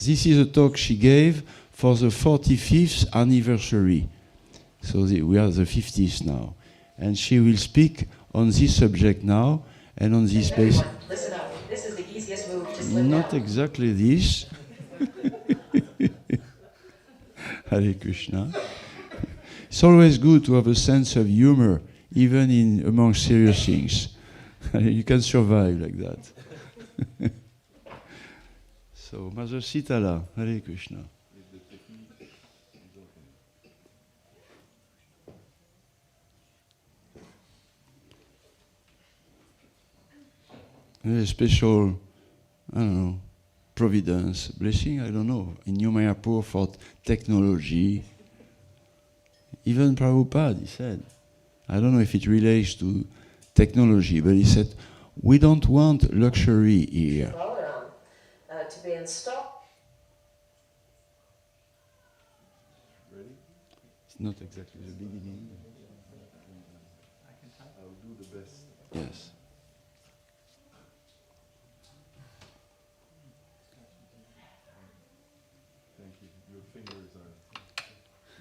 This is a talk she gave for the 45th anniversary. So we are the 50th now. And she will speak on this subject now and on this basis. Listen up. This is the easiest move to slip Not down. exactly this. Hare Krishna. It's always good to have a sense of humor, even among serious things. You can survive like that. So, Mother Sitala, Hare Krishna. A special, I don't know, providence, blessing, I don't know, in New Mayapur for technology. Even Prabhupada, he said, I don't know if it relates to technology, but he said, we don't want luxury here. Balaram, to be installed. Ready? It's not exactly the beginning. I'll do the best. Yes. Thank you. Your fingers are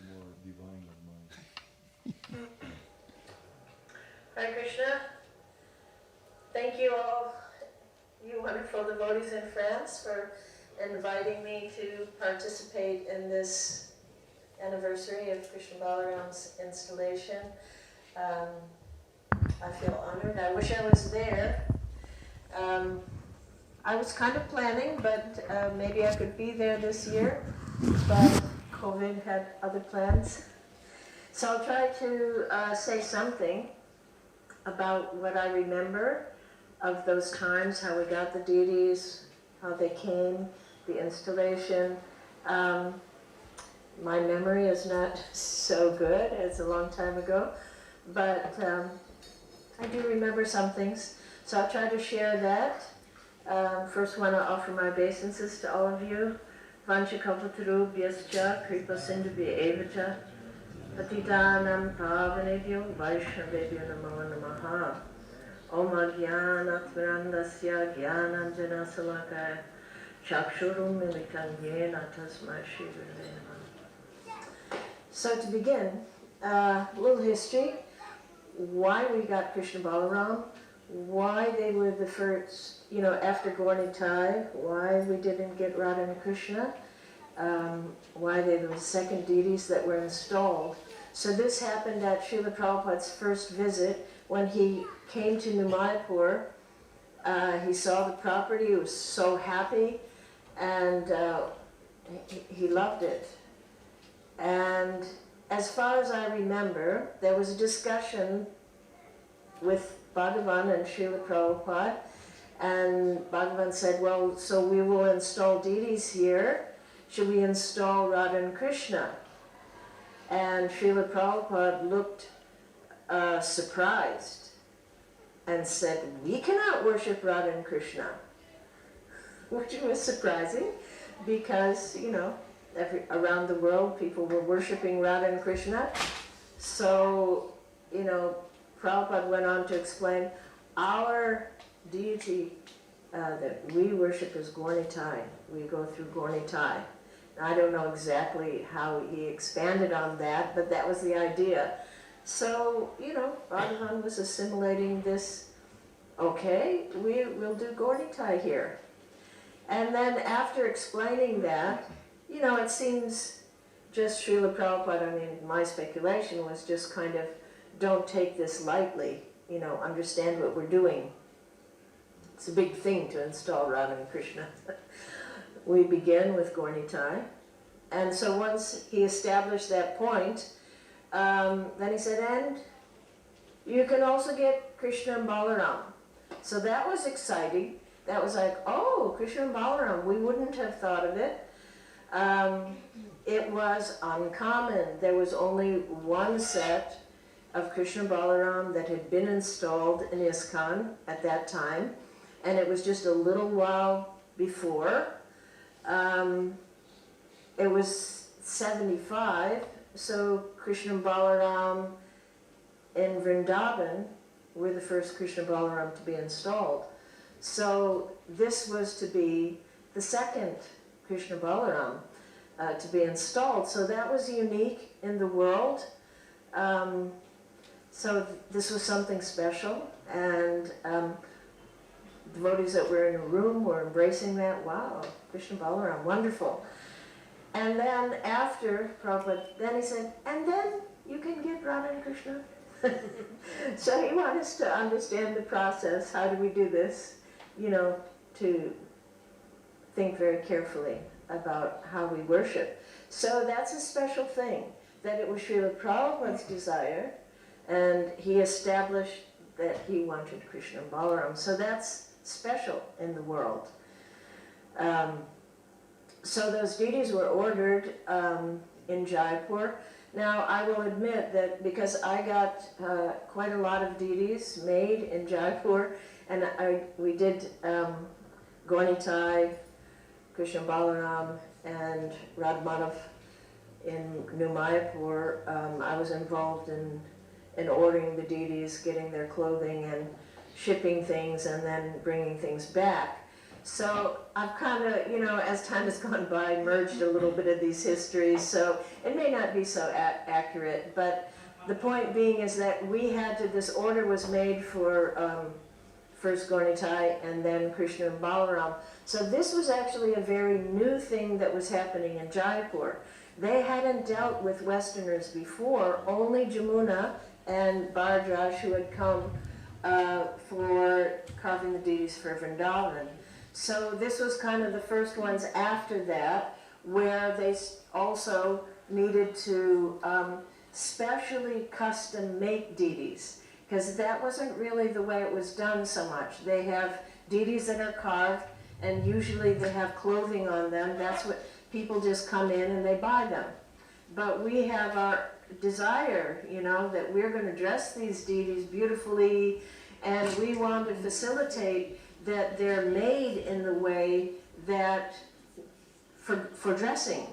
more divine than mine. Hare Krishna. Thank you all, you wonderful devotees in France, for inviting me to participate in this anniversary of Krishna Balaram's installation. I feel honored. I wish I was there. I was kind of planning, but maybe I could be there this year, but COVID had other plans. So I'll try to say something about what I remember of those times, how we got the deities, how they came, the installation. My memory is not so good, it's a long time ago, but I do remember some things. So I'll try to share that. First want to offer my obeisances to all of you. Vanchakalpataru Vyascha Kripa Sindhubhya Evacha Patitanam Pavanebhyo Vaishnavebhyo Namo Namaha Om Ajnanatmirandasya Jnananjana Salakaya Chakshurum Militam Yena Tasmai Shri Gurave Namaha. So to begin, a little history, why we got Krishna Balaram, why they were the first, after Gaurnitai, why we didn't get Radha and Krishna, why they were the second deities that were installed. So this happened at Srila Prabhupada's first visit when he came to New Mayapur. He saw the property, he was so happy, and he loved it. And as far as I remember, there was a discussion with Bhagavan and Srila Prabhupada, and Bhagavan said, well, so we will install deities here. Should we install Radha and Krishna? And Srila Prabhupada looked surprised and said, we cannot worship Radha and Krishna. Which was surprising because, around the world people were worshiping Radha and Krishna. So, Prabhupada went on to explain, our deity that we worship is Gaurnitai. We go through Gaurnitai. I don't know exactly how he expanded on that, but that was the idea. So, Bhagavan was assimilating this, okay, we'll do Gaurnitai here. And then after explaining that, it seems just Srila Prabhupada, my speculation was just kind of, don't take this lightly, understand what we're doing. It's a big thing to install Radha and Krishna. We begin with Gaurnitai. And so once he established that point, then he said, and you can also get Krishna and Balaram. So that was exciting. That was like, oh, Krishna and Balaram, we wouldn't have thought of it. It was uncommon. There was only one set of Krishna Balaram that had been installed in ISKCON at that time, and it was just a little while before. It was 75, so Krishna Balaram in Vrindavan were the first Krishna Balaram to be installed. So this was to be the second Krishna Balaram to be installed. So that was unique in the world. So this was something special, and devotees that were in a room were embracing that. Wow, Krishna Balaram, wonderful. And then after Prabhupada, then he said, and then you can get Radha and Krishna. So he wanted us to understand the process. How do we do this? You know, to think very carefully about how we worship. So that's a special thing, that it was Srila Prabhupada's desire, and he established that he wanted Krishna and Balaram. So that's special in the world. So those deities were ordered in Jaipur. Now, I will admit that because I got quite a lot of deities made in Jaipur, and we did Gaunitai, Krishna Balaram, and Radhamanav in New Mayapur. I was involved in ordering the deities, getting their clothing, and shipping things, and then bringing things back. So I've kind of, you know, as time has gone by, merged a little bit of these histories, so it may not be so accurate, but the point being is that we had to, this order was made for first Gaunitai and then Krishna and Balaram. So this was actually a very new thing that was happening in Jaipur. They hadn't dealt with Westerners before, only Jamuna and Bhardraj, who had come for carving the deities for Vrindavan. So this was kind of the first ones after that, where they also needed to specially custom make deities, because that wasn't really the way it was done so much. They have deities that are carved, and usually they have clothing on them. That's what people just come in and they buy them. But we have our desire, you know, that we're going to dress these deities beautifully, and we want to facilitate that they're made in the way that for dressing.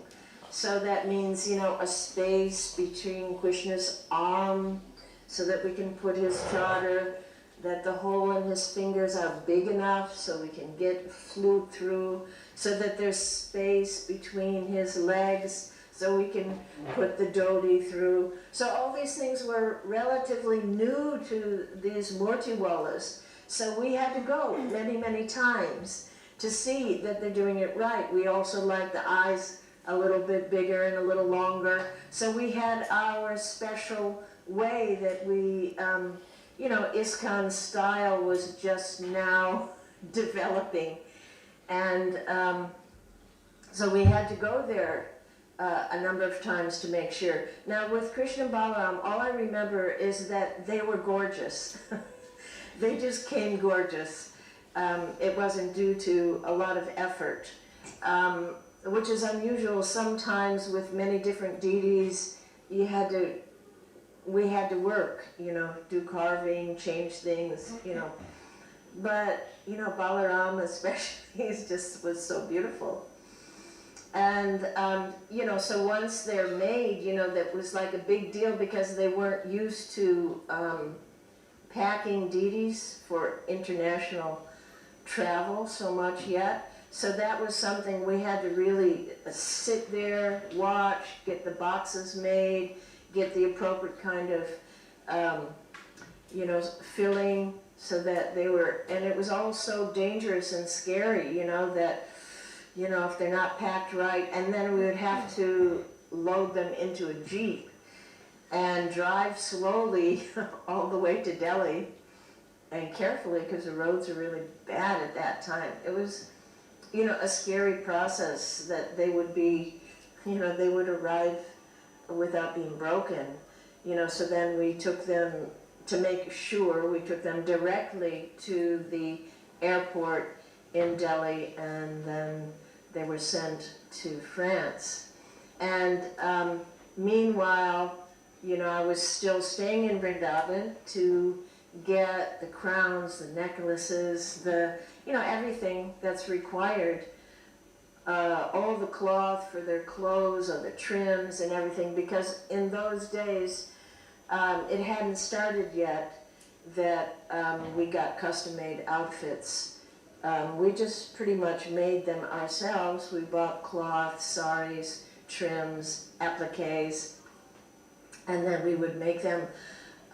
So that means, you know, a space between Krishna's arm so that we can put his chadar, that the hole in his fingers are big enough so we can get flute through, so that there's space between his legs so we can put the dhoti through. So all these things were relatively new to these Murtiwalas. So we had to go many, many times to see that they're doing it right. We also like the eyes a little bit bigger and a little longer. So we had our special way that we, you know, ISKCON style was just now developing. And so we had to go there a number of times to make sure. Now with Krishna and Balaram, all I remember is that they were gorgeous. They just came gorgeous. It wasn't due to a lot of effort, which is unusual. Sometimes with many different deities, we had to work, you know, do carving, change things, you know. But, you know, Balarama especially was so beautiful. And, you know, so once they're made, you know, that was like a big deal because they weren't used to packing deities for international travel so much yet. So that was something we had to really sit there, watch, get the boxes made, get the appropriate kind of, you know, filling so that they were, and it was all so dangerous and scary, you know, that, you know, if they're not packed right, and then we would have to load them into a jeep and drive slowly all the way to Delhi, and carefully because the roads are really bad at that time. It was, you know, a scary process that they would be, you know, they would arrive without being broken, you know, so then we took them, to make sure, we took them directly to the airport in Delhi, and then they were sent to France. And meanwhile, you know, I was still staying in Vrindavan to get the crowns, the necklaces, the, you know, everything that's required, all the cloth for their clothes, or the trims and everything, because in those days, it hadn't started yet that we got custom-made outfits we just pretty much made them ourselves. We bought cloth, saris, trims, appliques, and then we would make them.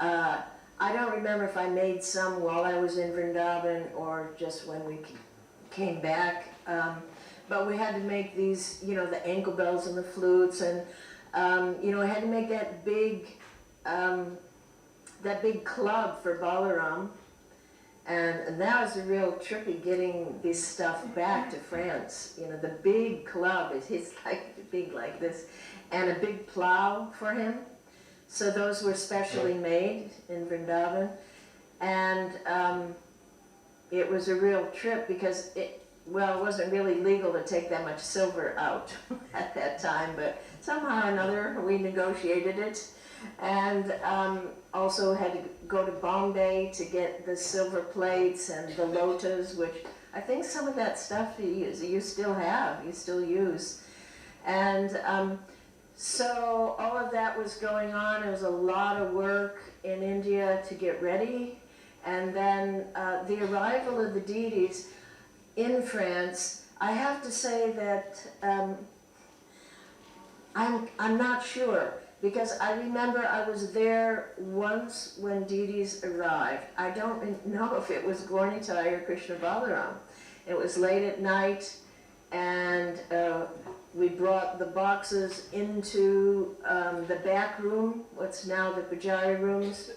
I don't remember if I made some while I was in Vrindavan or just when we came back, but we had to make these, you know, the ankle bells and the flutes, and you know, I had to make that big club for Balarama. And that was a real tricky getting this stuff back to France. You know, the big club is like big like this, and a big plow for him. So those were specially made in Vrindavan, and it was a real trip because it wasn't really legal to take that much silver out at that time, but somehow or another we negotiated it. And also had to go to Bombay to get the silver plates and the lotas, which I think some of that stuff you still have, you still use. And so all of that was going on. It was a lot of work in India to get ready. And then the arrival of the deities in France, I have to say that I'm not sure. Because I remember I was there once when deities arrived. I don't know if it was Gaurnitai or Krishna Balarama. It was late at night, and we brought the boxes into the back room, what's now the Pujari rooms,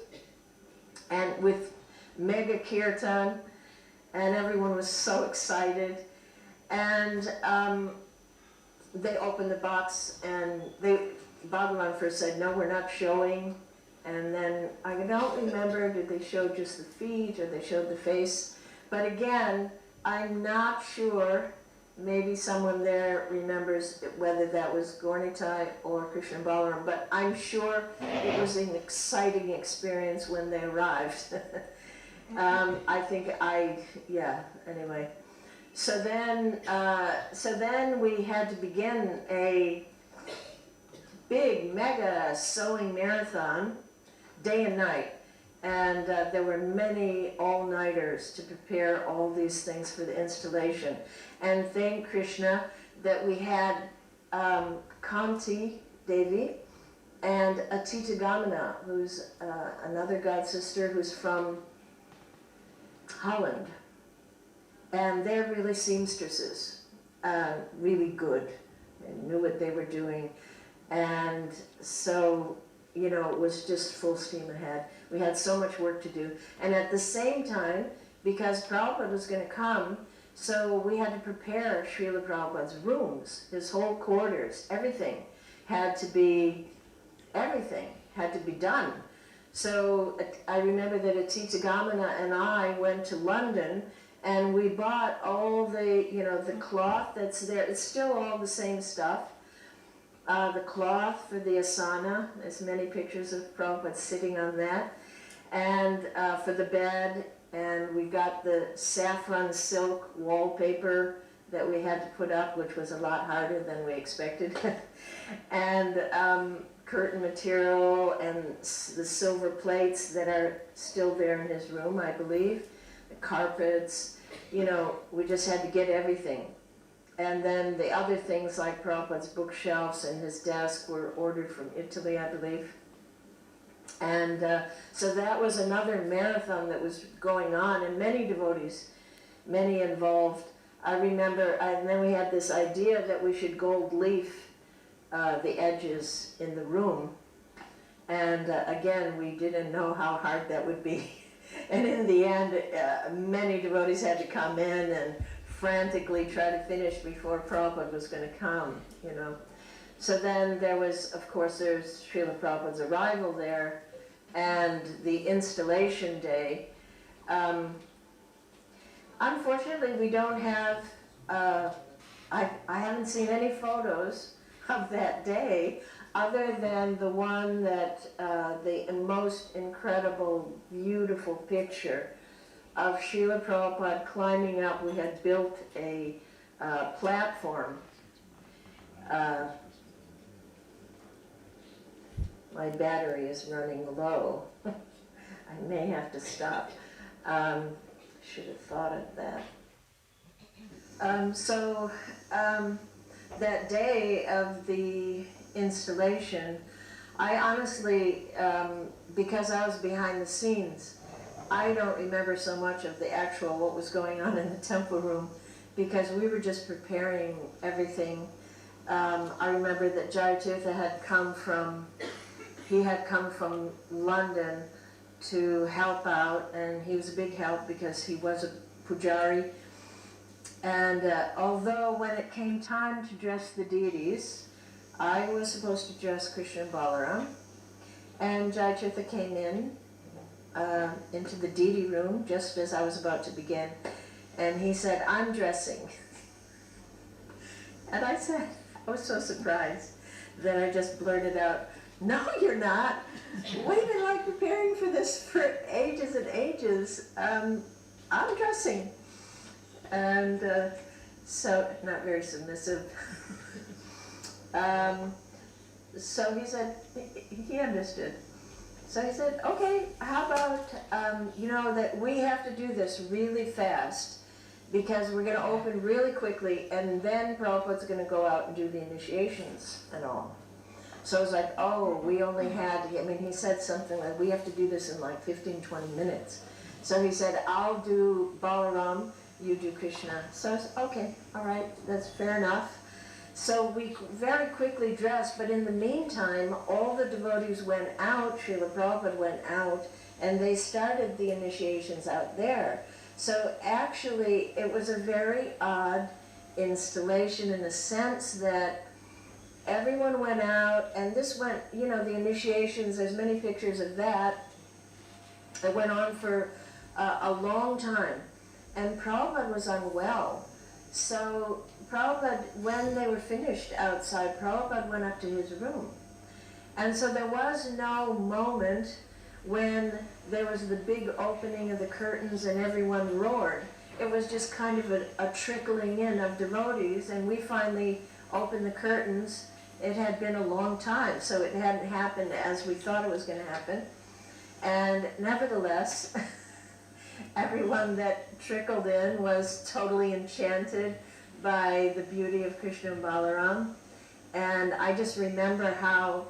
and with mega Kirtan, and everyone was so excited. And they opened the box, and Bhagavan first said, no, we're not showing. And then, I don't remember, did they show just the feet or they showed the face? But again, I'm not sure, maybe someone there remembers whether that was Gaurnitai or Krishna Balarama, but I'm sure it was an exciting experience when they arrived. Anyway. So then we had to begin a big mega sewing marathon, day and night, and there were many all-nighters to prepare all these things for the installation. And thank Krishna that we had Kanti Devi and Atita Gamana, who's another god sister who's from Holland, and they're really seamstresses, really good, and knew what they were doing. And so, you know, it was just full steam ahead. We had so much work to do. And at the same time, because Prabhupada was going to come, so we had to prepare Srila Prabhupada's rooms, his whole quarters, everything had to be done. So I remember that Atita Gamana and I went to London, and we bought all the, you know, the cloth that's there. It's still all the same stuff. The cloth for the asana, there's many pictures of Prabhupada sitting on that, and for the bed, and we got the saffron silk wallpaper that we had to put up, which was a lot harder than we expected, and curtain material, and the silver plates that are still there in his room, I believe, the carpets, you know, we just had to get everything. And then the other things like Prabhupada's bookshelves and his desk were ordered from Italy, I believe. And so that was another marathon that was going on, and many devotees, many involved. I remember, and then we had this idea that we should gold leaf the edges in the room. And again, we didn't know how hard that would be. And in the end, many devotees had to come in and frantically try to finish before Prabhupada was going to come, you know. So then there was, of course, there's Srila Prabhupada's arrival there, and the installation day. Unfortunately, we don't have, I haven't seen any photos of that day, other than the one that, the most incredible, beautiful picture of Srila Prabhupada climbing up. We had built a platform. My battery is running low. I may have to stop. Should have thought of that. So that day of the installation, I honestly, because I was behind the scenes, I don't remember so much of the actual what was going on in the temple room, because we were just preparing everything. I remember that Jayatitha had come from London to help out, and he was a big help because he was a pujari. And although when it came time to dress the deities, I was supposed to dress Krishna and Balaram, and Jayatitha came in into the deity room just as I was about to begin, and he said, "I'm dressing." And I said, I was so surprised that I just blurted out, "No, you're not. We've been like preparing for this for ages and ages. I'm dressing." And so, not very submissive. So he said, he understood. So he said, "Okay, how about, that we have to do this really fast, because we're going to open really quickly, and then Prabhupada's going to go out and do the initiations and all." So I was like, oh, we only had, he said something like, we have to do this in like 15, 20 minutes. So he said, "I'll do Balaram, you do Krishna." So I said, okay, all right, that's fair enough. So we very quickly dressed, but in the meantime, all the devotees went out, Srila Prabhupada went out, and they started the initiations out there. So actually, it was a very odd installation in the sense that everyone went out, and this went, the initiations, there's many pictures of that. It went on for a long time, and Prabhupada was unwell. So Prabhupada, when they were finished outside, Prabhupada went up to his room. And so there was no moment when there was the big opening of the curtains and everyone roared. It was just kind of a trickling in of devotees, and we finally opened the curtains. It had been a long time, so it hadn't happened as we thought it was going to happen. And nevertheless, everyone that trickled in was totally enchanted by the beauty of Krishna and Balaram. And I just remember how,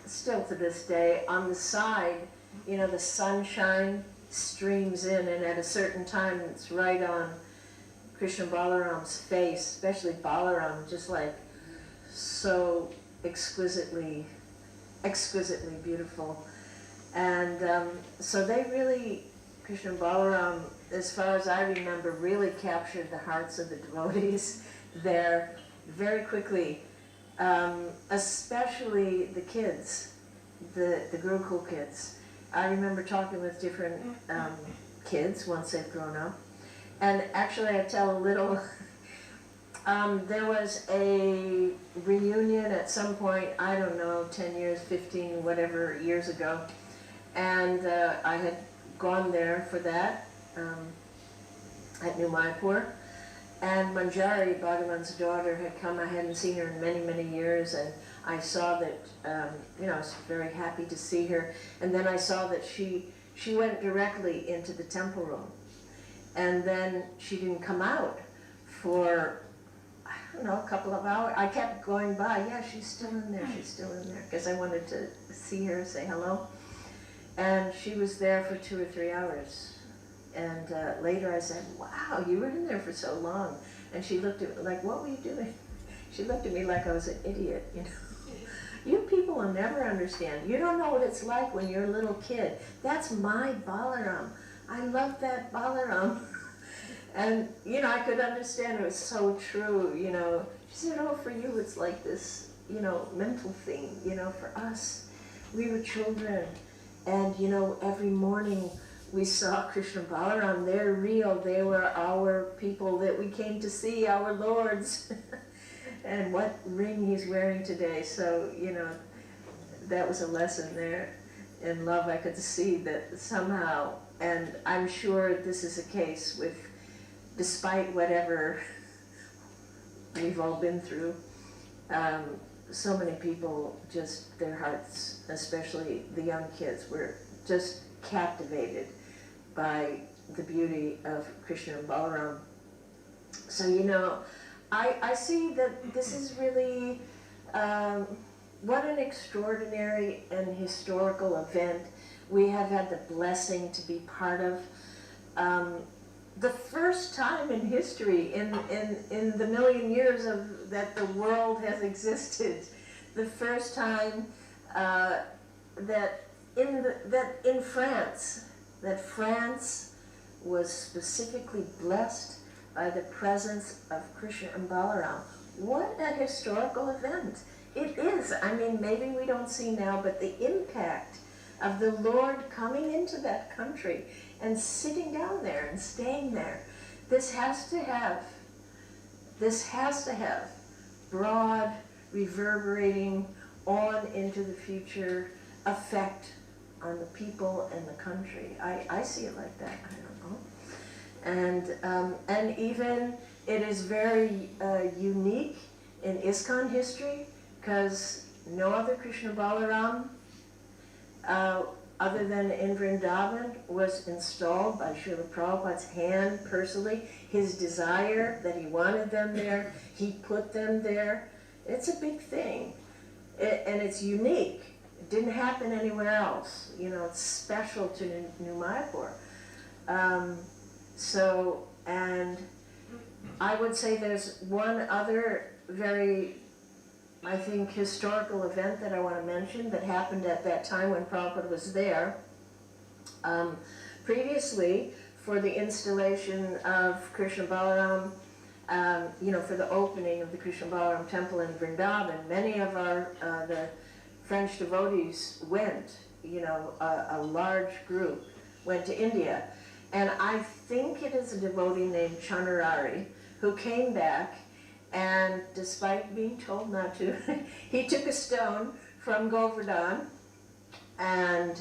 still to this day, on the side, the sunshine streams in, and at a certain time it's right on Krishna and Balaram's face, especially Balaram, just like so exquisitely beautiful. And so they really, Krishna and Balaram, as far as I remember, really captured the hearts of the devotees there very quickly, especially the kids, the Gurukul kids. I remember talking with different kids once they've grown up. And actually I tell a little, there was a reunion at some point, I don't know, 10 years, 15, whatever years ago. And I had gone there for that at New Mayapur. And Manjari, Bhagavan's daughter, had come. I hadn't seen her in many, many years, and I saw that, I was very happy to see her. And then I saw that she went directly into the temple room. And then she didn't come out for, I don't know, a couple of hours. I kept going by, yeah, she's still in there, because I wanted to see her, say hello. And she was there for 2 or 3 hours. And later I said, wow, you were in there for so long. And she looked at me like, what were you doing? She looked at me like I was an idiot, You people will never understand. You don't know what it's like when you're a little kid. That's my Balaram. I love that Balaram. And, I could understand. It was so true, She said, oh, for you it's like this, mental thing, for us. We were children. And, every morning we saw Krishna and Balaram. They're real. They were our people that we came to see, our lords. And what ring he's wearing today. So, that was a lesson there in love. I could see that somehow, and I'm sure this is the case with, despite whatever we've all been through, so many people, just their hearts, especially the young kids, were just captivated by the beauty of Krishna and Balaram. So, you know, I see that this is really, what an extraordinary and historical event we have had the blessing to be part of. The first time in history, in the million years that the world has existed, the first time that in France, that France was specifically blessed by the presence of Krishna and Balaram. What a historical event it is. I mean, maybe we don't see now, but the impact of the Lord coming into that country and sitting down there and staying there, this has to have broad, reverberating, on into the future effect on the people and the country. I see it like that. I don't know. And even it is very unique in ISKCON history, because no other Krishna Balaram other than in Vrindavan was installed by Srila Prabhupada's hand personally. His desire that he wanted them there, he put them there. It's a big thing, and it's unique. It didn't happen anywhere else. You know, it's special to New Mayapur. And I would say there's one other very, I think, historical event that I want to mention that happened at that time when Prabhupada was there. Previously, for the installation of Krishna Balaram, you know, for the opening of the Krishna Balaram temple in Vrindavan, many of the French devotees went, you know, a large group went to India. And I think it is a devotee named Chanarari who came back, and despite being told not to, he took a stone from Govardhan, and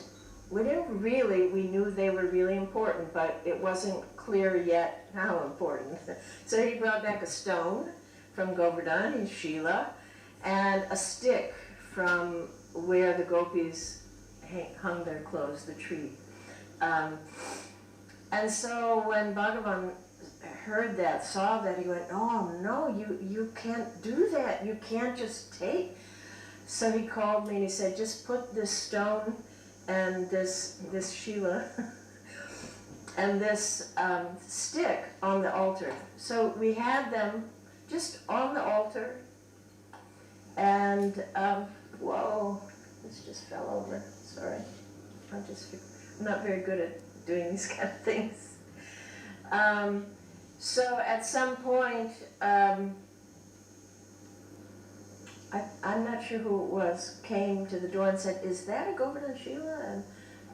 we knew they were really important, but it wasn't clear yet how important. So he brought back a stone from Govardhan in Sheila, and a stick from where the gopis hung their clothes, the tree. And so when Bhagavan heard that, saw that, he went, oh no, you can't do that. You can't just take. So he called me and he said, just put this stone and this Sheila and this stick on the altar. So we had them just on the altar, and whoa, this just fell over. Sorry, I'm not very good at doing these kind of things. So at some point, I'm not sure who it was, came to the door and said, is that a Govardhan Sheila? And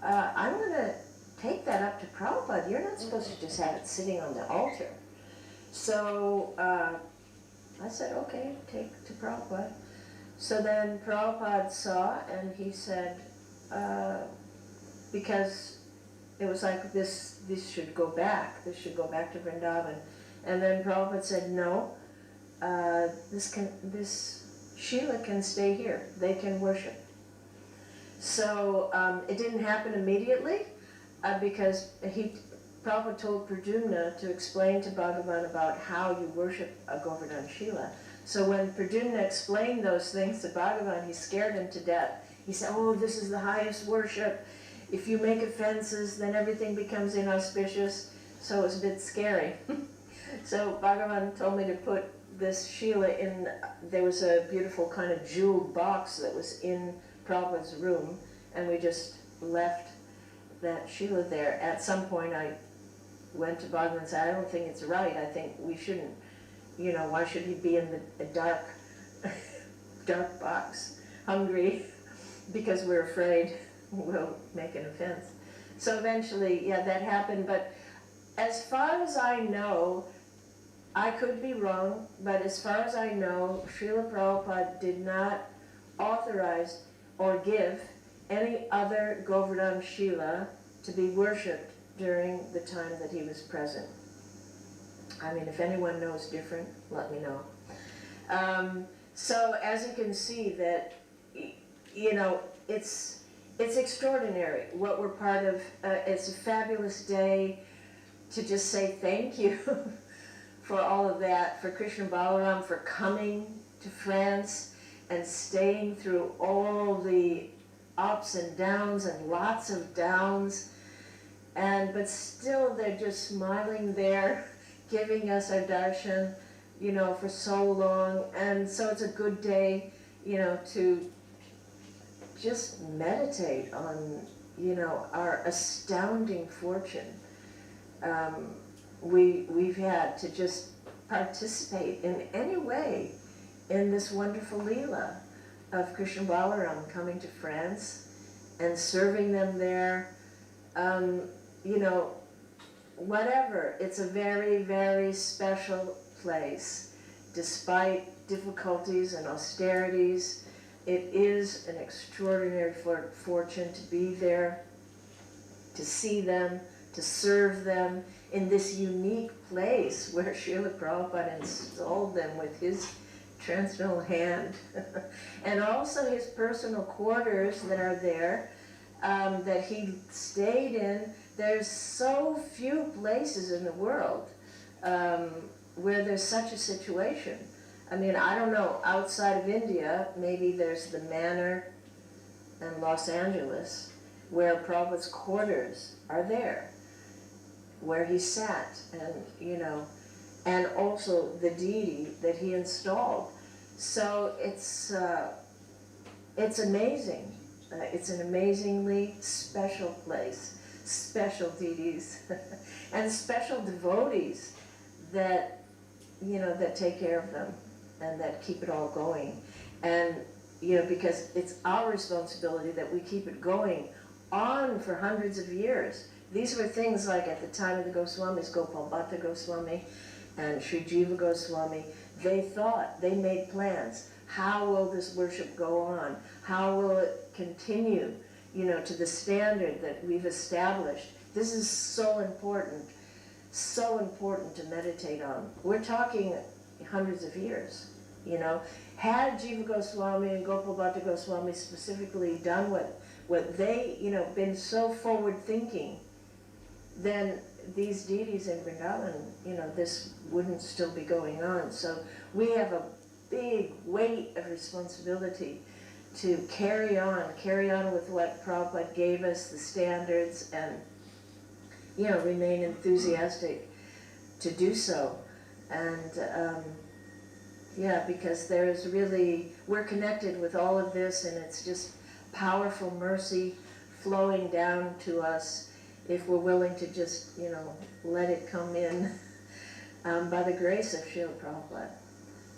I'm going to take that up to Prabhupada. You're not supposed to just have it sitting on the altar. So I said, okay, take to Prabhupada. So then Prabhupada saw, and he said, because it was like this should go back. This should go back to Vrindavan. And then Prabhupada said, no, this Sheila can stay here. They can worship. So it didn't happen immediately because Prabhupada told Pradyumna to explain to Bhagavan about how you worship a Govardhan Sheila. So when Pradyumna explained those things to Bhagavan, he scared him to death. He said, oh, this is the highest worship. If you make offenses, then everything becomes inauspicious. So it was a bit scary. So Bhagavan told me to put this Sheila in, there was a beautiful kind of jeweled box that was in Prabhupada's room, and we just left that Sheila there. At some point I went to Bhagavan and said, I don't think it's right. I think we shouldn't, you know, why should he be in the dark box, hungry, because we're afraid we'll make an offense. So eventually, yeah, that happened. But as far as I know, I could be wrong, but as far as I know, Srila Prabhupada did not authorize or give any other Govardhan Sheila to be worshipped during the time that he was present. I mean, if anyone knows different, let me know. So as you can see that, you know, it's extraordinary what we're part of. It's a fabulous day to just say thank you for all of that, for Krishna Balaram, for coming to France and staying through all the ups and downs and lots of downs. But still they're just smiling there, giving us our darshan, for so long. And so it's a good day, to just meditate on, our astounding fortune. We've had to just participate in any way in this wonderful Leela of Krishna Balaram coming to France and serving them there. Whatever. It's a very, very special place. Despite difficulties and austerities, it is an extraordinary fortune to be there, to see them, to serve them in this unique place where Srila Prabhupada installed them with his transcendental hand. And also his personal quarters that are there, that he stayed in. There's so few places in the world where there's such a situation. I mean, I don't know, outside of India, maybe there's the Manor in Los Angeles, where Prabhupada's quarters are there, where he sat, and also the deity that he installed. So it's amazing. It's an amazingly special place, special deities, and special devotees that, that take care of them and that keep it all going. And, because it's our responsibility that we keep it going on for hundreds of years. These were things like at the time of the Goswamis, Gopal Bhatta Goswami and Sri Jiva Goswami, they made plans. How will this worship go on? How will it continue, to the standard that we've established? This is so important to meditate on. We're talking hundreds of years, Had Jiva Goswami and Gopal Bhatta Goswami specifically done what they, been so forward-thinking, then these deities in Vrindavan, this wouldn't still be going on. So we have a big weight of responsibility to carry on with what Prabhupada gave us, the standards, and, remain enthusiastic to do so. And, because we're connected with all of this, and it's just powerful mercy flowing down to us if we're willing to just, let it come in by the grace of Srila Prabhupada.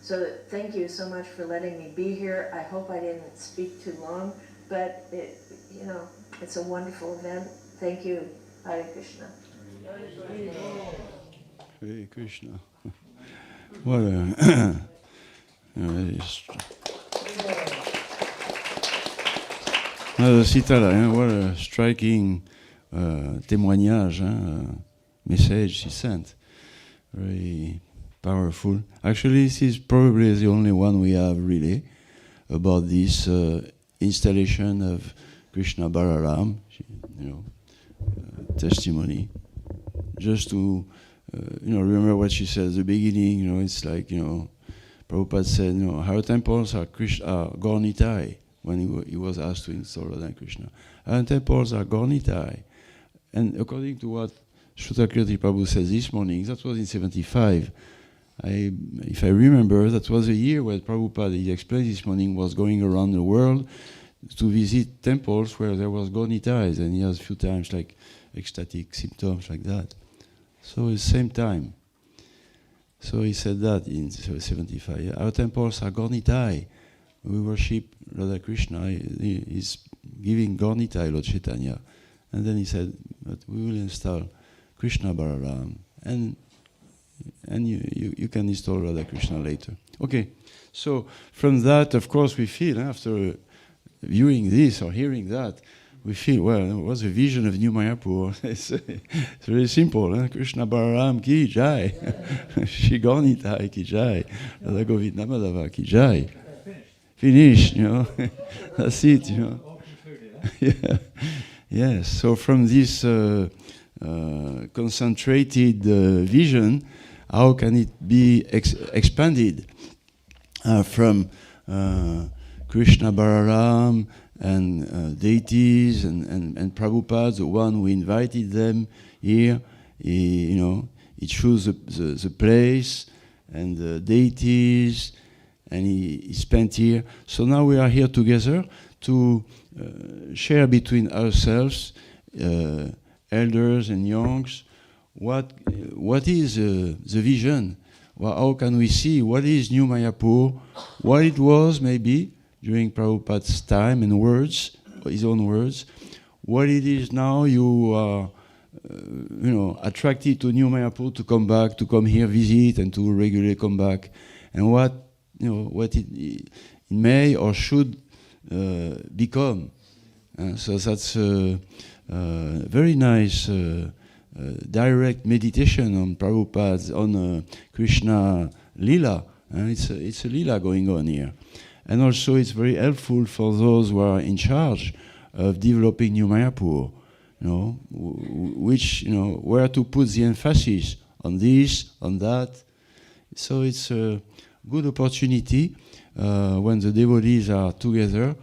So thank you so much for letting me be here. I hope I didn't speak too long, but it's a wonderful event. Thank you. Hare Krishna. Hare Krishna. What a Sitala, what a striking témoignage, message she sent. Very powerful. Actually, this is probably the only one we have really about this installation of Krishna Balaram, testimony. Just to remember what she said at the beginning. It's like Prabhupada said, our temples are Gaurnitai when he was asked to install Radha Krishna. Our temples are Gaurnitai. And according to what Shrutakirti Prabhu said this morning, that was in 75. If I remember, that was a year where Prabhupada, he explained this morning, was going around the world to visit temples where there was Gaurnitais, and he has a few times like ecstatic symptoms like that. So at the same time. So he said that in 75. Our temples are Gaurnitai. We worship Radha Krishna. He's giving Gaurnitai, Lord Chaitanya. And then he said, but we will install Krishna Balaram. And you can install Radha Krishna later. Okay, so from that, of course, we feel, after viewing this or hearing that, we feel, well, what's the vision of New Mayapur? It's very simple. Krishna Balaram ki jai. Shri Gaurnitai ki jai. Radha Govinda Madhava ki jai. Finished, That's it, Yeah. Yes, so from this concentrated vision, how can it be expanded from Krishna Balaram and deities and Prabhupada, the one who invited them here. It shows the place and the deities, and he spent here. So now we are here together to share between ourselves, elders and youngs, what is the vision. Well, how can we see what is New Mayapur, what it was maybe during Prabhupada's time and words, his own words, what it is now. You are attracted to New Mayapur to come back, to come here, visit, and to regularly come back, and what it may or should become. So that's a very nice direct meditation on Prabhupada's, on Krishna Lila. It's a Lila going on here. And also it's very helpful for those who are in charge of developing New Mayapur, where to put the emphasis on this, on that. So it's a good opportunity when the devotees are together.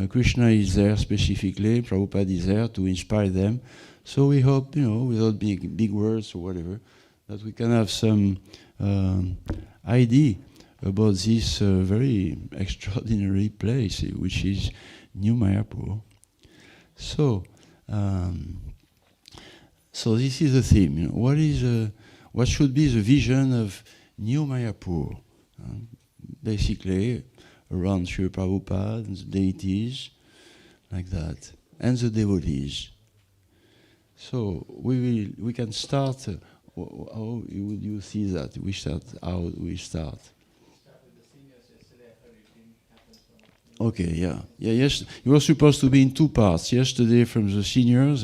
Krishna is there specifically, Prabhupada is there to inspire them. So we hope, without big words or whatever, that we can have some idea about this very extraordinary place, which is New Mayapur. So this is the theme. What should be the vision of New Mayapur? Basically, around Srila Prabhupada and the deities, like that, and the devotees. So we can start. How would you see that? How we start? Okay, yeah. Yes, you were supposed to be in two parts. Yesterday from the seniors,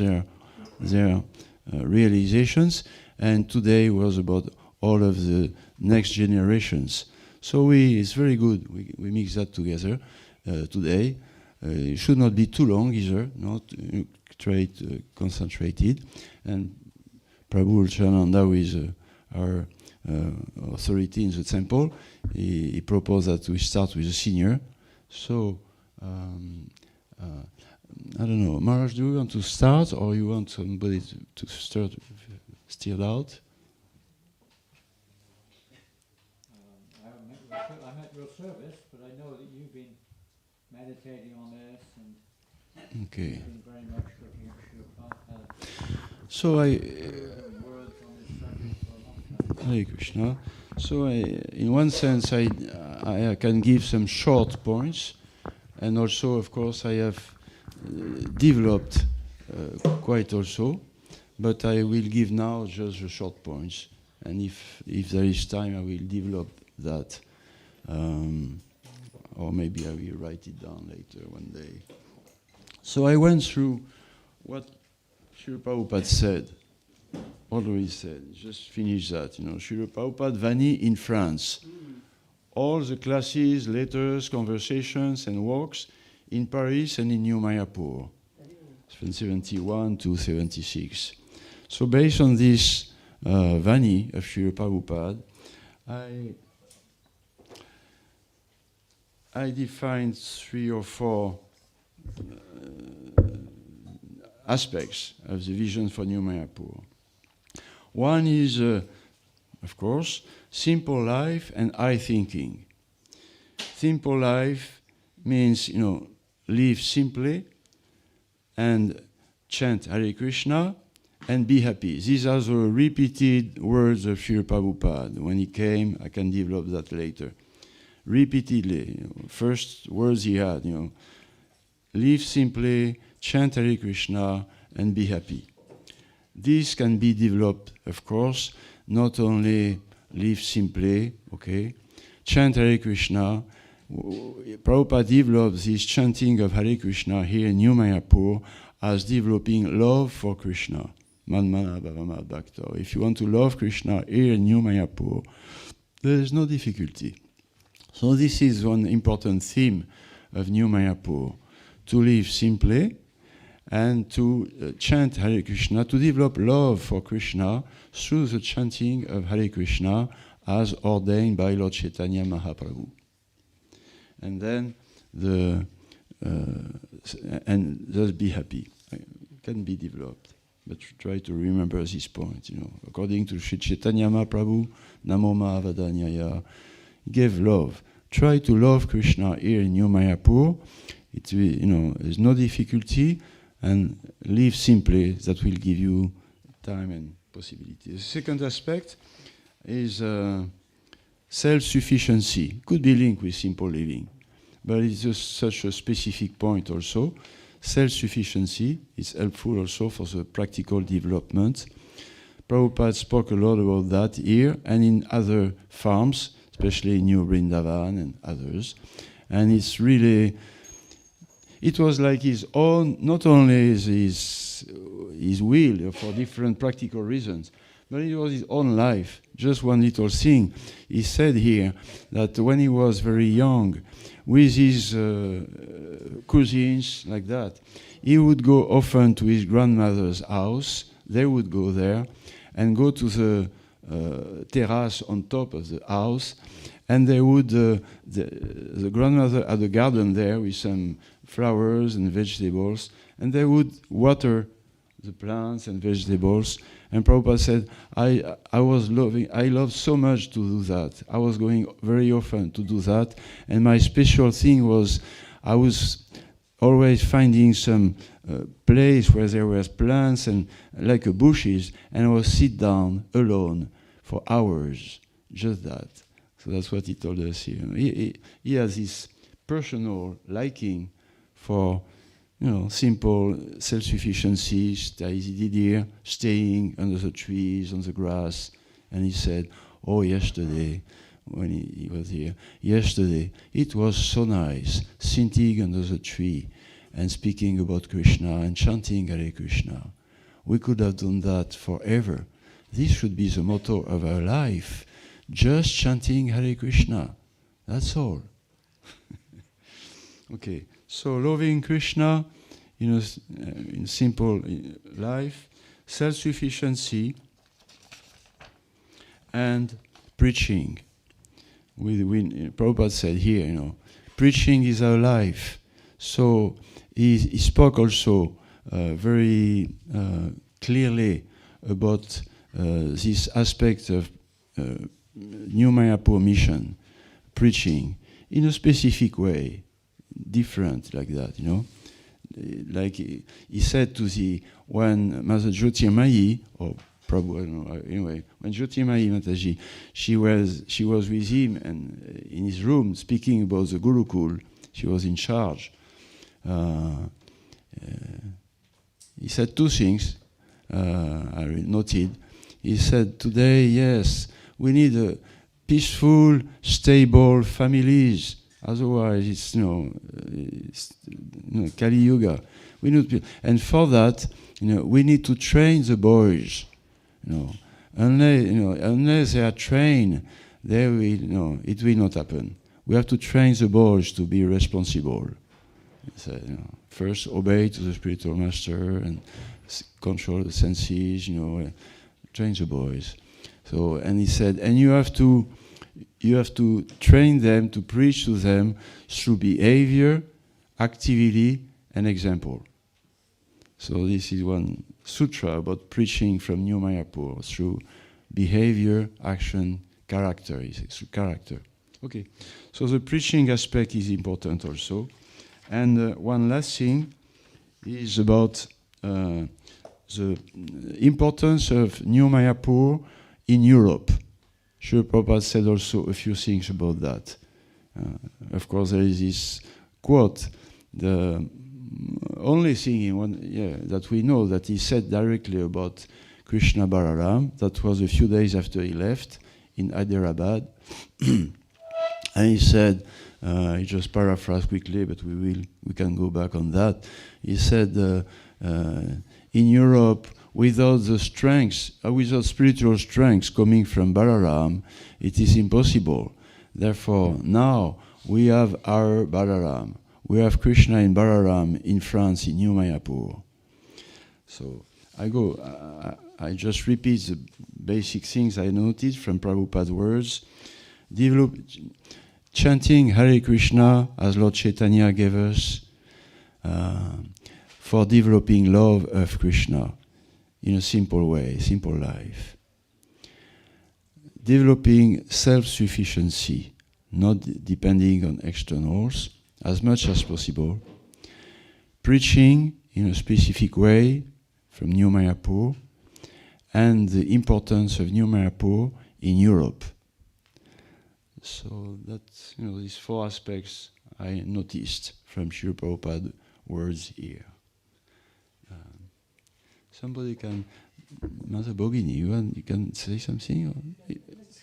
their realizations, and today was about all of the next generations. So it's very good. We mix that together today. It should not be too long either, not concentrated. And Prabhu Chananda, who is our authority in the temple, he proposed that we start with the senior. So, I don't know, Maharaj, do you want to start, or you want somebody to start out? I'm at your service, but I know that you've been meditating on this and Okay. been very much looking at your path. So Words on this subject for a long time. Hare Krishna. So in one sense, I can give some short points, and also, of course, I have developed quite also, but I will give now just the short points, and if there is time, I will develop that, or maybe I will write it down later one day. So I went through what Srila Prabhupada said. Already said, just finish that. Srila Prabhupada Vani in France. All the classes, letters, conversations, and walks in Paris and in New Mayapur, from 71 to 76. So based on this Vani of Srila Prabhupada, I defined 3 or 4 aspects of the vision for New Mayapur. One is, of course, simple life and high thinking. Simple life means, live simply and chant Hare Krishna and be happy. These are the repeated words of Srila Prabhupada. When he came, I can develop that later. Repeatedly, first words he had, live simply, chant Hare Krishna, and be happy. This can be developed, of course, not only live simply, okay, chant Hare Krishna. Prabhupada developed this chanting of Hare Krishna here in New Mayapur as developing love for Krishna. Manmana Bhavama Bhakta. If you want to love Krishna here in New Mayapur, there is no difficulty. So this is one important theme of New Mayapur, to live simply and to chant Hare Krishna, to develop love for Krishna through the chanting of Hare Krishna as ordained by Lord Chaitanya Mahaprabhu. And then and just be happy. It can be developed. But try to remember this point, According to Sri Chaitanya Mahaprabhu, Namo Mahavadanyaya, he gave love. Try to love Krishna here in New Mayapur. There's no difficulty, and live simply. That will give you time and possibility. The second aspect is self-sufficiency. Could be linked with simple living, but it's just such a specific point also. Self-sufficiency is helpful also for the practical development. Prabhupada spoke a lot about that here and in other farms, especially in New Vrindavan and others. And it's really, it was like his own, not only his will for different practical reasons, but it was his own life. Just one little thing. He said here that when he was very young, with his cousins, like that, he would go often to his grandmother's house. They would go there and go to the terrace on top of the house, and they would, the grandmother had a garden there with some flowers and vegetables, and they would water the plants and vegetables. And Prabhupada said, I loved so much to do that. I was going very often to do that. And my special thing was, I was always finding some place where there were plants and like bushes, and I would sit down alone for hours, just that. So that's what he told us here. He has this personal liking for simple self-sufficiency, as he did here, staying under the trees, on the grass. And he said, yesterday, when he was here, yesterday, it was so nice, sitting under the tree and speaking about Krishna and chanting Hare Krishna. We could have done that forever. This should be the motto of our life, just chanting Hare Krishna. That's all. Okay. So loving Krishna, in simple life, self-sufficiency, and preaching. Prabhupada said here, preaching is our life. So he spoke also very clearly about this aspect of New Mayapur mission, preaching in a specific way. Different like that, Like he said to when Mother Jyotirmayi, or Prabhu, I don't know, anyway, when Jyotirmayi Mataji, she was with him and in his room speaking about the Gurukul. She was in charge. He said two things I noted. He said, today, yes, we need peaceful, stable families. Otherwise, it's Kali Yuga. We need, and for that, we need to train the boys. Unless they are trained, they will, it will not happen. We have to train the boys to be responsible. So, first, obey to the spiritual master and control the senses. Train the boys. So, and he said, and you have to train them, to preach to them through behavior, activity, and example. So this is one sutra about preaching from New Mayapur through behavior, action, character. Through character. Okay. So the preaching aspect is important also. And one last thing is about the importance of New Mayapur in Europe. Srila Prabhupada said also a few things about that. Of course, there is this quote, the only thing that we know that he said directly about Krishna Balaram, that was a few days after he left in Hyderabad. And he said, he just paraphrased quickly, but we can go back on that. He said, in Europe, without the strength, without spiritual strength coming from Balaram, it is impossible. Therefore, now we have our Balaram. We have Krishna in Balaram in France, in New Mayapur. So I just repeat the basic things I noted from Prabhupada's words. Chanting Hare Krishna as Lord Chaitanya gave us for developing love of Krishna in a simple way, simple life. Developing self-sufficiency, not depending on externals, as much as possible. Preaching in a specific way from New Mayapur, and the importance of New Mayapur in Europe. So that's, these four aspects I noticed from Srila Prabhupada's words here. Somebody can, Mother Bogini, you can say something? Or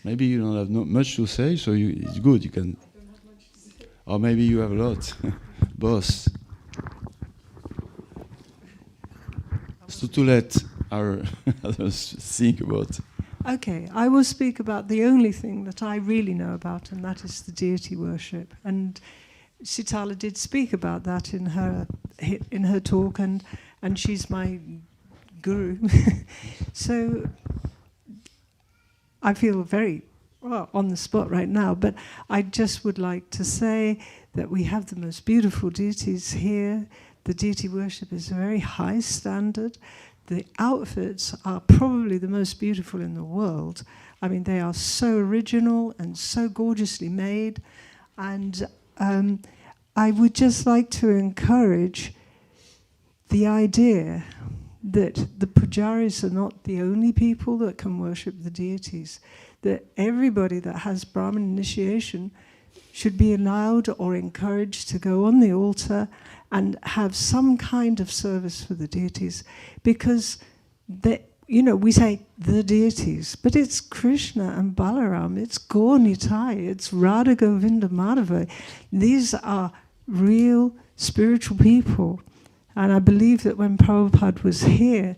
maybe you don't have much to say, so it's good, you can. Or maybe you have a lot. Boss. So to let our others think about. Okay, I will speak about the only thing that I really know about, and that is the deity worship. And Sitala did speak about that in her talk, and she's my guru. So I feel very on the spot right now, but I just would like to say that we have the most beautiful deities here. The deity worship is a very high standard. The outfits are probably the most beautiful in the world. I mean, they are so original and so gorgeously made. And I would just like to encourage the idea that the pujaris are not the only people that can worship the deities, that everybody that has Brahmin initiation should be allowed or encouraged to go on the altar and have some kind of service for the deities, because we say the deities, but it's Krishna and Balarama, it's Gaur Nitai, it's Radha Govinda Madhava. These are real spiritual people. And I believe that when Prabhupada was here,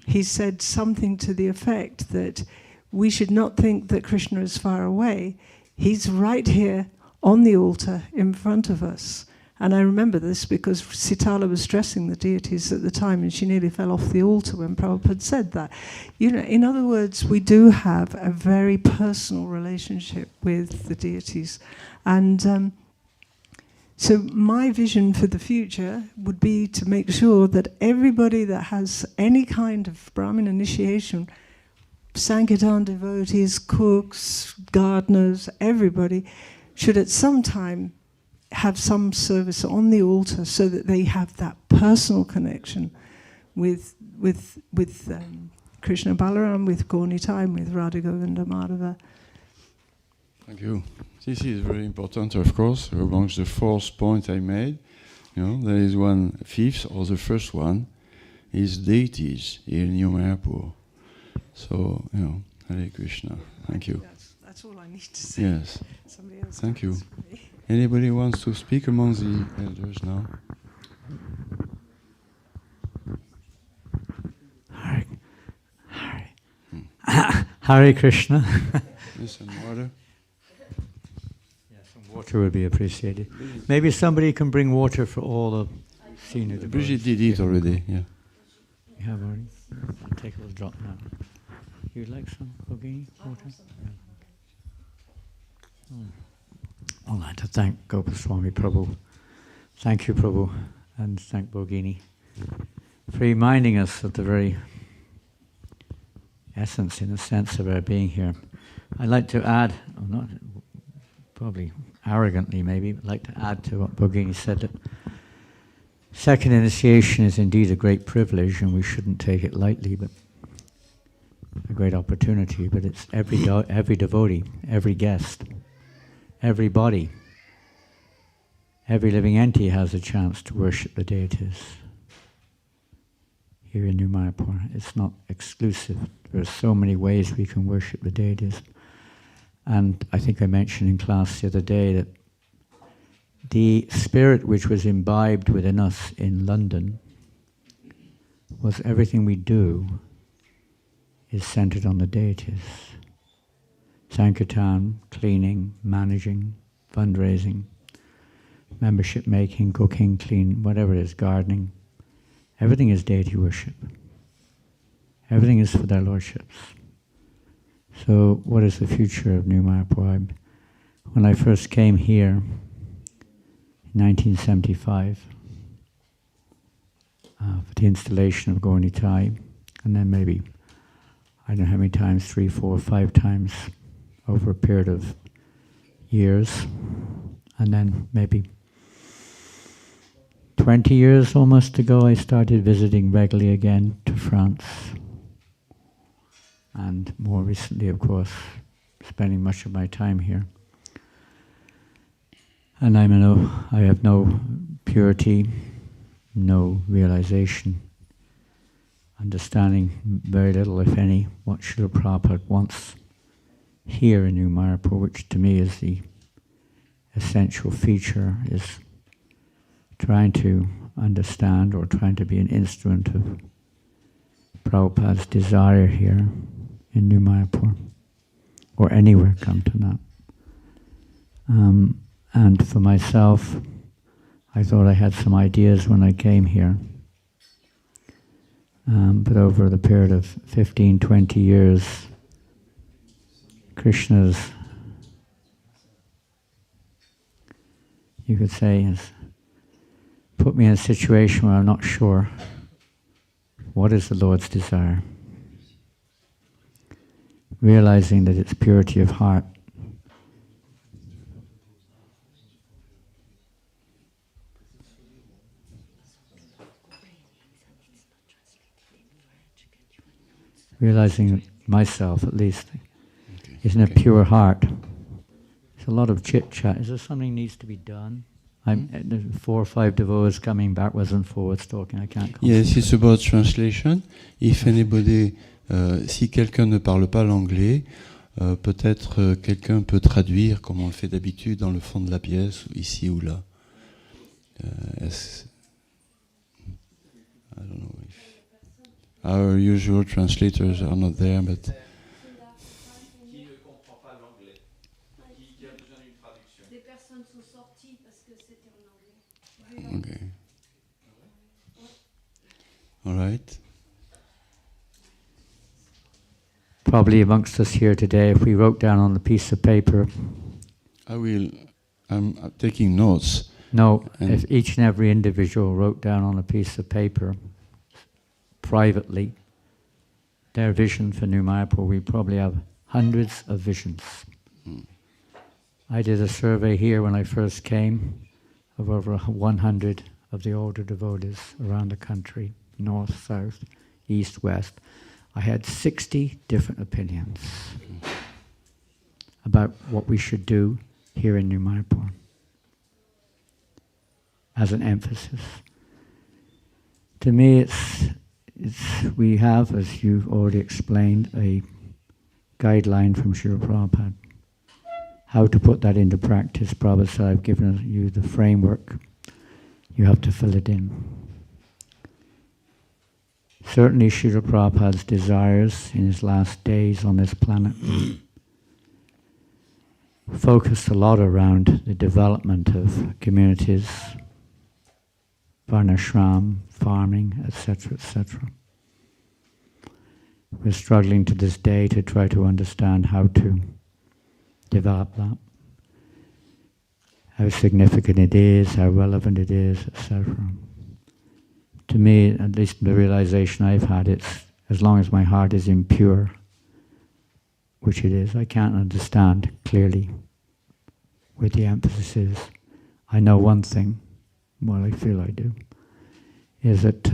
he said something to the effect that we should not think that Krishna is far away. He's right here on the altar in front of us. And I remember this because Sitala was dressing the deities at the time, and she nearly fell off the altar when Prabhupada said that. In other words, we do have a very personal relationship with the deities. And so my vision for the future would be to make sure that everybody that has any kind of Brahmin initiation, Sankirtan devotees, cooks, gardeners, everybody, should at some time have some service on the altar so that they have that personal connection with Krishna Balaram, with Gaur Nitai, with Radha Govinda Madhava. Thank you. This is very important, of course, amongst the fourth point I made. There is one fifth, or the first one, is deities in New Mayapur. So, Hare Krishna. Thank you. That's all I need to say. Yes. Somebody else. Thank you. Anybody wants to speak among the elders now? Hare Krishna. Yes, some water. Yeah, some water would be appreciated. Maybe somebody can bring water for all the senior devotees. Bridget did it already, yeah. You have already? I'll take a little drop now. You'd like some Bogini water? Yeah. I'd like to thank Gopaswami Prabhu. Thank you, Prabhu, and thank Bogini for reminding us of the very essence, in a sense, of our being here. I'd like to add, or not probably arrogantly maybe, but I'd like to add to what Bogini said, that second initiation is indeed a great privilege, and we shouldn't take it lightly, but a great opportunity. But it's every devotee, every guest, everybody, every living entity has a chance to worship the deities here in New Mayapur. It's not exclusive. There are so many ways we can worship the deities. And I think I mentioned in class the other day that the spirit which was imbibed within us in London was everything we do is centered on the deities. Sankirtan, cleaning, managing, fundraising, membership making, cooking, cleaning, whatever it is, gardening. Everything is deity worship. Everything is for their lordships. So what is the future of New Mayapur? When I first came here in 1975 for the installation of Gaur Nitai, and then maybe, I don't know how many times, 3, 4, 5 times over a period of years, and then maybe 20 years almost ago I started visiting regularly again to France, and more recently, of course, spending much of my time here. And I have no purity, no realization, understanding very little, if any, what Srila Prabhupada wants here in New Mayapur, which to me is the essential feature, is trying to understand or trying to be an instrument of Prabhupada's desire here in New Mayapur, or anywhere come to that. And for myself, I thought I had some ideas when I came here. But over the period of 15, 20 years, Krishna's, you could say, has put me in a situation where I'm not sure what is the Lord's desire. Realizing that it's purity of heart. Realizing myself, at least, is in a pure heart. There's a lot of chit-chat. Is there something needs to be done? There's 4 or 5 devotees coming backwards and forwards talking. I can't concentrate. Yes, it's about translation. If anybody, si quelqu'un ne parle pas l'anglais, peut-être quelqu'un peut traduire comme on le fait d'habitude dans le fond de la pièce, ici ou là. I don't know if our usual translators are not there, but Qui ne comprend pas l'anglais? Qui a besoin d'une traduction? Des personnes sont sorties parce que c'était en anglais. okay. All right. Probably amongst us here today, if we wrote down on a piece of paper. I will. I'm taking notes. No, if each and every individual wrote down on a piece of paper, privately, their vision for New Mayapur, we probably have hundreds of visions. I did a survey here when I first came of over 100 of the older devotees around the country, north, south, east, west. I had 60 different opinions about what we should do here in New Mayapur as an emphasis. To me, we have, as you've already explained, a guideline from Srila Prabhupada. How to put that into practice, Prabhupada said, I've given you the framework. You have to fill it in. Certainly Srila Prabhupada's desires in his last days on this planet focused a lot around the development of communities, varnashram, farming, etc., etc. We're struggling to this day to try to understand how to develop that, how significant it is, how relevant it is, etc. To me, at least the realization I've had, it's as long as my heart is impure, which it is, I can't understand clearly where the emphasis is. I know one thing, well, I feel I do, is that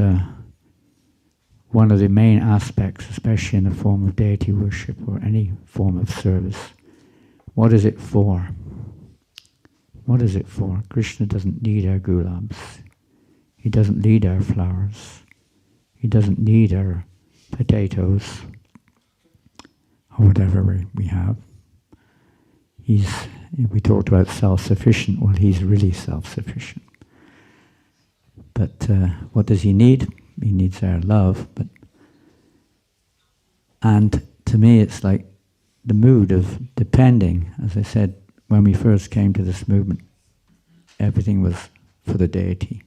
one of the main aspects, especially in the form of deity worship or any form of service, what is it for? What is it for? Krishna doesn't need our gulabs. He doesn't need our flowers. He doesn't need our potatoes or whatever we have. We talked about self-sufficient. Well, he's really self-sufficient. But what does he need? He needs our love. And to me, it's like the mood of depending. As I said, when we first came to this movement, everything was for the deity.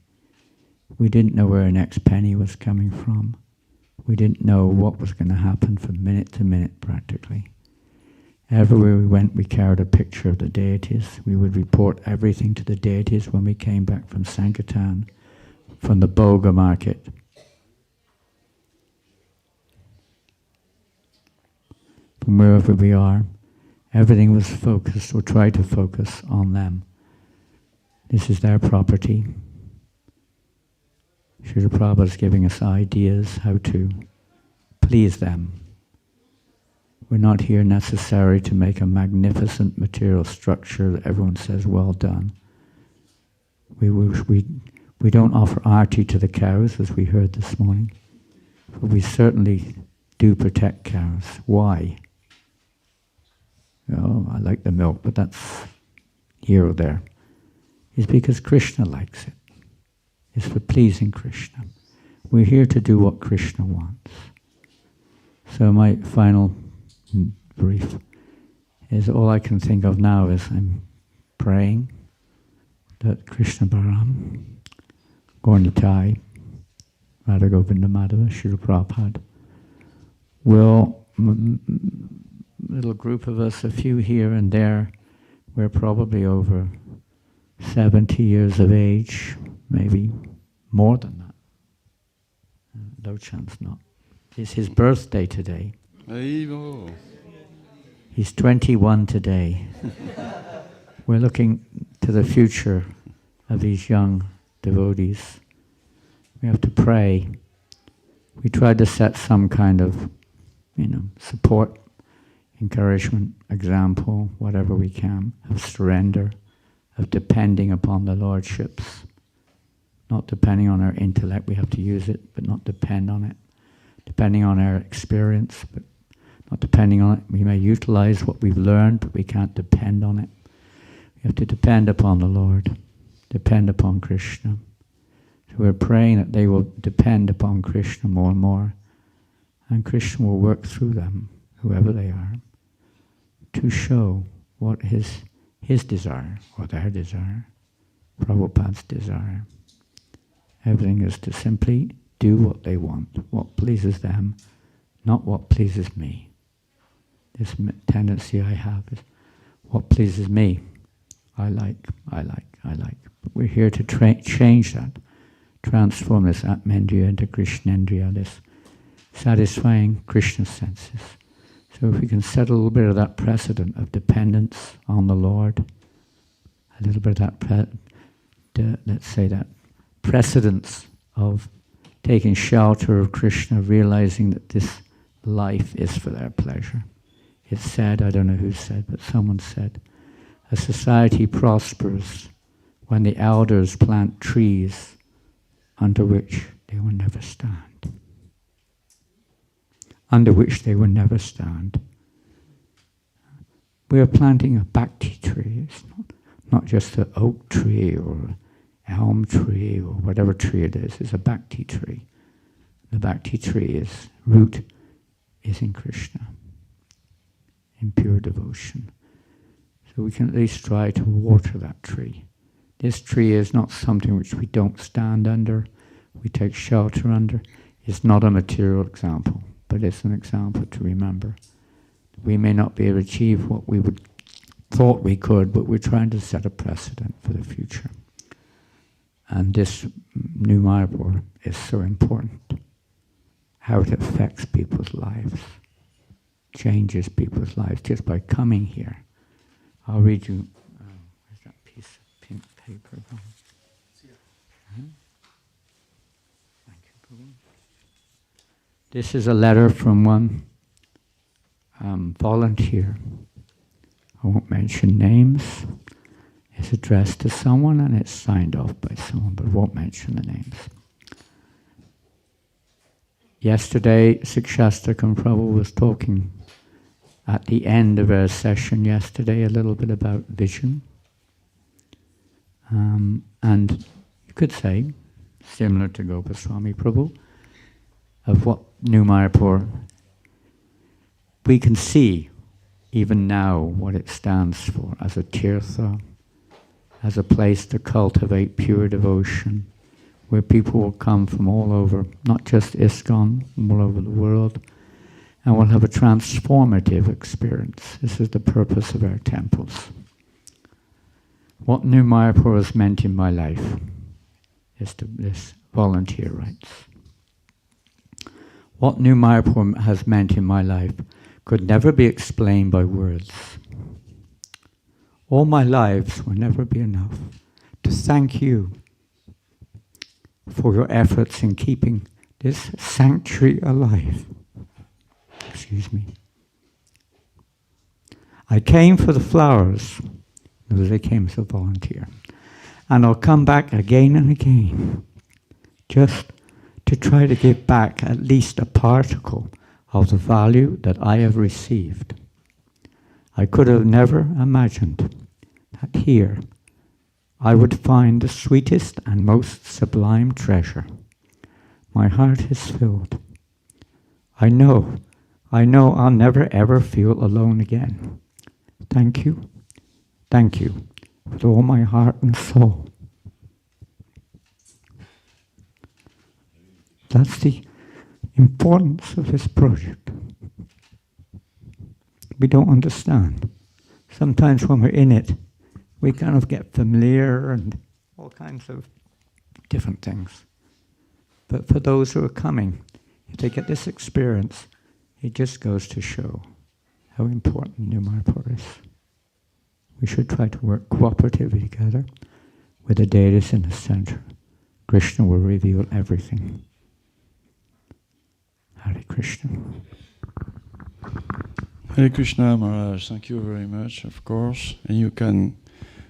We didn't know where our next penny was coming from. We didn't know what was going to happen from minute to minute practically. Everywhere we went, we carried a picture of the deities. We would report everything to the deities when we came back from Sankirtan, from the Boga market. From wherever we are, everything was focused, or tried to focus, on them. This is their property. Srila Prabhupada is giving us ideas how to please them. We're not here necessarily to make a magnificent material structure that everyone says, well done. We don't offer arti to the cows, as we heard this morning, but we certainly do protect cows. Why? Oh, I like the milk, but that's here or there. It's because Krishna likes it. It's for pleasing Krishna. We're here to do what Krishna wants. So my final brief is, all I can think of now is I'm praying that Krishna Balaram, Gaurnitai, Radha Govinda Madhava, Srila Prabhupada, will, little group of us, a few here and there, we're probably over 70 years of age, maybe more than that. No chance not. It's his birthday today. He's 21 today. We're looking to the future of these young devotees. We have to pray. We tried to set some kind of, support, encouragement, example, whatever we can, of surrender, of depending upon the lordships. Not depending on our intellect, we have to use it, but not depend on it. Depending on our experience, but not depending on it. We may utilize what we've learned, but we can't depend on it. We have to depend upon the Lord, depend upon Krishna. So we're praying that they will depend upon Krishna more and more, and Krishna will work through them, whoever they are, to show what his desire, or their desire, Prabhupada's desire. Everything is to simply do what they want, what pleases them, not what pleases me. This tendency I have is what pleases me. I like. But we're here to change that, transform this Atmendriya into Krishnendriya, this satisfying Krishna senses. So if we can set a little bit of that precedent of dependence on the Lord, a little bit of that, let's say that precedence of taking shelter of Krishna, realizing that this life is for their pleasure. It's said, I don't know who said, but someone said, a society prospers when the elders plant trees under which they will never stand. Under which they will never stand. We are planting a bhakti tree. It's not just an oak tree or elm tree or whatever tree it is. It's a bhakti tree. The bhakti tree root is in Krishna, in pure devotion. So we can at least try to water that tree. This tree is not something which we don't stand under, we take shelter under. It's not a material example, but it's an example to remember. We may not be able to achieve what we thought we could, but we're trying to set a precedent for the future. And this new Mayapur is so important. How it affects people's lives, changes people's lives just by coming here. I'll read you, where's that piece of pink paper? Thank you, Prabhu. This is a letter from one volunteer. I won't mention names. It's addressed to someone and it's signed off by someone, but I won't mention the names. Yesterday, Sikshastakam Prabhu was talking at the end of our session yesterday a little bit about vision. And you could say, similar to Gopaswami Prabhu, of what New Mayapur, we can see even now what it stands for as a tirtha, as a place to cultivate pure devotion. where people will come from all over, not just ISKCON, all over the world, and will have a transformative experience. This is the purpose of our temples. What New Mayapur has meant in my life is this volunteer rights. What New Mayapur has meant in my life could never be explained by words. All my lives will never be enough to thank you for your efforts in keeping this sanctuary alive. Excuse me. I came for the flowers, because I came as a volunteer. And I'll come back again and again, just to try to give back at least a particle of the value that I have received. I could have never imagined that here I would find the sweetest and most sublime treasure. My heart is filled. I know I'll never ever feel alone again. Thank you with all my heart and soul. That's the importance of this project. We don't understand. Sometimes when we're in it, we kind of get familiar and all kinds of different things. But for those who are coming, if they get this experience, it just goes to show how important New Mayapur is. We should try to work cooperatively together with the deities in the center. Krishna will reveal everything. Hare Krishna. Hare Krishna, Maharaj. Thank you very much, of course. And you can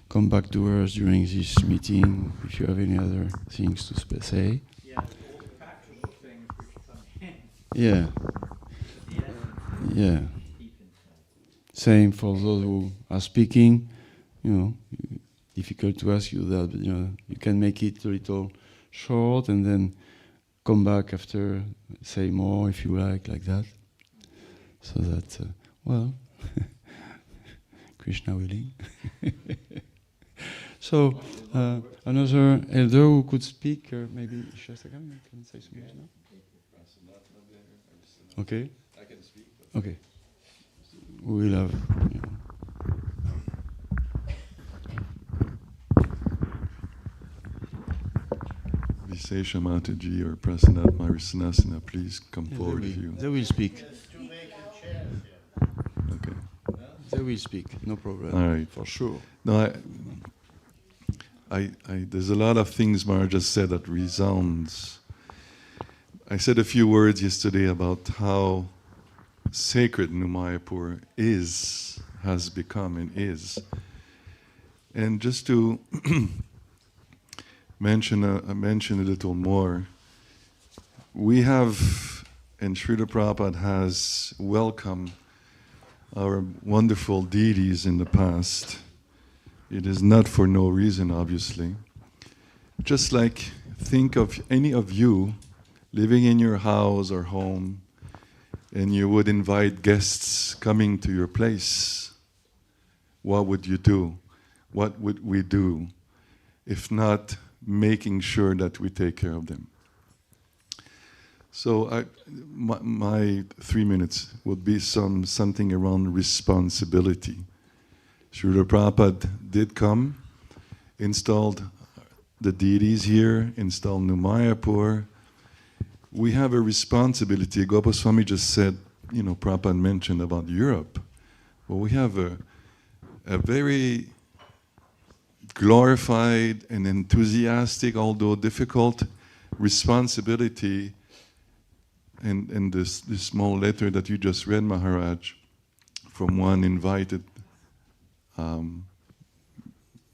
come back to us during this meeting if you have any other things to say. Yeah, all the practical things which come in. Yeah. Yeah. Same for those who are speaking. Difficult to ask you that, but you can make it a little short and then come back after, say more if you like that. So that, Krishna willing. So, another elder who could speak, maybe Shastakam, you can say something now? Okay. I can speak. Okay. We will have. Visesha Mataji or Prasanat Marisanasana, please come forward if you. They will speak. Okay. They will speak, no problem. All right. For sure. No, there's a lot of things Mara just said that resounds. I said a few words yesterday about how sacred New Mayapur has become and is. And just to mention a little more, we have, and Srila Prabhupada has welcomed our wonderful deities in the past. It is not for no reason, obviously. Just like think of any of you living in your house or home, and you would invite guests coming to your place. What would you do? What would we do if not making sure that we take care of them? So my 3 minutes would be something around responsibility. Srila Prabhupada did come, installed the deities here, installed New Mayapur. We have a responsibility. Gopaswami just said, Prabhupada mentioned about Europe. Well, we have a very glorified and enthusiastic, although difficult, responsibility. And this small letter that you just read, Maharaj, from one invited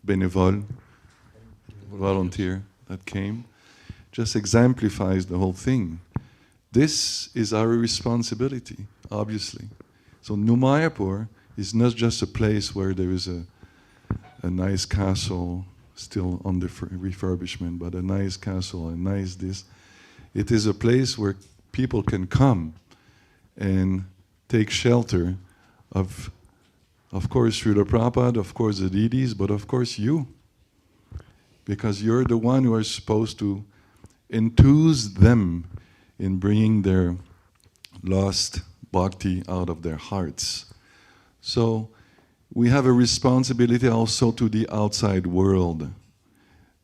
Benevol volunteer that came, just exemplifies the whole thing. This is our responsibility, obviously. So New Mayapur is not just a place where there is a nice castle still under refurbishment, but a nice castle, a nice this. It is a place where people can come and take shelter of course, Srila Prabhupada, of course the deities, but of course you. Because you're the one who are supposed to enthuse them in bringing their lost bhakti out of their hearts. So we have a responsibility also to the outside world.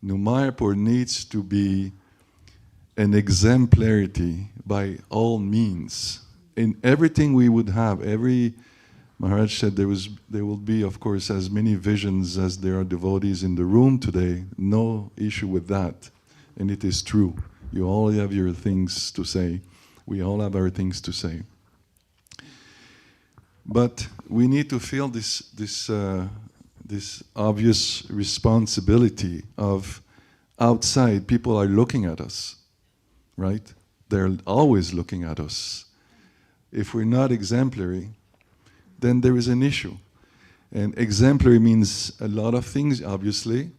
Mayapur needs to be an exemplarity by all means. In everything we would have, every Maharaj said there will be, of course, as many visions as there are devotees in the room today. No issue with that. And it is true. You all have your things to say. We all have our things to say. But we need to feel this obvious responsibility of outside. People are looking at us, right? They're always looking at us. If we're not exemplary, then there is an issue. And exemplary means a lot of things, obviously.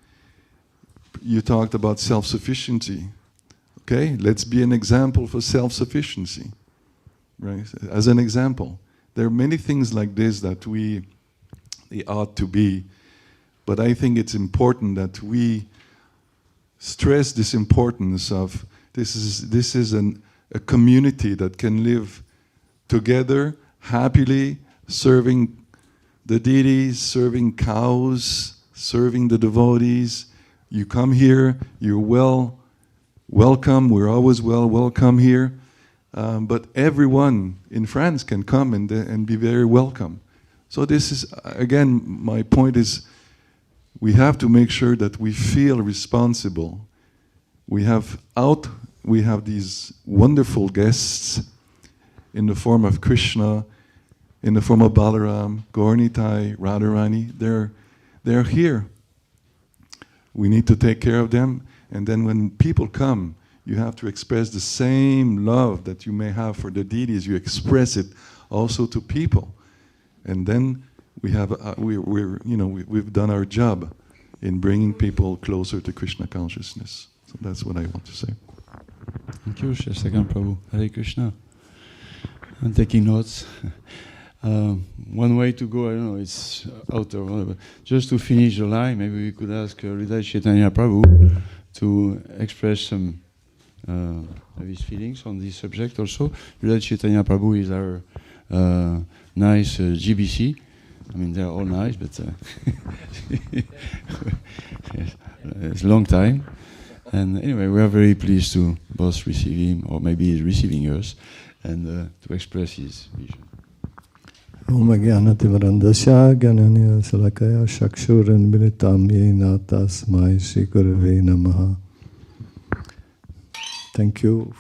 You talked about self-sufficiency. Okay, let's be an example for self-sufficiency, right? As an example. There are many things like this that we ought to be, but I think it's important that we stress this importance of this is a community that can live together happily, serving the deities, serving cows, serving the devotees. You come here, you're welcome. We're always welcome here. But everyone in France can come and be very welcome. So this is, again, my point is we have to make sure that we feel responsible. We have these wonderful guests in the form of Krishna, in the form of Balaram, Gaurnitai, Radharani. They're here. We need to take care of them. And then when people come, you have to express the same love that you may have for the deities. You express it also to people. And then we have, we've done our job in bringing people closer to Krishna consciousness. So that's what I want to say. Thank you, Shastakam Prabhu. Hare Krishna. I'm taking notes. One way to go, I don't know, it's out of order, but just to finish the line, maybe we could ask Hridaya Chaitanya Prabhu to express some of his feelings on this subject also. Hridaya Chaitanya Prabhu is our nice GBC. I mean, they're all nice, but it's a long time. And anyway, we are very pleased to both receive him, or maybe he's receiving us, and to express his vision. Om Jnanativarandasya Gyananiya Salakaya Shakshuran Militam Yena Tasmai Shri Gurave Namaha. Thank you.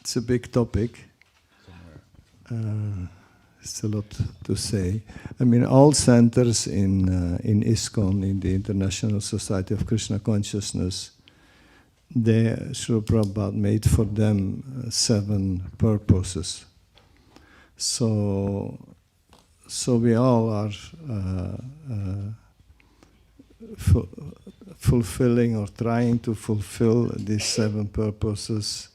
It's a big topic. It's a lot to say. I mean, all centers in ISKCON, in the International Society of Krishna Consciousness, Srila Prabhupada made for them 7 purposes. So we all are fulfilling or trying to fulfill these 7 purposes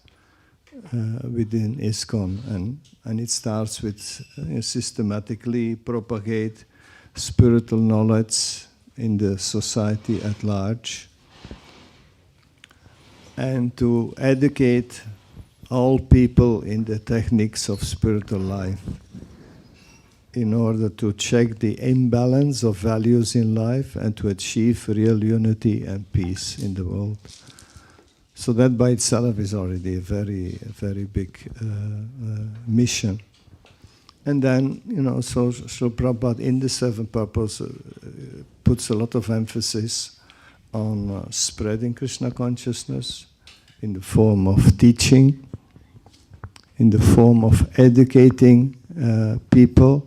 within ISKCON, and it starts with systematically propagate spiritual knowledge in the society at large, and to educate all people in the techniques of spiritual life in order to check the imbalance of values in life and to achieve real unity and peace in the world. So that by itself is already a very, very big mission. And then, so Prabhupada in the 7 purposes puts a lot of emphasis on spreading Krishna consciousness in the form of teaching, in the form of educating people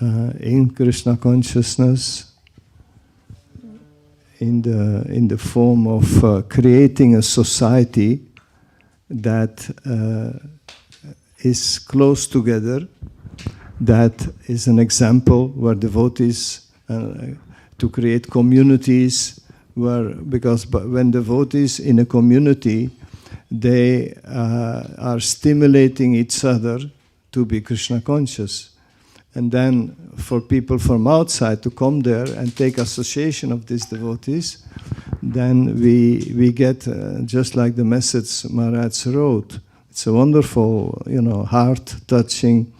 in Krishna consciousness, in the form of creating a society that is close together, that is an example where devotees to create communities because when devotees in a community, they are stimulating each other to be Krishna conscious. And then for people from outside to come there and take association of these devotees, then we get, just like the message Maharaj wrote, it's a wonderful, heart-touching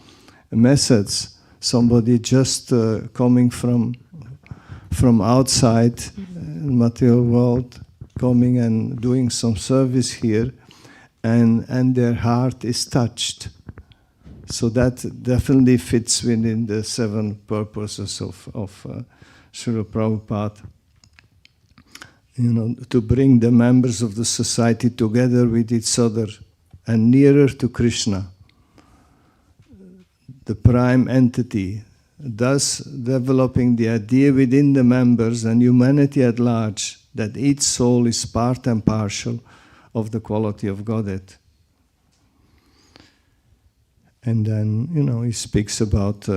message. Somebody just coming from outside material world, coming and doing some service here, and their heart is touched. So that definitely fits within the 7 purposes of Srila Prabhupada. To bring the members of the society together with each other and nearer to Krishna, the prime entity, thus developing the idea within the members and humanity at large that each soul is part and parcel of the quality of Godhead. And then, he speaks about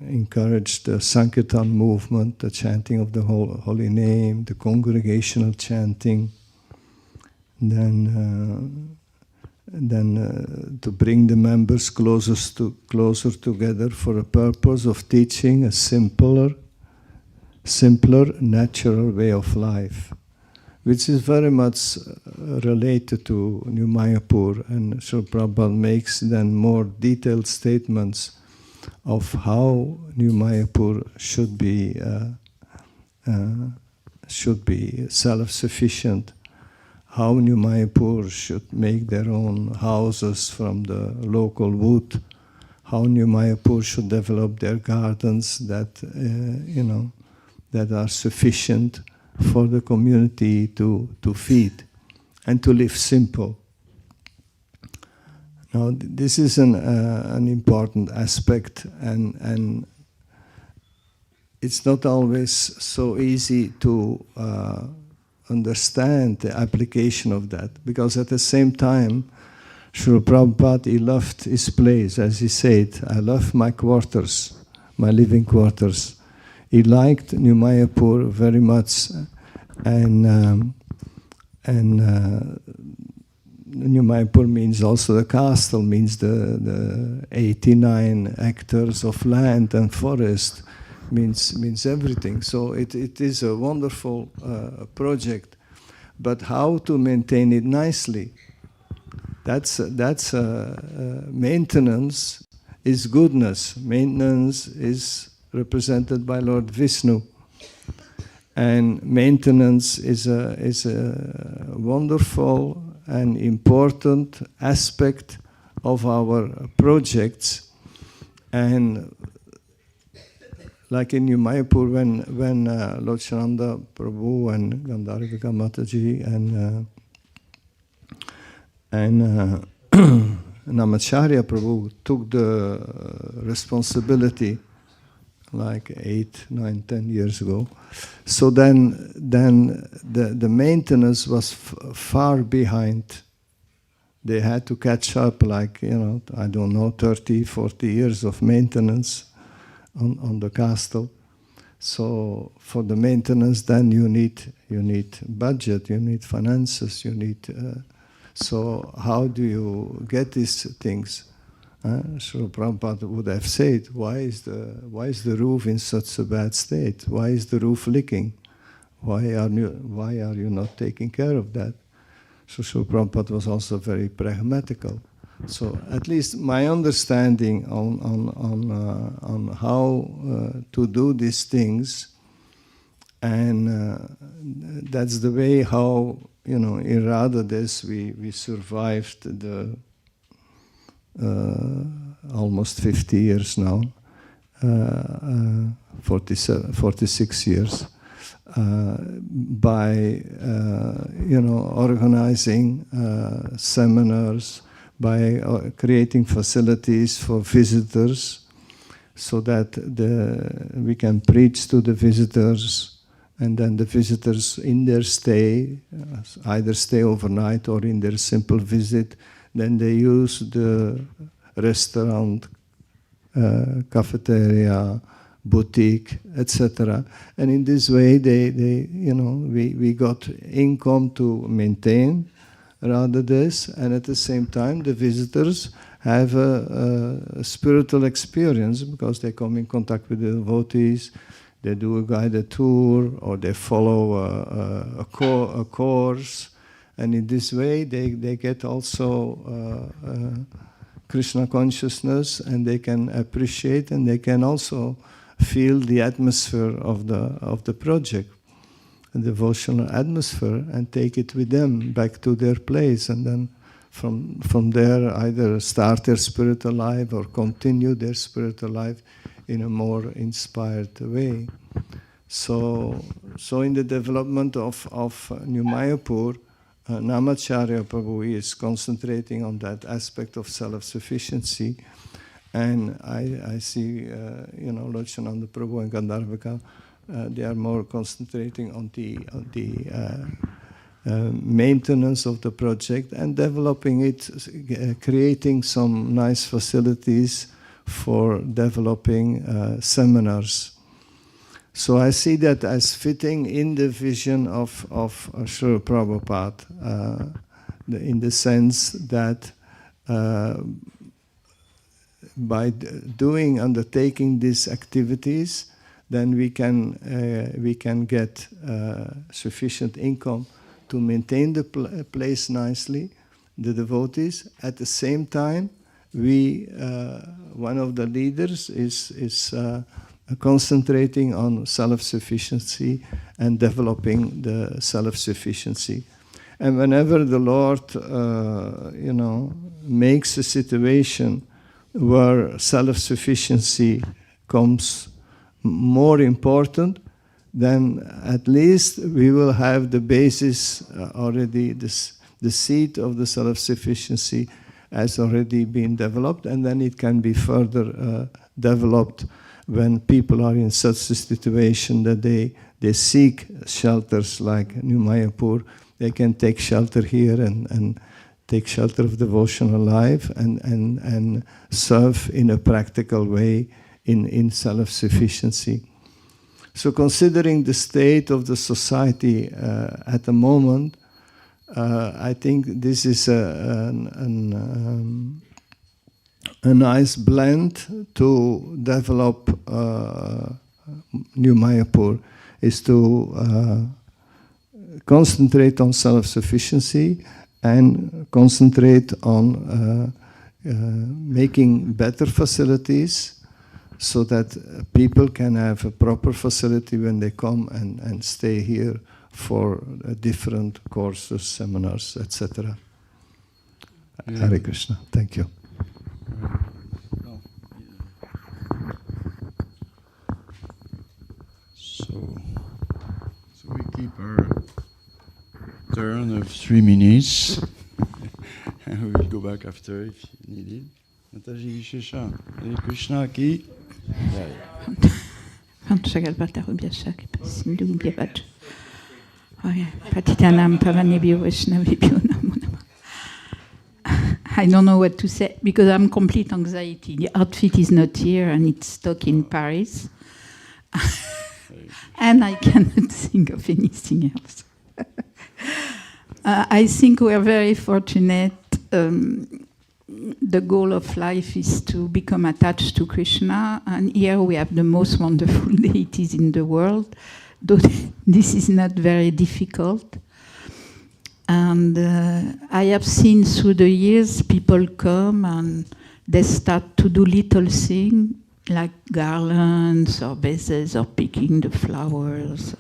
encourage the Sankirtan movement, the chanting of the holy name, the congregational chanting, then to bring the members closer together for a purpose of teaching a simpler, natural way of life, which is very much related to New Mayapur, and Srila Prabhupada makes then more detailed statements of how New Mayapur should be self-sufficient, how New Mayapur should make their own houses from the local wood, how New Mayapur should develop their gardens that that are sufficient for the community to feed and to live simple. Now, this is an important aspect, and it's not always so easy to understand the application of that, because at the same time, Srila Prabhupada, he loved his place, as he said, I love my quarters, my living quarters. He liked New Mayapur very much, and New Mayapur means also the castle, means the 89 hectares of land and forest, means everything. So it is a wonderful project, but how to maintain it nicely? That's maintenance is goodness. Maintenance is represented by Lord Vishnu, and maintenance is a wonderful and important aspect of our projects. And like in New Mayapur, when Lord Shananda Prabhu and Gandharvika Mataji and Namacharya Prabhu took the responsibility like 8, 9, 10 years ago. So then the maintenance was far behind. They had to catch up, like, 30, 40 years of maintenance on the castle. So for the maintenance, then you need budget, you need finances, you need. So how do you get these things? Srila Prabhupada would have said, why is the roof in such a bad state? Why is the roof leaking? Why are you not taking care of that? So Srila Prabhupada was also very pragmatical. So at least my understanding on how to do these things, and that's the way how in Radhadesh we survived the almost 50 years now, 46 years, by organizing seminars, by creating facilities for visitors, so that we can preach to the visitors, and then the visitors in their stay, either stay overnight or in their simple visit, then they use the restaurant, cafeteria, boutique, etc. And in this way, we got income to maintain Radhadesh, and at the same time, the visitors have a spiritual experience, because they come in contact with the devotees, they do a guided tour, or they follow a course, and in this way they get also Krishna consciousness, and they can appreciate, and they can also feel the atmosphere of the project, the devotional atmosphere, and take it with them back to their place, and then from there either start their spiritual life or continue their spiritual life in a more inspired way. So in the development of New Mayapur, Namacharya Prabhu is concentrating on that aspect of self-sufficiency, and I see, Lord Shananda Prabhu and Gandharvika, they are more concentrating on the maintenance of the project and developing it, creating some nice facilities for developing seminars. So I see that as fitting in the vision of Srila Prabhupada, in the sense that by undertaking these activities, then we can get sufficient income to maintain the place nicely, the devotees. At the same time, one of the leaders is concentrating on self-sufficiency and developing the self-sufficiency. And whenever the Lord, makes a situation where self-sufficiency comes more important, then at least we will have the basis already, the seed of the self-sufficiency has already been developed, and then it can be further developed when people are in such a situation that they seek shelters like New Mayapur. They can take shelter here and take shelter of devotional life and serve in a practical way in self-sufficiency. So considering the state of the society at the moment, I think this is a nice blend to develop New Mayapur, is to concentrate on self-sufficiency and concentrate on making better facilities so that people can have a proper facility when they come and stay here for different courses, seminars, etc. Yeah. Hare Krishna. Thank you. So we keep our turn of 3 minutes, and we will go back after if needed. Mataji Vishesha, Hare Krishna ki. I don't know what to say because I'm complete anxiety. The outfit is not here and it's stuck in Paris. And I cannot think of anything else. I think we are very fortunate. The goal of life is to become attached to Krishna, and here we have the most wonderful deities in the world, though this is not very difficult. And I have seen through the years people come and they start to do little things like garlands or vases or picking the flowers,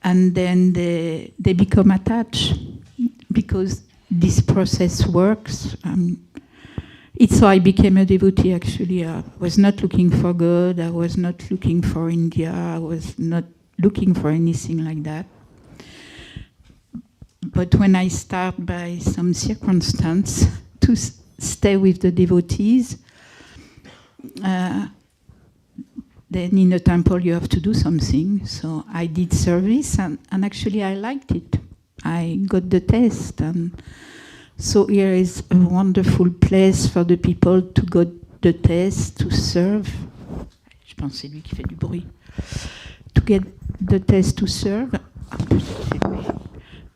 and then they become attached because this process works. It's how I became a devotee, actually. I was not looking for God, I was not looking for India, I was not looking for anything like that. But when I start by some circumstance to stay with the devotees, then in a temple you have to do something. So I did service, and actually I liked it. I got the taste, and so here is a wonderful place for the people to get the taste, to serve. Je pense que c'est lui qui fait du bruit. To get the taste to serve.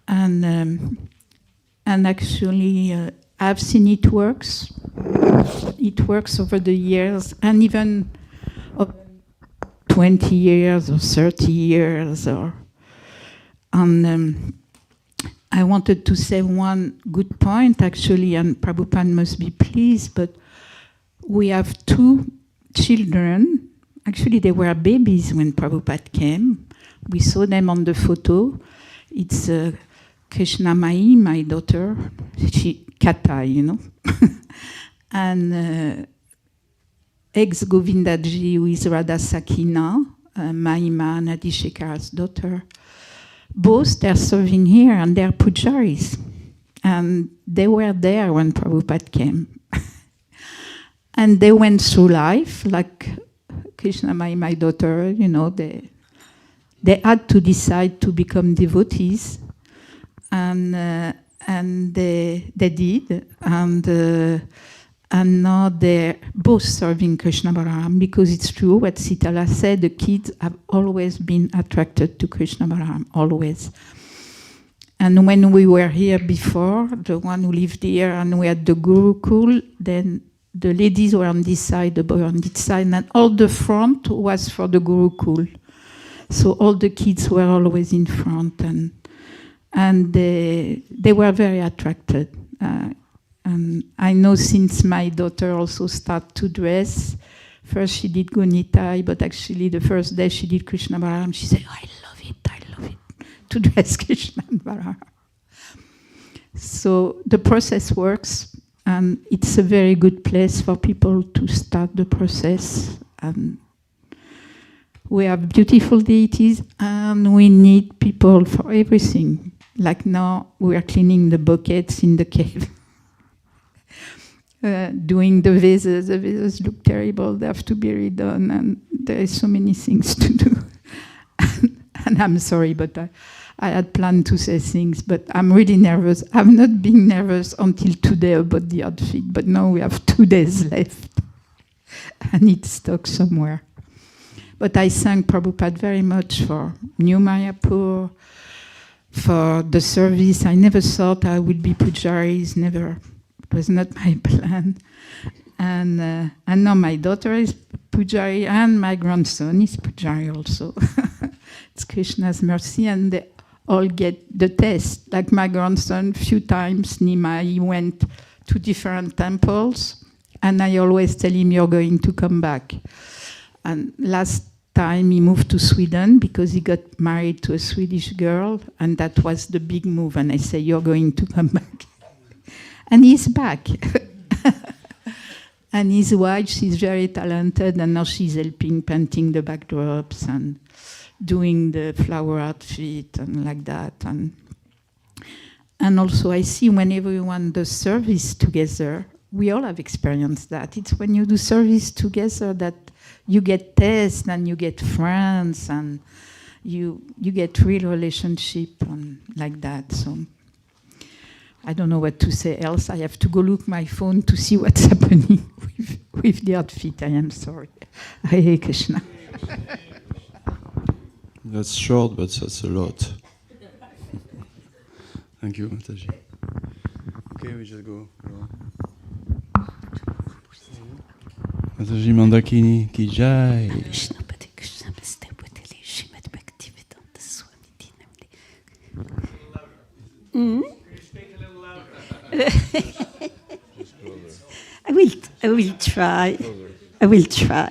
And actually I've seen it works. It works over the years, and even over 20 years or 30 years. And I wanted to say one good point, actually, and Prabhupada must be pleased, but we have 2 children. Actually, they were babies when Prabhupada came. We saw them on the photo. It's Krishnamai, my daughter, Kata, you know, and ex-Govindaji, who is Radha Sakina, Mahima Nadishekara's daughter. Both, they're serving here, and they're pujaris. And they were there when Prabhupada came. And they went through life, like Krishnamai, my daughter, you know, they had to decide to become devotees. And they did. And now they're both serving Krishna Balaram, because it's true what Sitala said, the kids have always been attracted to Krishna Balaram, always. And when we were here before, the one who lived here, and we had the Gurukul, then the ladies were on this side, the boy on this side, and all the front was for the Gurukul. So all the kids were always in front, and they were very attracted. And I know since my daughter also started to dress, first she did Gunitai, but actually the first day she did Krishna Balaram, she said, I love it, to dress Krishna Balaram. So the process works, and it's a very good place for people to start the process. And we have beautiful deities, and we need people for everything. Like now, we are cleaning the buckets in the cave. Doing the vases. The vases look terrible. They have to be redone, and there is so many things to do. And I'm sorry, but I had planned to say things, but I'm really nervous. I've not been nervous until today about the outfit, but now we have 2 days left. And it's stuck somewhere. But I thank Prabhupada very much for New Mayapur, for the service. I never thought I would be pujaris, never. It was not my plan. And now my daughter is pujari, and my grandson is pujari also. It's Krishna's mercy, and they all get the test. Like my grandson, few times, Nima, he went to different temples, and I always tell him, you're going to come back. And last time he moved to Sweden because he got married to a Swedish girl, and that was the big move. And I say, you're going to come back. And he's back. And his wife, she's very talented, and now she's helping painting the backdrops and doing the flower outfit and like that. And also I see when everyone does service together, we all have experienced that. It's when you do service together that you get tests and you get friends and you get real relationship and like that. So I don't know what to say else. I have to go look my phone to see what's happening with the outfit. I am sorry. Hare Krishna. That's short, but that's a lot. Thank you, Mataji. Okay, we just go. Mataji Mandakini ki jai. I will try. I will try.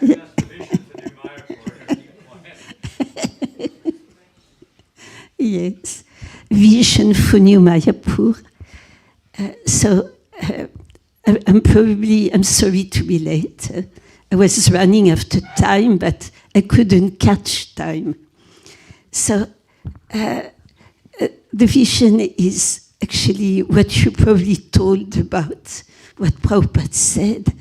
Yes, vision for New Mayapur. I'm sorry to be late. I was running after time, but I couldn't catch time. So the vision is actually what you probably told about what Prabhupada said,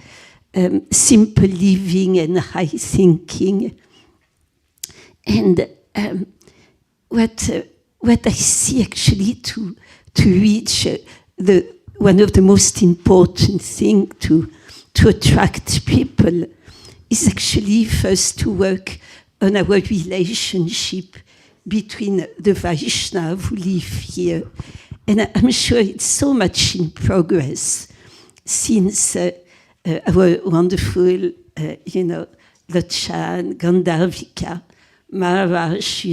simple living and high thinking. And what I see actually to reach one of the most important things to attract people is actually first to work on our relationship between the Vaishnava who live here. And I'm sure it's so much in progress since our wonderful, Lochan, Gandharvika, Maharaj,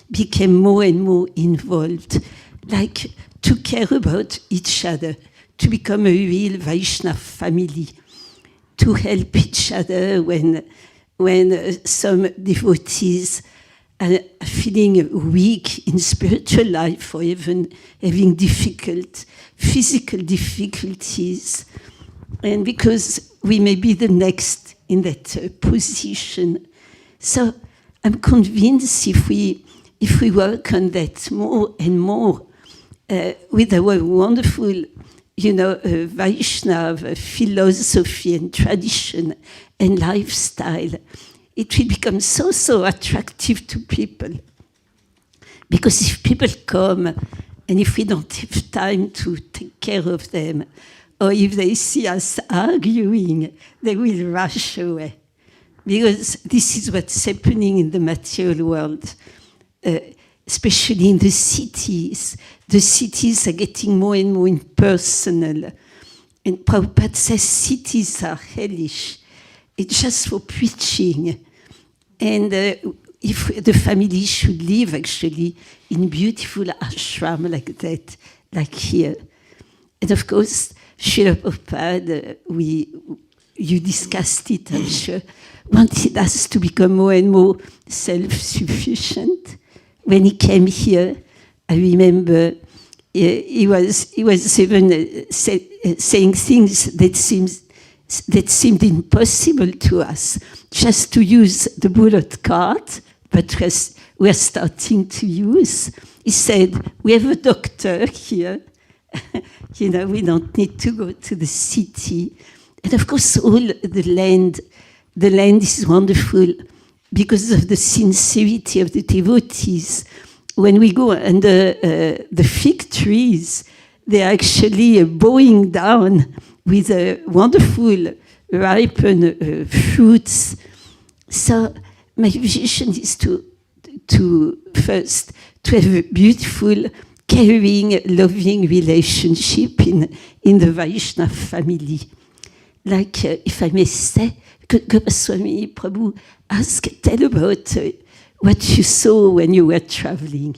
became more and more involved, like took care about each other, to become a real Vaishnava family, to help each other when some devotees are feeling weak in spiritual life or even having physical difficulties. And because we may be the next in that position. So I'm convinced if we work on that more and more with our wonderful, Vaishnava philosophy and tradition and lifestyle, it will become so attractive to people. Because if people come and if we don't have time to take care of them, or if they see us arguing, they will rush away. Because this is what's happening in the material world, especially in the cities. The cities are getting more and more impersonal. And Prabhupada says cities are hellish. It's just for preaching. And if the family should live actually in beautiful ashram like that, like here. And of course, Srila Prabhupada, you discussed it, I'm sure, wanted us to become more and more self-sufficient. When he came here, I remember he was even saying things that seemed impossible to us, just to use the bullet cart, but we're starting to use. He said, we have a doctor here. We don't need to go to the city. And of course, all the land is wonderful because of the sincerity of the devotees. When we go under the fig trees, they are actually bowing down with wonderful ripened fruits. So my vision is to first to have a beautiful, caring, loving relationship in the Vaishnava family. Like, if I may say, Gopaswami Prabhu tell about what you saw when you were traveling.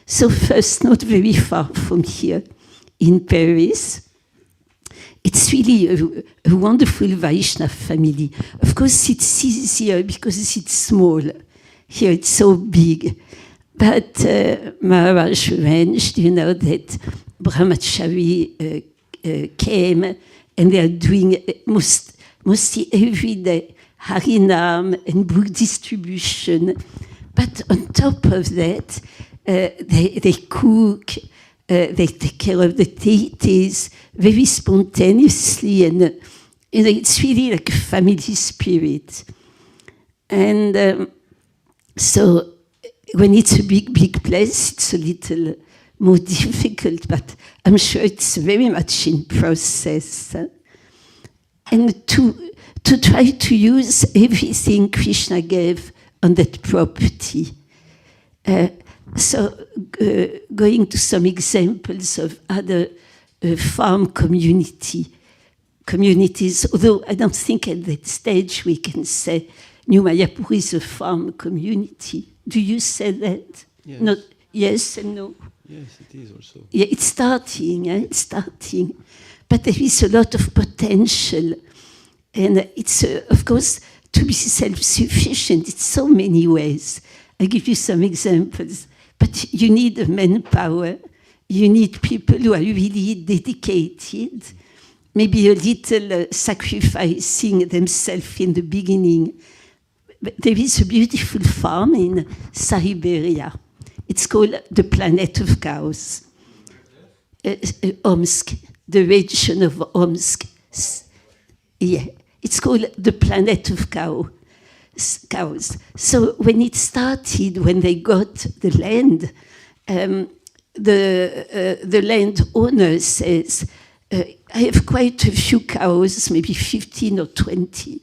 So first, not very far from here, in Paris, it's really a wonderful Vaishnava family. Of course, it's easier because it's small. Here it's so big. But Maharaj arranged, that Brahmachari came and they are doing mostly every day Harinam and book distribution. But on top of that, they cook, they take care of the deities very spontaneously, and it's really like a family spirit. And so when it's a big place, it's a little more difficult, but I'm sure it's very much in process. And to try to use everything Krishna gave on that property. So going to some examples of other farm communities, although I don't think at that stage we can say New Mayapur is a farm community. Do you say that? Yes. Not, yes and no? Yes, it is also. Yeah, it's starting. But there is a lot of potential. And it's, of course, to be self-sufficient, it's so many ways. I'll give you some examples. But you need manpower. You need people who are really dedicated, maybe a little sacrificing themselves in the beginning. But there is a beautiful farm in Siberia. It's called the Planet of Cows. Omsk, the region of Omsk. Yeah, it's called the Planet of Cows. So when it started, when they got the land, the landowner says, I have quite a few cows, maybe 15 or 20,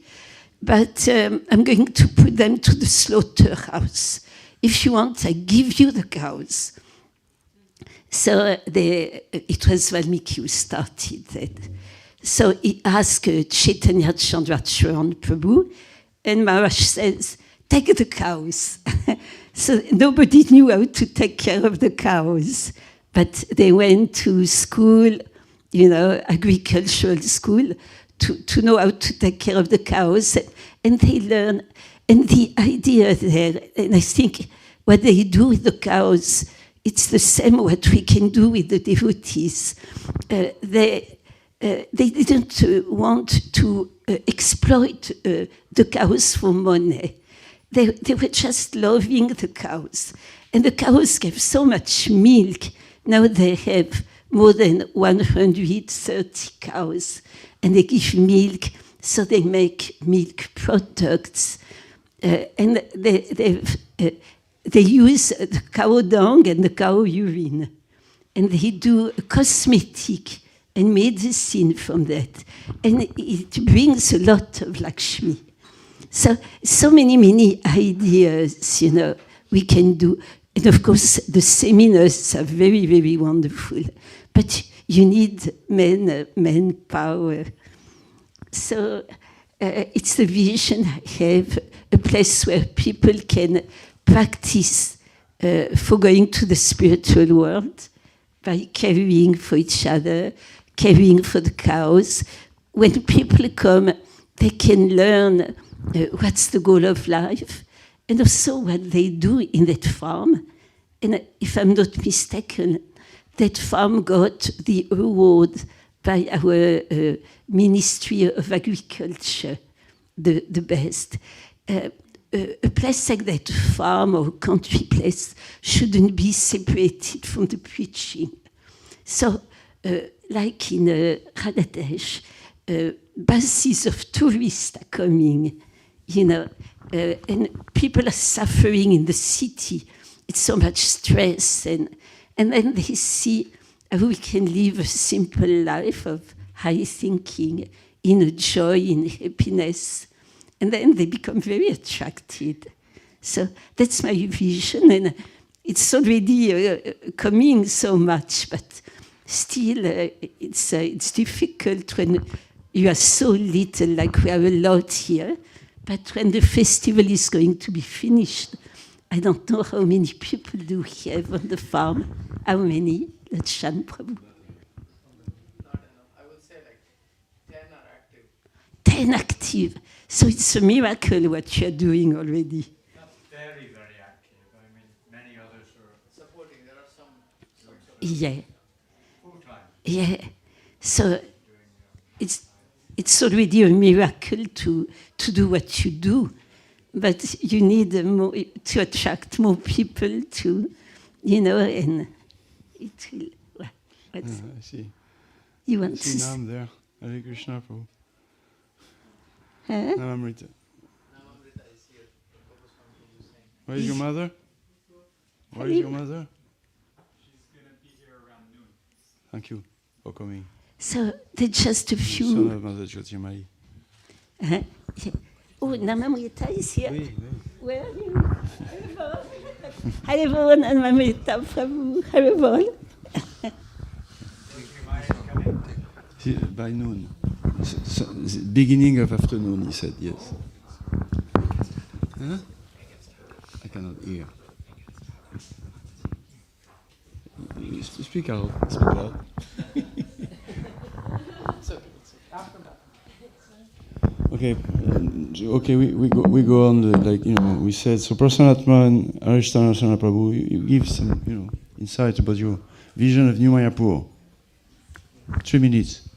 but I'm going to put them to the slaughterhouse. If you want, I give you the cows. So it was Valmiki who started that. So he asked Chaitanya Chandracharan Prabhu, And Maharaj says, take the cows. So nobody knew how to take care of the cows. But they went to school, agricultural school, to know how to take care of the cows. And they learn. And the idea there, and I think what they do with the cows, it's the same what we can do with the devotees. They didn't want to exploit the cows for money. They were just loving the cows. And the cows gave so much milk. Now they have more than 130 cows. And they give milk, so they make milk products. And they use the cow dung and the cow urine. And they do cosmetic and medicine from that. And it brings a lot of Lakshmi. So many ideas, we can do. And of course, the seminars are very, very wonderful. But you need manpower. So it's the vision I have, a place where people can practice for going to the spiritual world by caring for each other, caring for the cows. When people come, they can learn what's the goal of life, and also what they do in that farm. And if I'm not mistaken, that farm got the award by our Ministry of Agriculture, the best. A place like that, farm or country place, shouldn't be separated from the preaching. So, like in Radhadesh, buses of tourists are coming, and people are suffering in the city. It's so much stress, and then they see how we can live a simple life of high thinking, inner joy, in happiness, and then they become very attracted. So that's my vision, and it's already coming so much, but still it's difficult when you are so little, like we are a lot here. But when the festival is going to be finished, I don't know how many people do we have on the farm. How many? Lakshan Prabhu. Not enough. I would say like 10 are active. 10 active. So it's a miracle what you're doing already. Not very, very active. I mean, many others are Supporting. There are some Yeah. full-time. Yeah. So it's already a miracle to do what you do. But you need to attract more people to, and it will. I see. You want I to see Nam there. Hare Krishna Prabhu. Huh? Namamrita. Namamrita is here. Where is your mother? Where is your mother? She's going to be here around noon. Thank you for coming. So there's just a few. Son of Mother Jyotimai. Yeah. Oh, Namamrita is here. Oui, oui. Where are you? Haribol, Namamrita Prabhu. Haribol. By noon. Beginning of afternoon, he said, yes. Huh? I cannot hear. Speak out. Speak out. Okay, we go on we said. So Prasanatma and Arishtana Prabhu, you give some insight about your vision of New Mayapur. 3 minutes.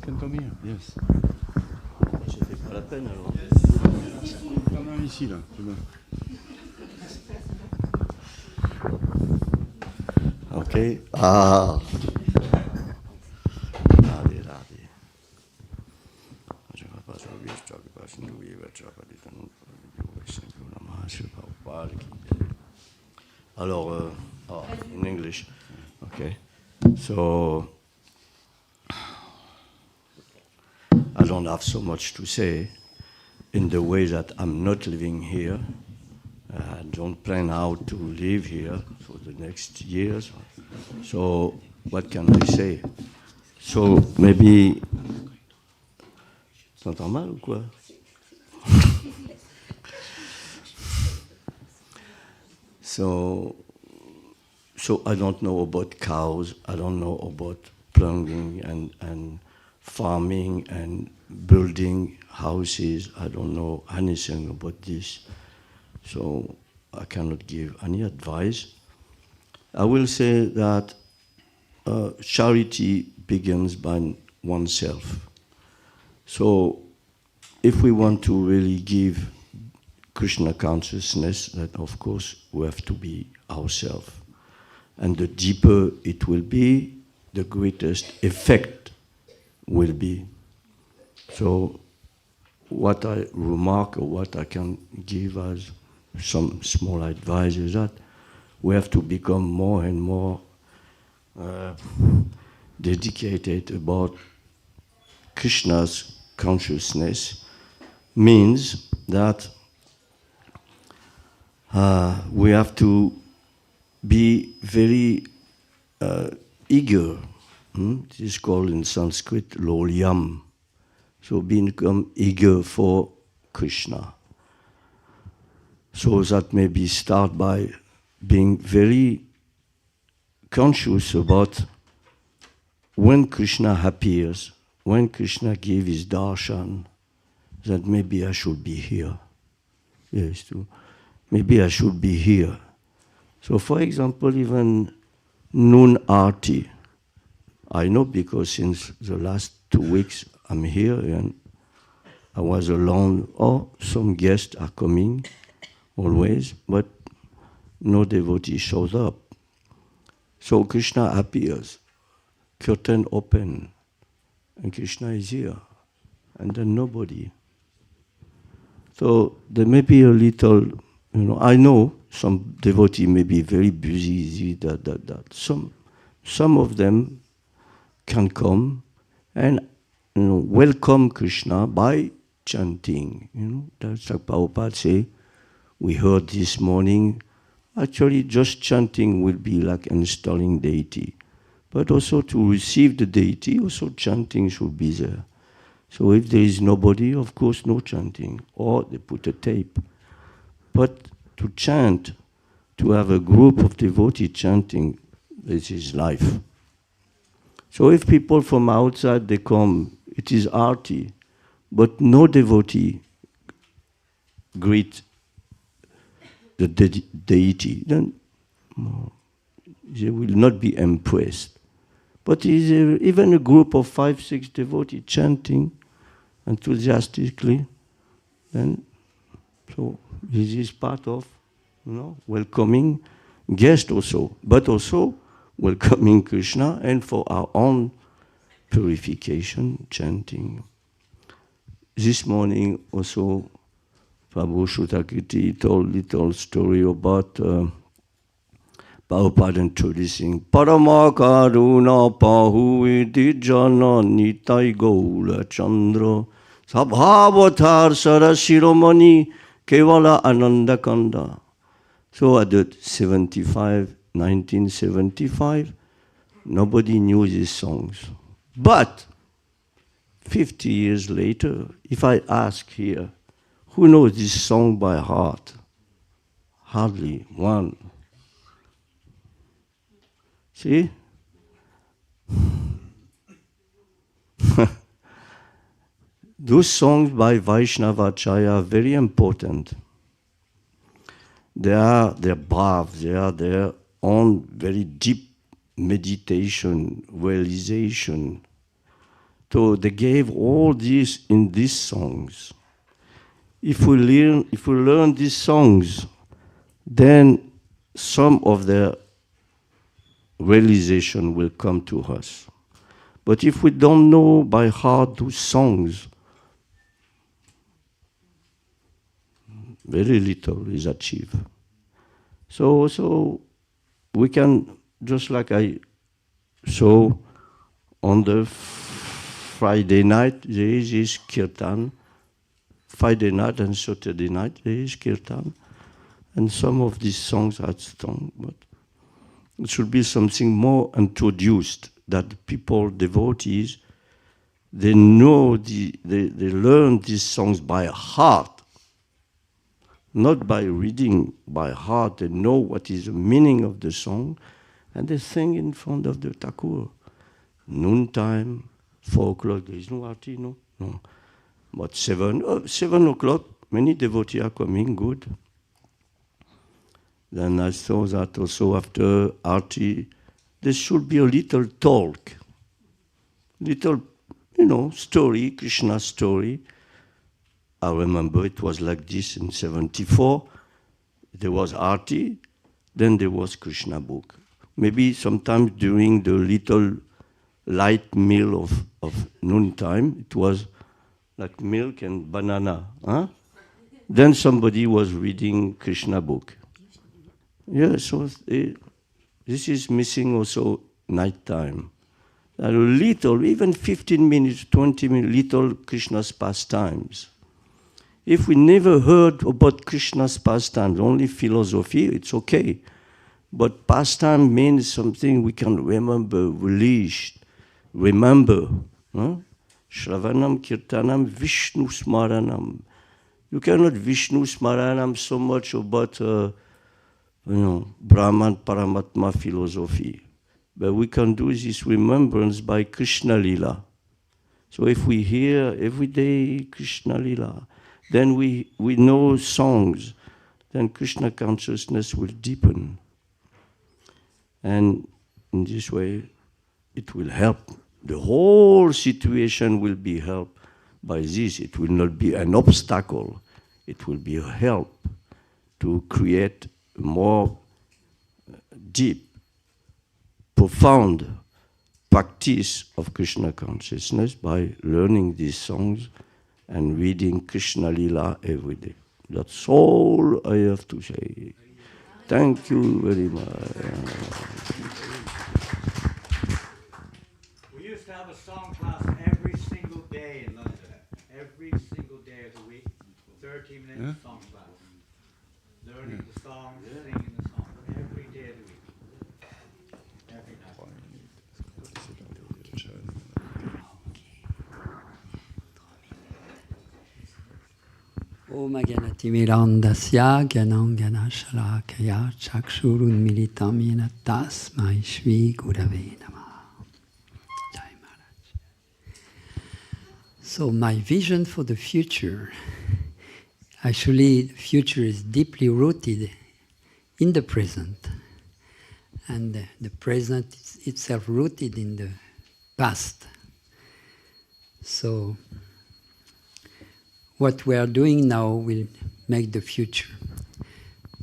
Can come here, yes. J'ai fait pas la peine alors. Come ici là. Okay. Ah. Alors, in English. Okay. So, I don't have so much to say in the way that I'm not living here. I don't plan how to live here for the next years. So, what can I say? So, maybe t'entends mal ou quoi? So I don't know about cows, I don't know about plumbing and farming and building houses. I don't know anything about this. So I cannot give any advice. I will say that charity begins by oneself. So if we want to really give Krishna consciousness, then of course we have to be ourselves. And the deeper it will be, the greatest effect will be. So what I remark, or what I can give as some small advice, is that we have to become more and more dedicated about Krishna's consciousness. Means that we have to be very eager. It is called in Sanskrit lolyam. So become eager for Krishna. So that maybe start by being very conscious about when Krishna appears, when Krishna gives his darshan, that maybe I should be here. Yes, too. Maybe I should be here. So for example, even noon arti, I know because since the last 2 weeks I'm here and I was alone, or some guests are coming always, but no devotee shows up. So Krishna appears, curtain open, and Krishna is here, and then nobody. So there may be a little, I know some devotee may be very busy, that. Some of them can come and welcome Krishna by chanting. That's like Prabhupada say, we heard this morning, actually just chanting will be like installing deity. But also to receive the deity, also chanting should be there. So if there is nobody, of course no chanting, or they put a tape. But to chant, to have a group of devotees chanting, this is life. So if people from outside, they come, it is arti, but no devotee greet the deity, then they will not be impressed. But even a group of 5, 6 devotees chanting enthusiastically, then so this is part of welcoming guests also, but also welcoming Krishna and for our own purification, chanting. This morning also, Prabhu Shrutakirti told a little story about Prabhupada introducing Parama Karuna Pahu Iti Jana Nitai Gaula Chandra Sabhavatar Sarashiromani Kevala Ananda Kanda. So at the 1975, nobody knew these songs. But 50 years later, if I ask here, who knows this song by heart? Hardly one. See? Those songs by Vaishnavacharya are very important. They are their bhav, they are their own very deep meditation, realization. So they gave all this in these songs. If we learn these songs, then some of their realization will come to us. But if we don't know by heart those songs, very little is achieved. So we can, just like I saw on the Friday night, there is this Kirtan. Friday night and Saturday night, there is Kirtan. And some of these songs are strong, but it should be something more introduced, that people, devotees, they know, they learn these songs by heart, not by reading, by heart. They know what is the meaning of the song, and they sing in front of the Thakur. Noontime, 4 o'clock, there is no arti, no? No. But 7 o'clock, many devotees are coming, good. Then I saw that also after arti, there should be a little talk, little, story, Krishna story. I remember it was like this in 74. There was arti, then there was Krishna book. Maybe sometimes during the little light meal of noontime, it was like milk and banana. Huh? Then somebody was reading Krishna book. Yeah, so this is missing also night time. A little, even 15 minutes, 20 minutes, little Krishna's pastimes. If we never heard about Krishna's pastimes, only philosophy, it's okay. But pastime means something we can remember, relish, remember. Huh? Shravanam, Kirtanam, Vishnu Smaranam. You cannot Vishnu Smaranam so much about, Brahman Paramatma philosophy. But we can do this remembrance by Krishna Lila. So if we hear every day Krishna Lila, then we know songs, then Krishna consciousness will deepen. And in this way, it will help. The whole situation will be helped by this. It will not be an obstacle. It will be a help to create more deep, profound practice of Krishna consciousness by learning these songs and reading Krishna Lila every day. That's all I have to say. Thank you very much. We used to have a song class every single day in London. Every single day of the week, 30-minute song class. Learning the songs, singing the songs, every day of the week. Every night. Om Ganati Mirandasya Ganangana Shalakaya Chakshurun Militamina Tasmai Shri Gurave Namah. Jai Maharaj. So my vision for the future, actually the future is deeply rooted in the present. And the present is itself rooted in the past. So what we are doing now will make the future.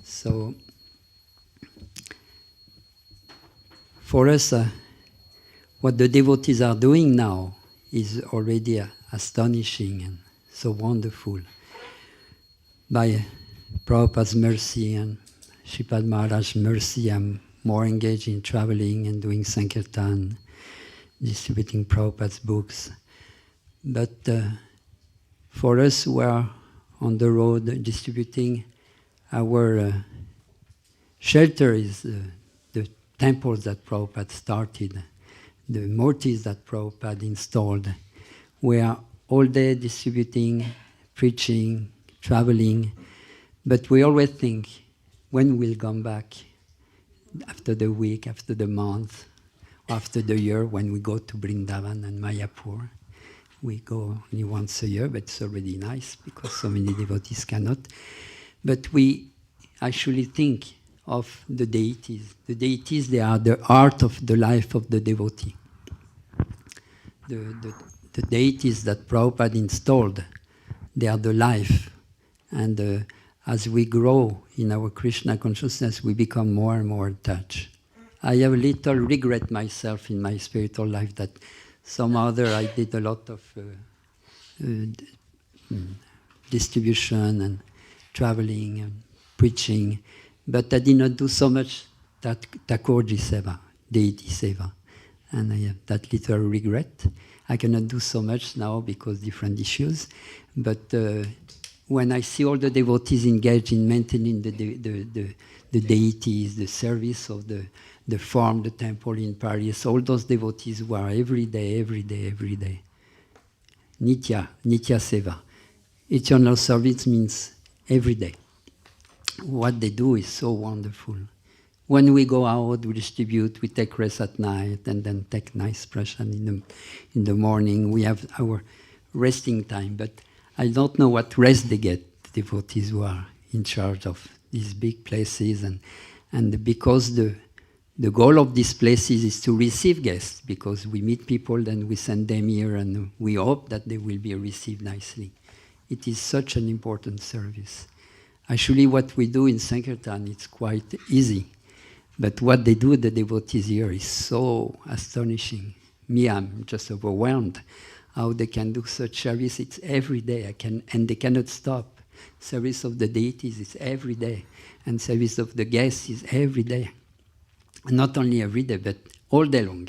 So for us, what the devotees are doing now is already astonishing and so wonderful. By Prabhupada's mercy and Sripad Maharaj's mercy, I'm more engaged in traveling and doing Sankirtan, distributing Prabhupada's books. But for us who are on the road distributing, our shelter is the temples that Prabhupada started, the murtis that Prabhupada installed. We are all day distributing, preaching, traveling, but we always think, when we'll come back? After the week, after the month, after the year, when we go to Vrindavan and Mayapur. We go only once a year, but it's already nice because so many devotees cannot. But we actually think of the deities. The deities, they are the art of the life of the devotee. The deities that Prabhupada installed, they are the life. And as we grow in our Krishna consciousness, we become more and more attached. I have a little regret myself in my spiritual life that somehow I did a lot of distribution and traveling and preaching, but I did not do so much that Thakurji Seva, deity Seva. And I have that little regret. I cannot do so much now because different issues, but when I see all the devotees engaged in maintaining the deities, the service of the farm, the temple in Paris, all those devotees who are every day, Nitya Seva. Eternal service means every day. What they do is so wonderful. When we go out, we distribute, we take rest at night, and then take nice prashan in the morning. We have our resting time, but I don't know what rest they get, the devotees who are in charge of these big places, and because the goal of these places is to receive guests, because we meet people, then we send them here, and we hope that they will be received nicely. It is such an important service. Actually, what we do in Sankirtan, it's quite easy. But what they do, the devotees here, is so astonishing. Me, I'm just overwhelmed how they can do such service. It's every day, and they cannot stop. Service of the deities is every day, and service of the guests is every day. And not only every day, but all day long.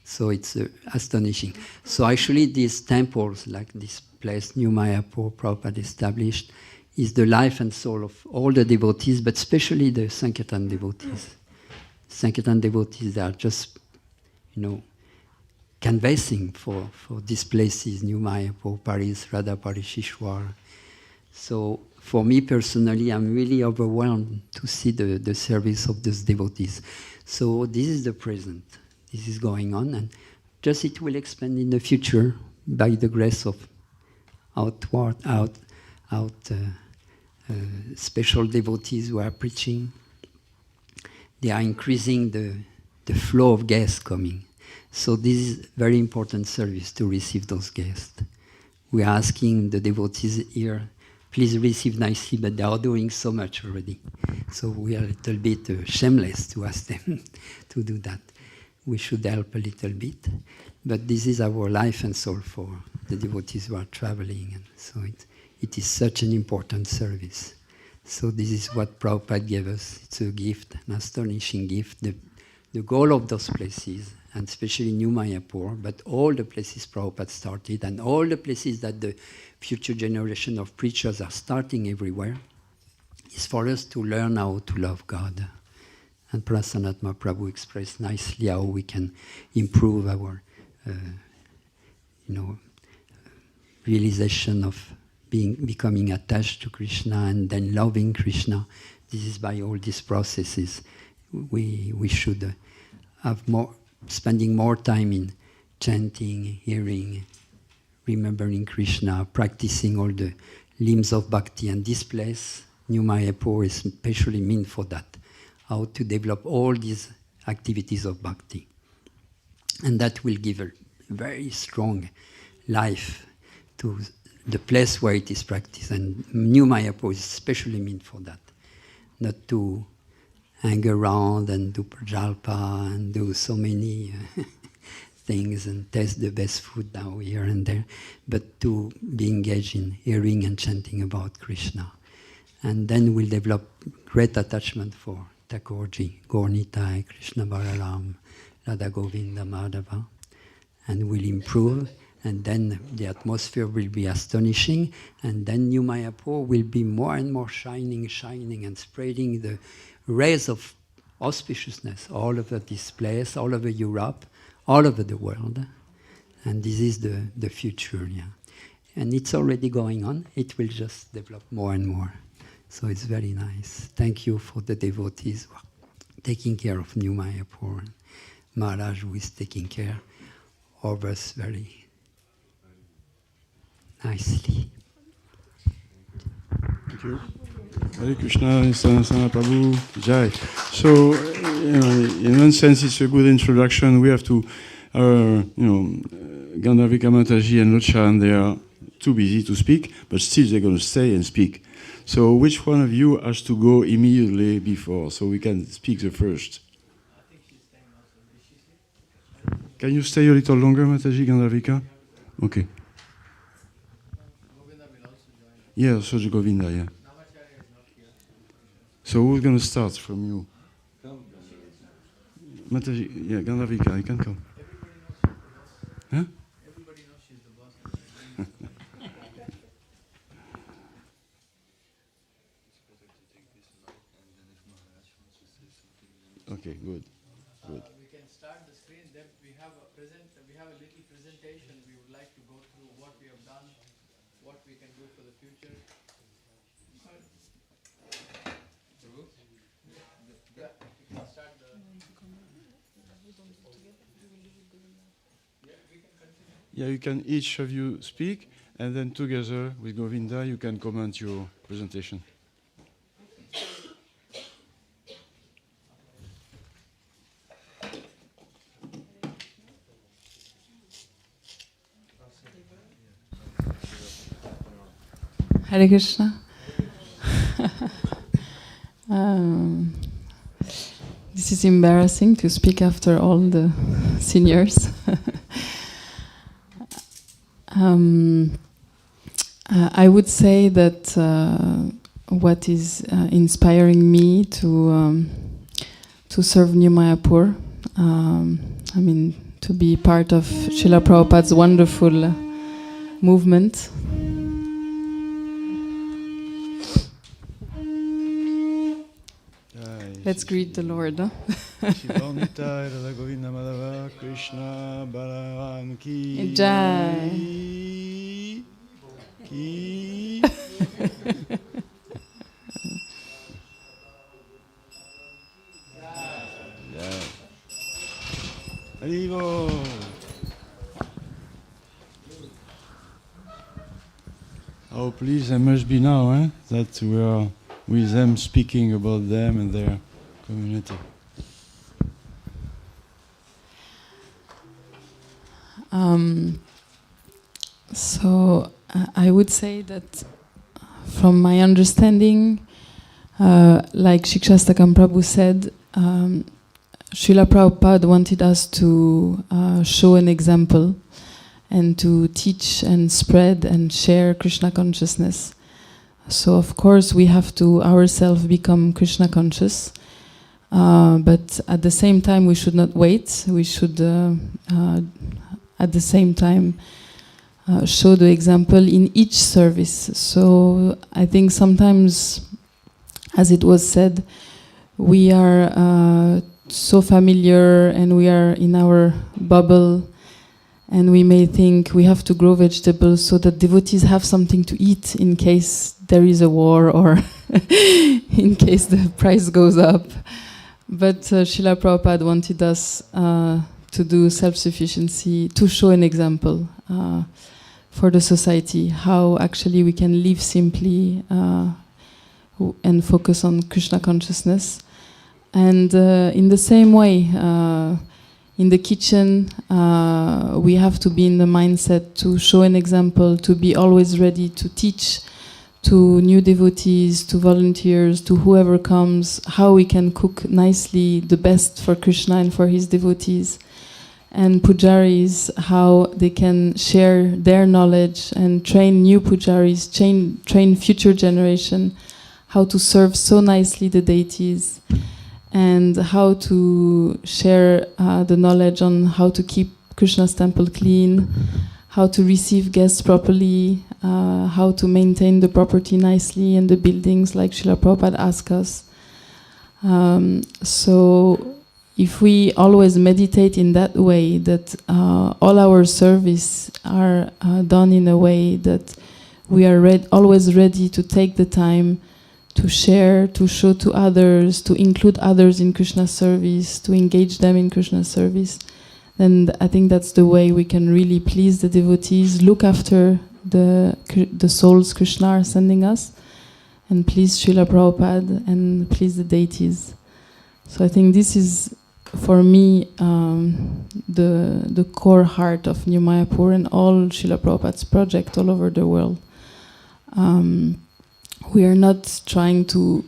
So it's astonishing. So actually these temples, like this place, New Mayapur, Prabhupada established, is the life and soul of all the devotees, but especially the Sankirtan devotees. Sankirtan devotees, they are just, canvassing for these places, New Mayapur, Paris, Radha Parishishwar. So for me personally, I'm really overwhelmed to see the service of these devotees. So this is the present. This is going on, and just it will expand in the future by the grace of special devotees who are preaching. They are increasing the flow of guests coming. So this is very important service to receive those guests. We are asking the devotees here, please receive nicely, but they are doing so much already. So we are a little bit shameless to ask them to do that. We should help a little bit. But this is our life and soul for the devotees who are traveling. And so it is such an important service. So this is what Prabhupada gave us. It's a gift, an astonishing gift. The goal of those places, and especially New Mayapur, but all the places Prabhupada started, and all the places that the future generation of preachers are starting everywhere, is for us to learn how to love God. And Prasanatma Prabhu expressed nicely how we can improve our, realization of becoming attached to Krishna and then loving Krishna. This is by all these processes. We should have spending more time in chanting, hearing, remembering Krishna, practicing all the limbs of bhakti. And this place, New Mayapur, is especially meant for that. How to develop all these activities of bhakti. And that will give a very strong life to the place where it is practiced. And New Mayapur is especially meant for that. Not to hang around and do prajalpa and do so many things and taste the best food now here and there, but to be engaged in hearing and chanting about Krishna. And then we'll develop great attachment for Thakurji, Gaurnitai, Krishna Balarama, Radha Govinda Madhava, and will improve, and then the atmosphere will be astonishing, and then New Mayapur will be more and more shining, and spreading the rays of auspiciousness all over this place, all over Europe, all over the world. And this is the future, yeah. And it's already going on. It will just develop more and more. So it's very nice. Thank you for the devotees who are taking care of New Mayapur. Maharaj, who is taking care of us very nicely. Thank you. Hare Krishna, Sana Prabhu, Jai. So, in one sense, it's a good introduction. We have to, Gandharvika Mataji and Lochan, they are too busy to speak, but still they're going to stay and speak. So which one of you has to go immediately before, so we can speak the first? Can you stay a little longer, Mataji, Gandharvika? Okay. Yeah, so Govinda, yeah. So who's going to start from you? Mataji, yeah, Gandharvika, you can come. Huh? Everybody knows she's the boss. Okay, good. Good. We can start the screen. Then we have a little presentation. We would like to go through what we have what we can do for the future. Yeah, we can start the. Yeah, we can continue. Yeah, you can each of you speak, and then together with Govinda, you can comment your presentation. Hare Krishna. This is embarrassing to speak after all the seniors. I would say that what is inspiring me to serve New Mayapur, I mean, to be part of Srila Prabhupada's wonderful movement. Let's greet the Lord. Huh? Krishna Balaram ki Jai. Ki. Haribo. Oh, please, there must be now, that we are with them speaking about them and their community. So I would say that from my understanding, like Shikshastakam Prabhu said, Srila Prabhupada wanted us to show an example and to teach and spread and share Krishna consciousness. So of course we have to ourselves become Krishna conscious, but at the same time we should not wait. We should at the same time show the example in each service. So I think sometimes, as it was said, we are so familiar and we are in our bubble, and we may think we have to grow vegetables so that devotees have something to eat in case there is a war or in case the price goes up. But Srila Prabhupada wanted us to do self-sufficiency, to show an example for the society, how actually we can live simply and focus on Krishna consciousness. And in the same way, in the kitchen, we have to be in the mindset to show an example, to be always ready to teach to new devotees, to volunteers, to whoever comes, how we can cook nicely the best for Krishna and for his devotees. And pujaris, how they can share their knowledge and train new pujaris, train future generation, how to serve so nicely the deities, and how to share the knowledge on how to keep Krishna's temple clean, how to receive guests properly, how to maintain the property nicely and the buildings like Srila Prabhupada asked us. So if we always meditate in that way, that all our service are done in a way that we are always ready to take the time to share, to show to others, to include others in Krishna's service, to engage them in Krishna's service, then I think that's the way we can really please the devotees, look after the souls Krishna are sending us, and please Srila Prabhupada and please the deities. So I think this is, for me, the core heart of New Mayapur and all Srila Prabhupada's project all over the world. We are not trying to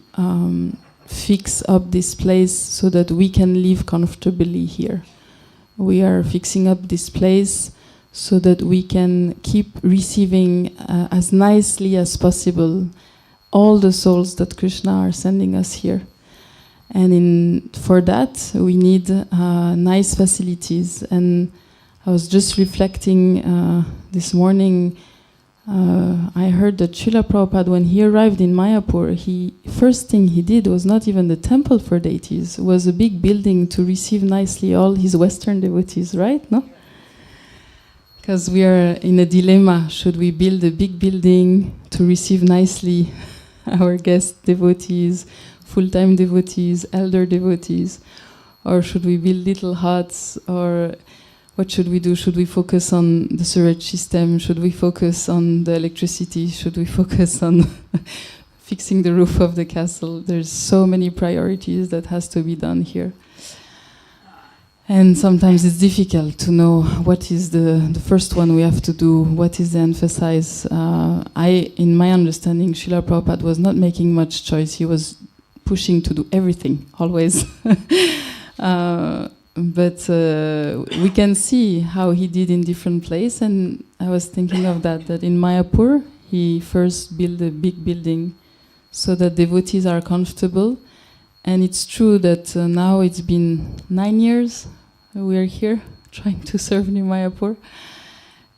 fix up this place so that we can live comfortably here. We are fixing up this place so that we can keep receiving as nicely as possible all the souls that Krishna are sending us here. And for that, we need nice facilities. And I was just reflecting this morning. I heard that Srila Prabhupada, when he arrived in Mayapur, first thing he did was not even the temple for deities, it was a big building to receive nicely all his Western devotees, right? No? because we are in a dilemma. Should we build a big building to receive nicely our guest devotees, full-time devotees, elder devotees, or should we build little huts, or what should we do? Should we focus on the sewage system? Should we focus on the electricity? Should we focus on fixing the roof of the castle? There's so many priorities that has to be done here. And sometimes it's difficult to know what is the first one we have to do, what is the emphasis. In my understanding, Srila Prabhupada was not making much choice. He was pushing to do everything, always. But we can see how he did in different places, and I was thinking of that in Mayapur, he first built a big building so that devotees are comfortable. And it's true that now it's been 9 years we are here trying to serve in Mayapur.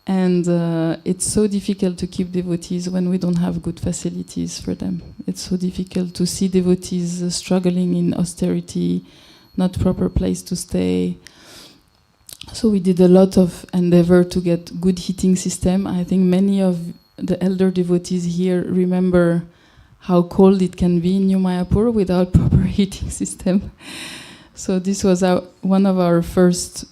And it's so difficult to keep devotees when we don't have good facilities for them. It's so difficult to see devotees struggling in austerity, not proper place to stay. So we did a lot of endeavor to get good heating system. I think many of the elder devotees here remember how cold it can be in New Mayapur without proper heating system. So this was one of our first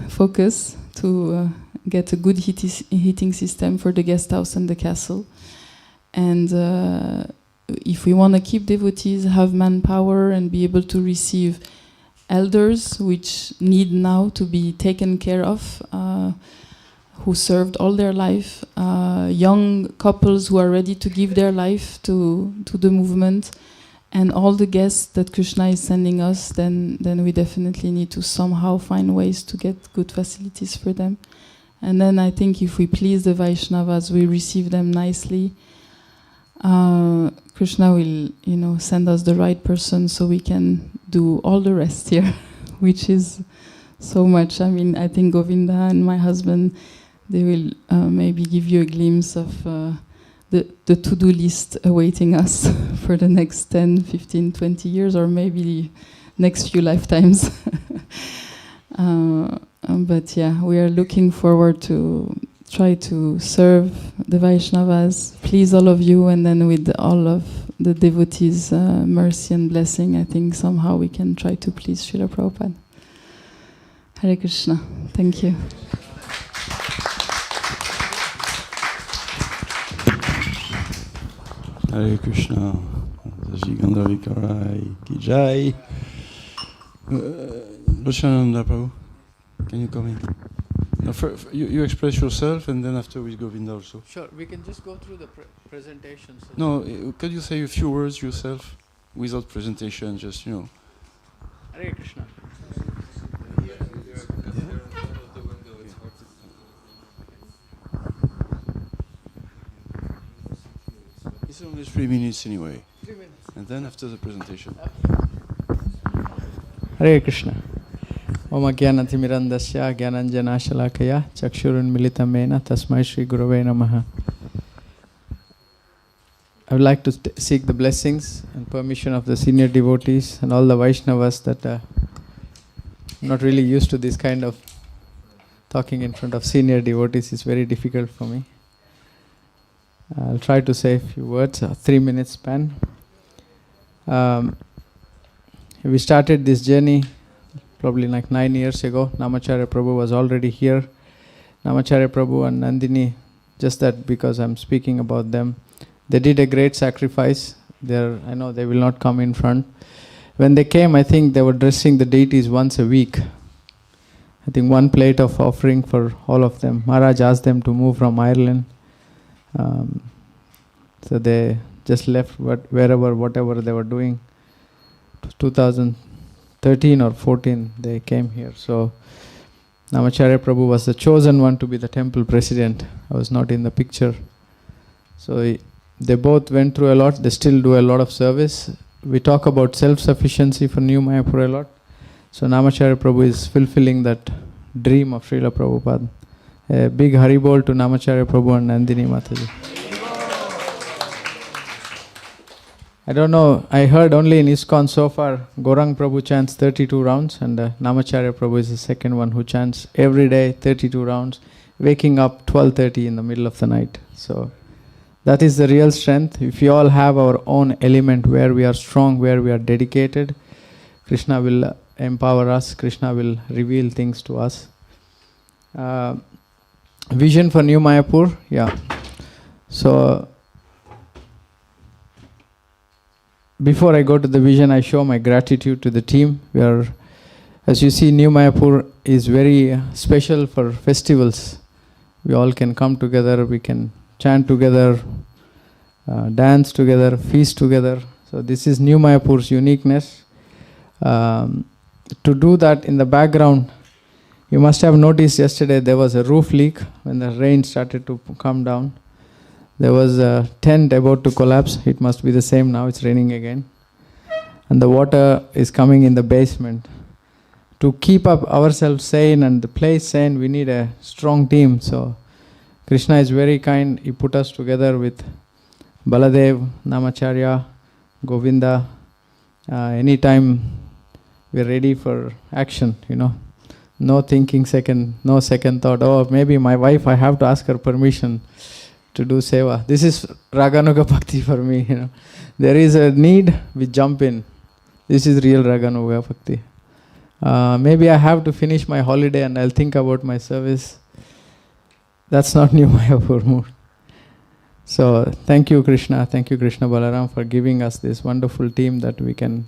focus, to get a good heating system for the guest house and the castle. And if we want to keep devotees, have manpower and be able to receive elders which need now to be taken care of, who served all their life, young couples who are ready to give their life to the movement, and all the guests that Krishna is sending us, then we definitely need to somehow find ways to get good facilities for them. And then I think if we please the Vaishnavas, we receive them nicely, Krishna will, send us the right person so we can do all the rest here, which is so much. I mean, I think Govinda and my husband, they will maybe give you a glimpse of the to-do list awaiting us for the next 10, 15, 20 years, or maybe the next few lifetimes. But yeah, we are looking forward to try to serve the Vaishnavas, please all of you, and then with all of the devotees' mercy and blessing, I think somehow we can try to please Srila Prabhupada. Hare Krishna. Thank you. Hare Krishna. Gandharvikarai ki jai. Lochananda Prabhu, can you come in? No, you express yourself, and then after with Govinda also. Sure, we can just go through the presentations. No, could you say a few words yourself, without presentation, just, Hare Krishna. It's only 3 minutes anyway. 3 minutes. And then after the presentation. Hare Krishna. Om Ajnanathimirantasya Jnananjana Shalakaya Chakshurunmilitam Mena Tasmai Shri Gurave Namaha. I would like to seek the blessings and permission of the senior devotees and all the Vaishnavas that I'm not really used to this kind of talking in front of senior devotees. It's very difficult for me. I'll try to say a few words, a 3 minute span. We started this journey probably like 9 years ago. Namacharya Prabhu was already here. Namacharya Prabhu and Nandini, just that because I'm speaking about them, they did a great sacrifice. I know they will not come in front. When they came, I think they were dressing the deities once a week. I think 1 plate of offering for all of them. Maharaj asked them to move from Ireland. So they just left whatever they were doing. 2013 or 14 they came here. So Namacharya Prabhu was the chosen one to be the temple president. I was not in the picture. So they both went through a lot. They still do a lot of service. We talk about self-sufficiency for New Mayapur a lot. So Namacharya Prabhu is fulfilling that dream of Srila Prabhupada. A big Haribol to Namacharya Prabhu and Nandini Mataji. I don't know, I heard only in ISKCON so far, Gaurang Prabhu chants 32 rounds and Namacharya Prabhu is the second one who chants every day 32 rounds. waking up 12:30 in the middle of the night. So that is the real strength. If we all have our own element where we are strong, where we are dedicated, Krishna will empower us, Krishna will reveal things to us. Vision for New Mayapur, yeah. So before I go to the vision, I show my gratitude to the team. We are, as you see, New Mayapur is very special for festivals. We all can come together, we can chant together, dance together, feast together. So this is New Mayapur's uniqueness. To do that in the background, you must have noticed yesterday there was a roof leak when the rain started to come down. There was a tent about to collapse. It must be the same now, it's raining again. And the water is coming in the basement. To keep up ourselves sane and the place sane, we need a strong team. So Krishna is very kind. He put us together with Baladev, Namacharya, Govinda. Anytime we're ready for action, No thinking no second thought. Oh, maybe my wife, I have to ask her permission to do seva. This is Raganuga Bhakti for me, There is a need, we jump in. This is real Raganuga Bhakti. Maybe I have to finish my holiday and I'll think about my service. That's not New Mayapur mood. So thank you Krishna Balaram for giving us this wonderful team that we can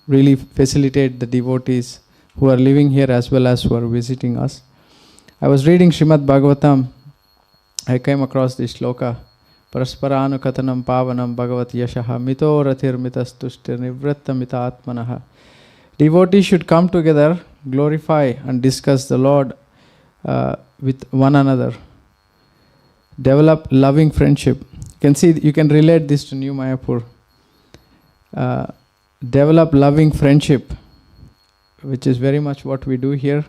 really facilitate the devotees who are living here as well as who are visiting us. I was reading Srimad Bhagavatam. I came across this shloka. Parasparanu katanam pavanam bhagavat yashaha mito rathir mitastushtir nivratta mita atmanaha. Devotees should come together, glorify and discuss the Lord with one another. Develop loving friendship. You can relate this to New Mayapur. Develop loving friendship, which is very much what we do here,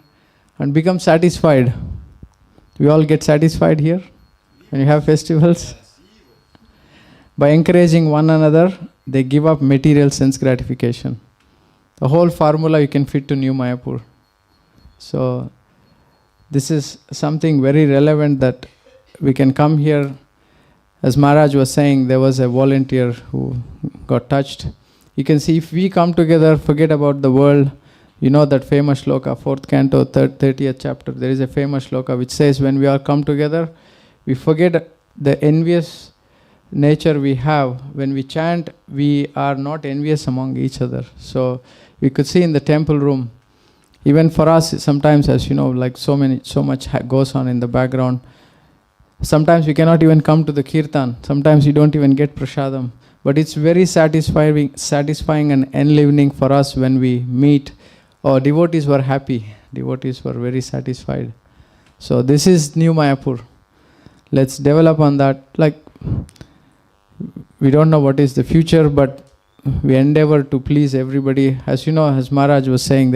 and become satisfied. We all get satisfied here when you have festivals. By encouraging one another, they give up material sense gratification. The whole formula you can fit to New Mayapur. So this is something very relevant that we can come here. As Maharaj was saying, there was a volunteer who got touched. You can see if we come together, forget about the world. You know that famous shloka, 4th canto, 30th chapter. There is a famous shloka which says when we all come together, we forget the envious nature we have. When we chant, we are not envious among each other. So we could see in the temple room, even for us, sometimes, as you know, like so much goes on in the background. Sometimes we cannot even come to the Kirtan. Sometimes we don't even get prasadam. But it's very satisfying and enlivening for us when we meet. Oh, devotees were happy. Devotees were very satisfied. So this is New Mayapur. Let's develop on that. Like, we don't know what is the future, but we endeavor to please everybody. As you know, as Maharaj was saying,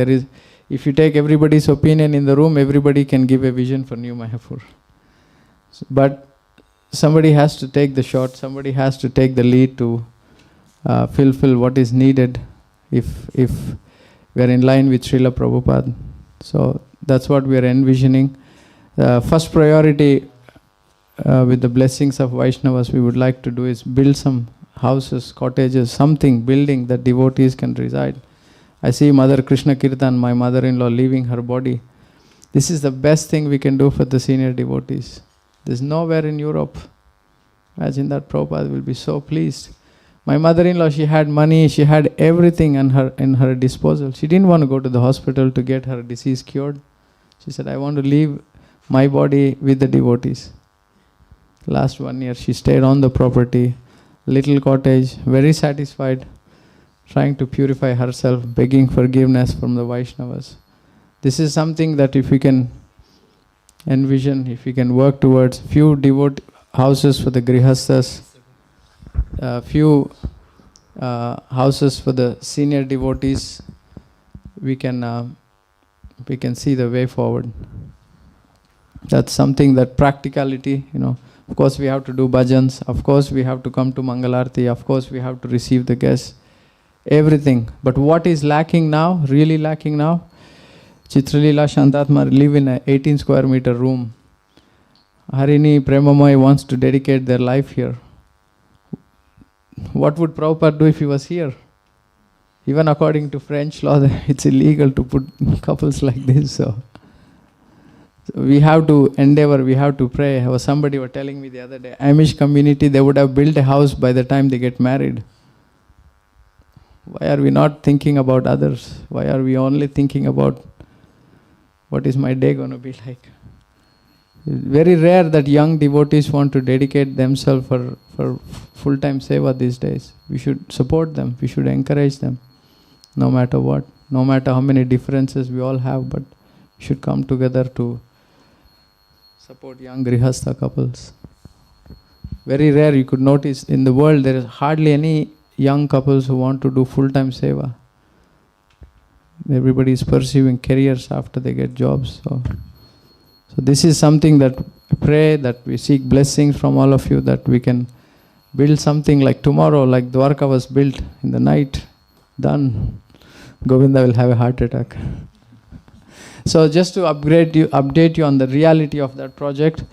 if you take everybody's opinion in the room, everybody can give a vision for New Mayapur. But somebody has to take the shot, somebody has to take the lead to fulfill what is needed if we are in line with Srila Prabhupada. So that's what we are envisioning. First priority with the blessings of Vaishnavas we would like to do is build some houses, cottages, building that devotees can reside. I see Mother Krishna Kirtan, my mother-in-law, leaving her body. This is the best thing we can do for the senior devotees. There's nowhere in Europe. Imagine that, Prabhupada will be so pleased. My mother-in-law, she had money, she had everything in her disposal. She didn't want to go to the hospital to get her disease cured. She said, I want to leave my body with the devotees. Last 1 year, she stayed on the property, little cottage, very satisfied, trying to purify herself, begging forgiveness from the Vaishnavas. This is something that if we can envision, if we can work towards, few houses for the grihasthas, few houses for the senior devotees, we can see the way forward. That's something that practicality, of course we have to do bhajans, of course we have to come to Mangalarti, of course we have to receive the guests, everything. But what is lacking now, really lacking now? Chitralila Shantatma live in an 18 square meter room. Harini Premamai wants to dedicate their life here. What would Prabhupada do if he was here? Even according to French law, it's illegal to put couples like this. So we have to endeavor, we have to pray. Somebody was telling me the other day, Amish community, they would have built a house by the time they get married. Why are we not thinking about others? Why are we only thinking about what is my day going to be like? It's very rare that young devotees want to dedicate themselves for full-time seva these days. We should support them, we should encourage them, no matter what, no matter how many differences we all have, but we should come together to support young Grihastha couples. Very rare, you could notice in the world there is hardly any young couples who want to do full-time seva. Everybody is pursuing careers after they get jobs. So this is something that I pray, that we seek blessings from all of you, that we can build something like tomorrow, like Dwarka was built in the night, done. Govinda will have a heart attack. So just to update you on the reality of that project,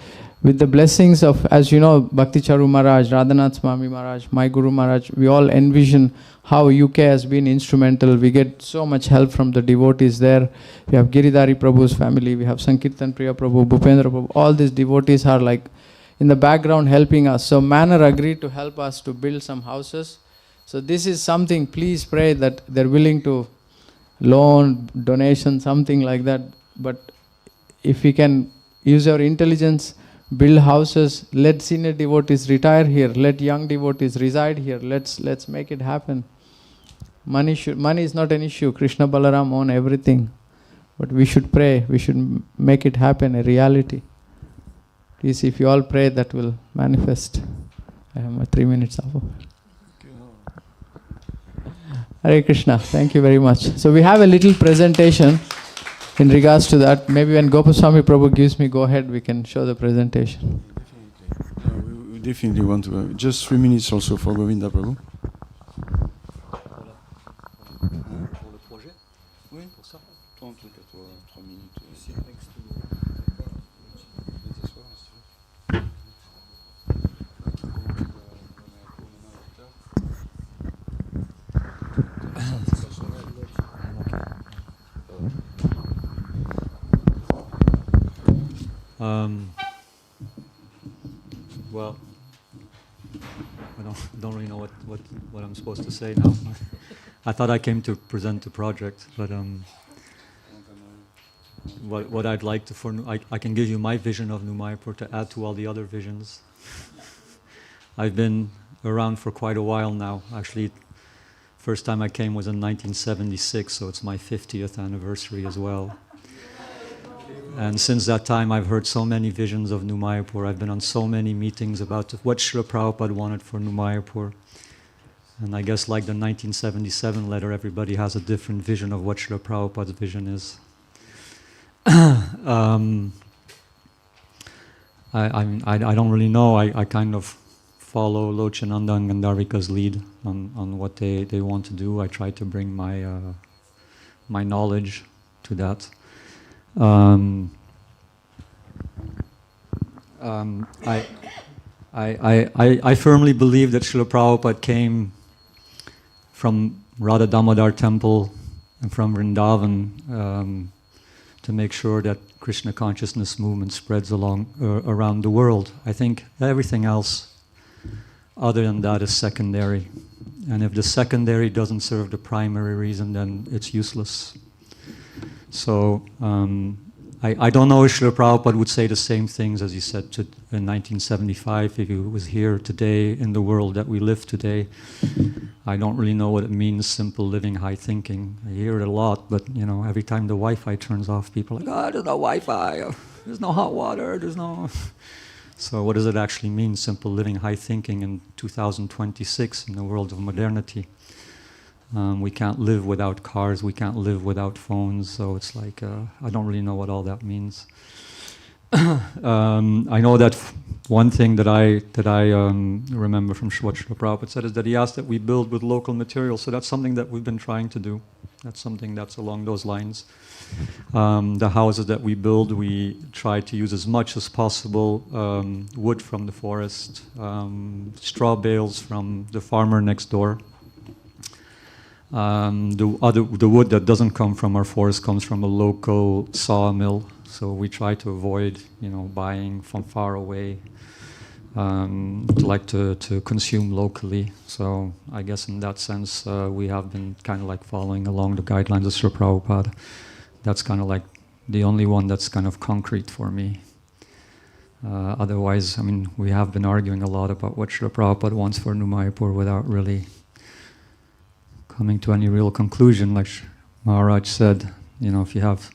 with the blessings of, as you know, Bhakti Charu Maharaj, Radhanath Swami Maharaj, my Guru Maharaj, we all envision how UK has been instrumental. We get so much help from the devotees there. We have Giridhari Prabhu's family, we have Sankirtan Priya Prabhu, Bhupendra Prabhu. All these devotees are like in the background helping us. So Manor agreed to help us to build some houses. So this is something, please pray that they're willing to loan, donation, something like that. But if we can use our intelligence, build houses, let senior devotees retire here, let young devotees reside here, let's make it happen. Money is not an issue. Krishna Balarama own everything. But we should pray, we should make it happen, a reality. Please, if you all pray, that will manifest. I have my 3 minutes up. Hare Krishna, thank you very much. So we have a little presentation in regards to that. Maybe when Gopaswami Prabhu gives me go ahead, we can show the presentation. We definitely want to. Just 3 minutes also for Govinda Prabhu. Pour le projet? Oui, pour ça. 3 minutes. Ici, next to well, I don't really know what I'm supposed to say now. I thought I came to present the project, but what I'd like to I can give you my vision of New Mayapur to add to all the other visions. I've been around for quite a while now. Actually, first time I came was in 1976, so it's my 50th anniversary as well. And since that time, I've heard so many visions of New Mayapur. I've been on so many meetings about what Srila Prabhupada wanted for New Mayapur. And I guess like the 1977 letter, everybody has a different vision of what Srila Prabhupada's vision is. I don't really know. I kind of follow Lochananda and Gandharvika's lead on what they want to do. I try to bring my my knowledge to that. I firmly believe that Srila Prabhupada came from Radha Damodar temple and from Vrindavan to make sure that Krishna consciousness movement spreads around the world. I think everything else other than that is secondary. And if the secondary doesn't serve the primary reason, then it's useless. So I don't know if Srila Prabhupada would say the same things as he said in 1975 if he was here today in the world that we live today. I don't really know what it means, simple living, high thinking. I hear it a lot, but you know, every time the Wi-Fi turns off, people are like, oh, there's no Wi-Fi, there's no hot water, there's no... So what does it actually mean, simple living, high thinking in 2026 in the world of modernity? We can't live without cars, we can't live without phones, so it's like, I don't really know what all that means. I know that one thing that I remember from what Srila Prabhupada said is that he asked that we build with local materials, so that's something that we've been trying to do. That's something that's along those lines. The houses that we build, we try to use as much as possible wood from the forest, straw bales from the farmer next door. The wood that doesn't come from our forest comes from a local sawmill, so we try to avoid, buying from far away. Like to consume locally. So I guess in that sense, we have been kind of like following along the guidelines of Srila Prabhupada. That's kind of like the only one that's kind of concrete for me. Otherwise, we have been arguing a lot about what Srila Prabhupada wants for New Mayapur without really coming to any real conclusion. Like Maharaj said, if you have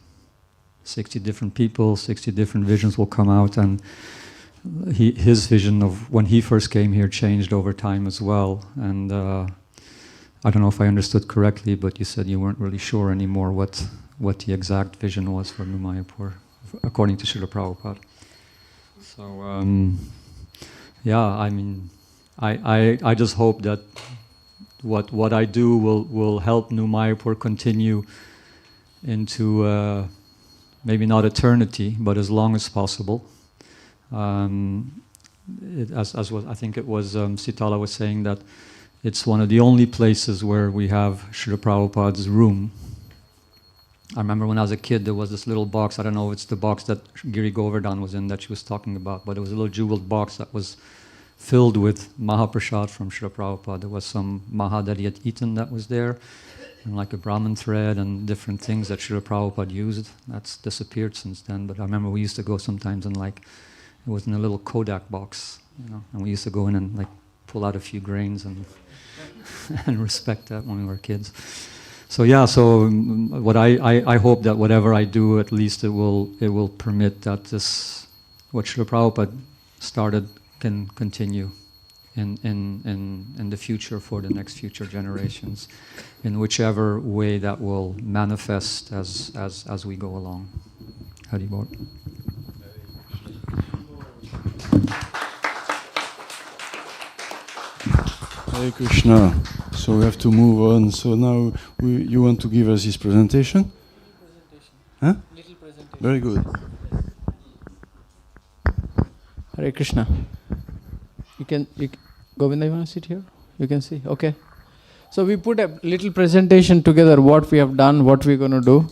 60 different people, 60 different visions will come out, and his vision of when he first came here changed over time as well. And I don't know if I understood correctly, but you said you weren't really sure anymore what the exact vision was for New Mayapur, according to Srila Prabhupada. So, I just hope that what I do will help New Mayapur continue into maybe not eternity, but as long as possible. I think it was Sitala was saying that it's one of the only places where we have Srila Prabhupada's room. I remember when I was a kid, there was this little box. I don't know if it's the box that Giri Govardhan was in that she was talking about, but it was a little jeweled box that was filled with Mahaprasad from Srila Prabhupada. There was some Maha that he had eaten that was there, and like a Brahman thread and different things that Srila Prabhupada used. That's disappeared since then, but I remember we used to go sometimes and it was in a little Kodak box, and we used to go in and pull out a few grains and and respect that when we were kids. So what I hope that whatever I do, at least it will permit that this what Srila Prabhupada started can continue in the future for the next future generations, in whichever way that will manifest as we go along. Haribol. Hare Krishna. So we have to move on. So now you want to give us this presentation? Huh? Little presentation. Very good. Hare Krishna. Govinda, you want to sit here? You can see. Okay. So we put a little presentation together, what we have done, what we're going to do.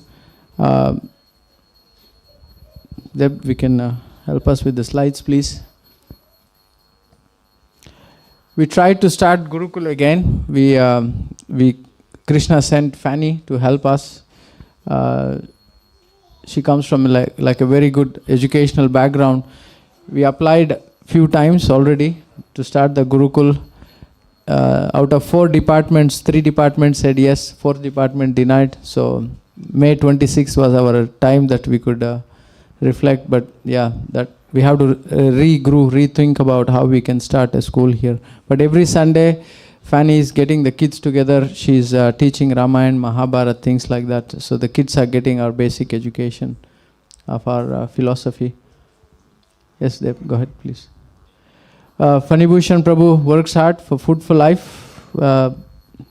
Deb, we can help us with the slides, please. We tried to start Gurukul again. Krishna sent Fanny to help us. She comes from like a very good educational background. We applied few times already to start the Gurukul. Out of 4 departments, 3 departments said yes, 4th department denied. So May 26th was our time that we could reflect. But that we have to rethink about how we can start a school here. But every Sunday, Fanny is getting the kids together. She's teaching Ramayana, Mahabharata, things like that. So the kids are getting our basic education of our philosophy. Yes, Deb, go ahead, please. Fani Bhushan Prabhu works hard for Food for Life.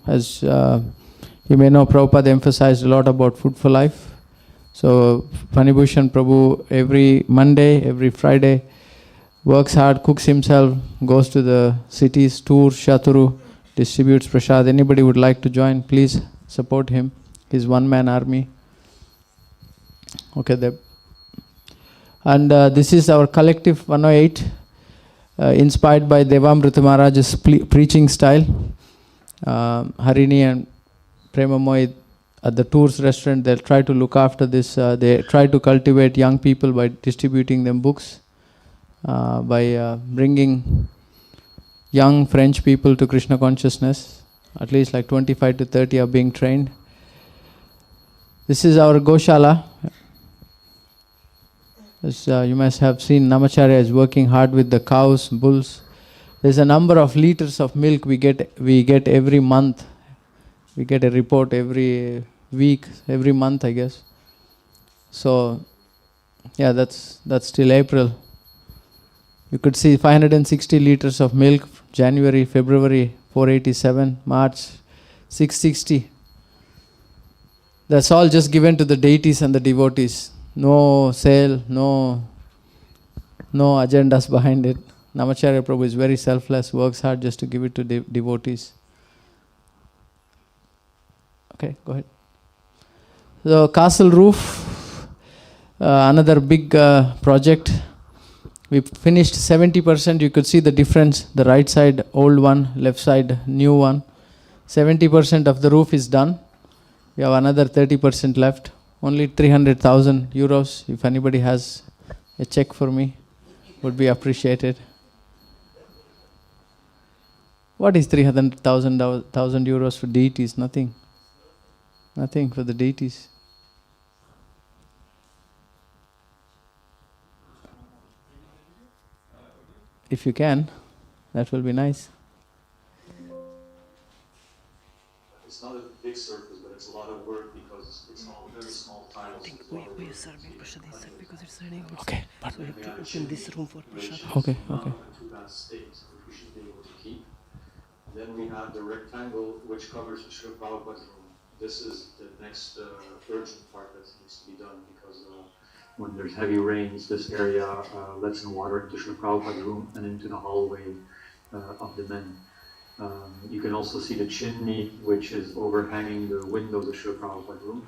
As you may know, Prabhupada emphasized a lot about Food for Life. So Fani Bhushan Prabhu every Monday, every Friday works hard, cooks himself, goes to the cities, tours, Shaturu, distributes prasad. Anybody would like to join, please support him. He's one-man army. Okay, Deb. And this is our collective 108, inspired by Devamrita Maharaj's preaching style. Harini and Premamoy at the Tours restaurant, they'll try to look after this. They try to cultivate young people by distributing them books, by bringing young French people to Krishna consciousness. At least like 25 to 30 are being trained. This is our Goshala. As you must have seen, Namacharya is working hard with the cows, bulls. There's a number of liters of milk we get every month. We get a report every week, every month, I guess. So, that's till April. You could see 560 liters of milk. January, February, 487. March, 660. That's all just given to the deities and the devotees. No sale, no agendas behind it. Namacharya Prabhu is very selfless, works hard just to give it to devotees. Okay, go ahead. The castle roof, another big project. We finished 70%. You could see the difference. The right side, old one, left side, new one. 70% of the roof is done. We have another 30% left. Only 300,000 euros. If anybody has a check for me, would be appreciated. What is 300,000 euros for deities? Nothing. Nothing for the deities. If you can, that will be nice. It's not a big surface, but it's a lot of work because it's all very small tiles. We are serving Prashadisa because it's raining. Okay. So we have to open this room for Prashad. Okay. Not in too bad state, which we should be able to keep. Then we have the rectangle which covers the Srila Prabhupada's room. This is the next urgent part that needs to be done because when there's heavy rains, this area lets in water into Srila Prabhupada's room and into the hallway of the men. You can also see the chimney which is overhanging the windows of Srila Prabhupada's room.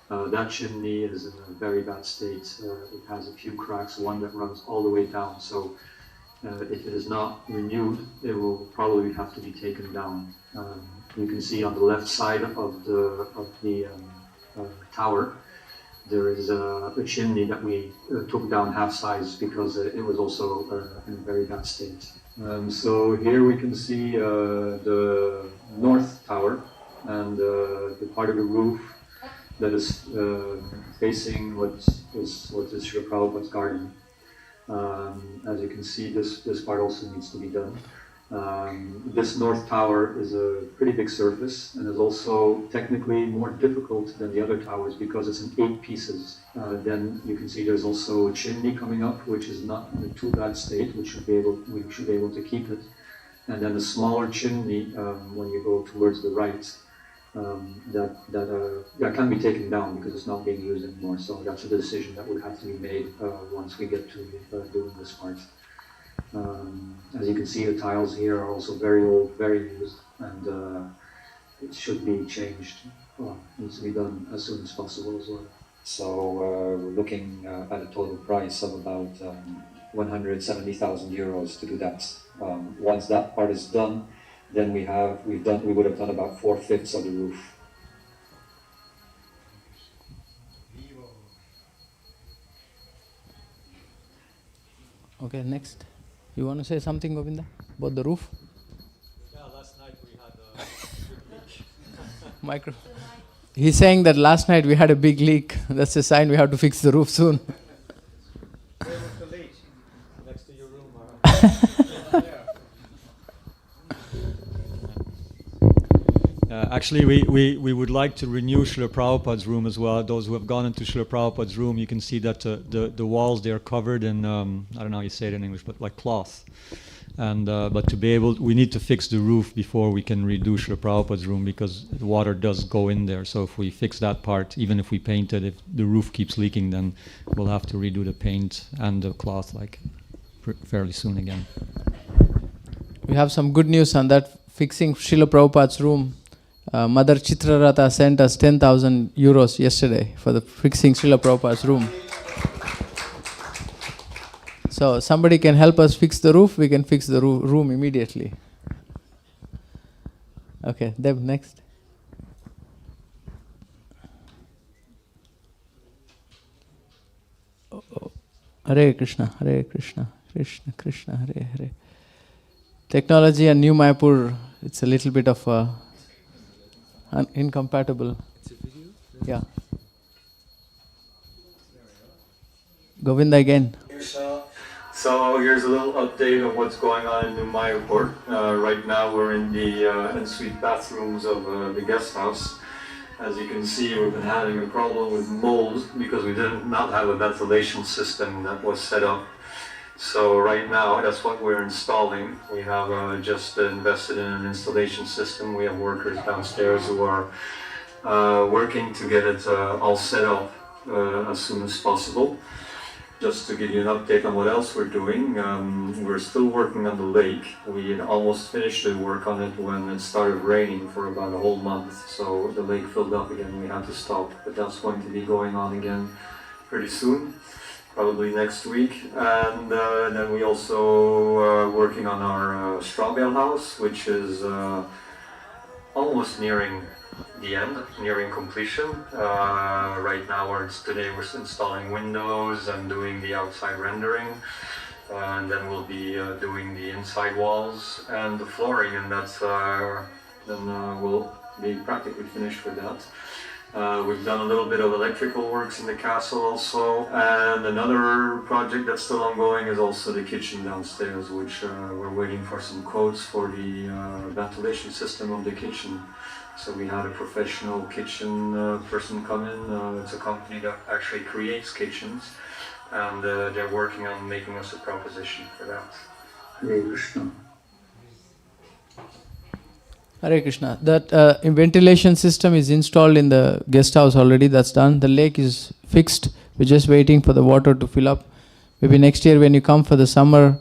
That chimney is in a very bad state. It has a few cracks, one that runs all the way down. So if it is not renewed, it will probably have to be taken down. You can see on the left side of the tower, there is a chimney that we took down half size because it was also in a very bad state. So here we can see the north tower and the part of the roof that is facing what is Srila Prabhupada's garden. As you can see, this part also needs to be done. This north tower is a pretty big surface and is also technically more difficult than the other towers because it's in 8 pieces. Then you can see there's also a chimney coming up, which is not in a too bad state. We should be able to keep it. And then a smaller chimney when you go towards the right. That can be taken down because it's not being used anymore. So that's a decision that would have to be made once we get to doing this part. As you can see, the tiles here are also very old, very used, and it should be changed. Well, it needs to be done as soon as possible as well. So we're looking at a total price of about 170,000 euros to do that. Once that part is done, then we would have done about 4/5 of the roof. Okay, next. You want to say something, Govinda, about the roof? Yeah, last night we had a big leak. Micro. He's saying that last night we had a big leak. That's a sign we have to fix the roof soon. Where was the leak? Next to your room. Actually, we would like to renew Srila Prabhupada's room as well. Those who have gone into Srila Prabhupada's room, you can see that the walls, they are covered in, I don't know how you say it in English, but like cloth. And but to be able, we need to fix the roof before we can redo Srila Prabhupada's room because the water does go in there. So if we fix that part, even if we paint it, if the roof keeps leaking, then we'll have to redo the paint and the cloth like fairly soon again. We have some good news on that, fixing Srila Prabhupada's room. Mother Chitraratha sent us 10,000 euros yesterday for the fixing Srila Prabhupada's room. So somebody can help us fix the roof, we can fix the room immediately. Okay, Deb, next. Hare Krishna, Krishna Krishna, Hare Hare. Technology and New Mayapur, it's a little bit of incompatible. It's a video? Yeah. Govinda again. So here's a little update of what's going on in New Mayapur. Right now we're in the en-suite bathrooms of the guest house. As you can see, we've been having a problem with mold because we did not have a ventilation system that was set up. So right now, that's what we're installing. We have just invested in an installation system. We have workers downstairs who are working to get it all set up as soon as possible. Just to give you an update on what else we're doing, we're still working on the lake. We had almost finished the work on it when it started raining for about a whole month, so the lake filled up again, we had to stop, but that's going to be going on again pretty soon, probably next week. And then we also working on our straw bale house, which is almost nearing the end, nearing completion. Right now, today we're installing windows and doing the outside rendering, and then we'll be doing the inside walls and the flooring, and that's then we'll be practically finished with that. We've done a little bit of electrical works in the castle also, and another project that's still ongoing is also the kitchen downstairs, which we're waiting for some quotes for the ventilation system of the kitchen. So we had a professional kitchen person come in. It's a company that actually creates kitchens, and they're working on making us a proposition for that. Hare Krishna. Hare Krishna. That ventilation system is installed in the guest house already. That's done. The lake is fixed. We're just waiting for the water to fill up. Maybe next year when you come for the summer,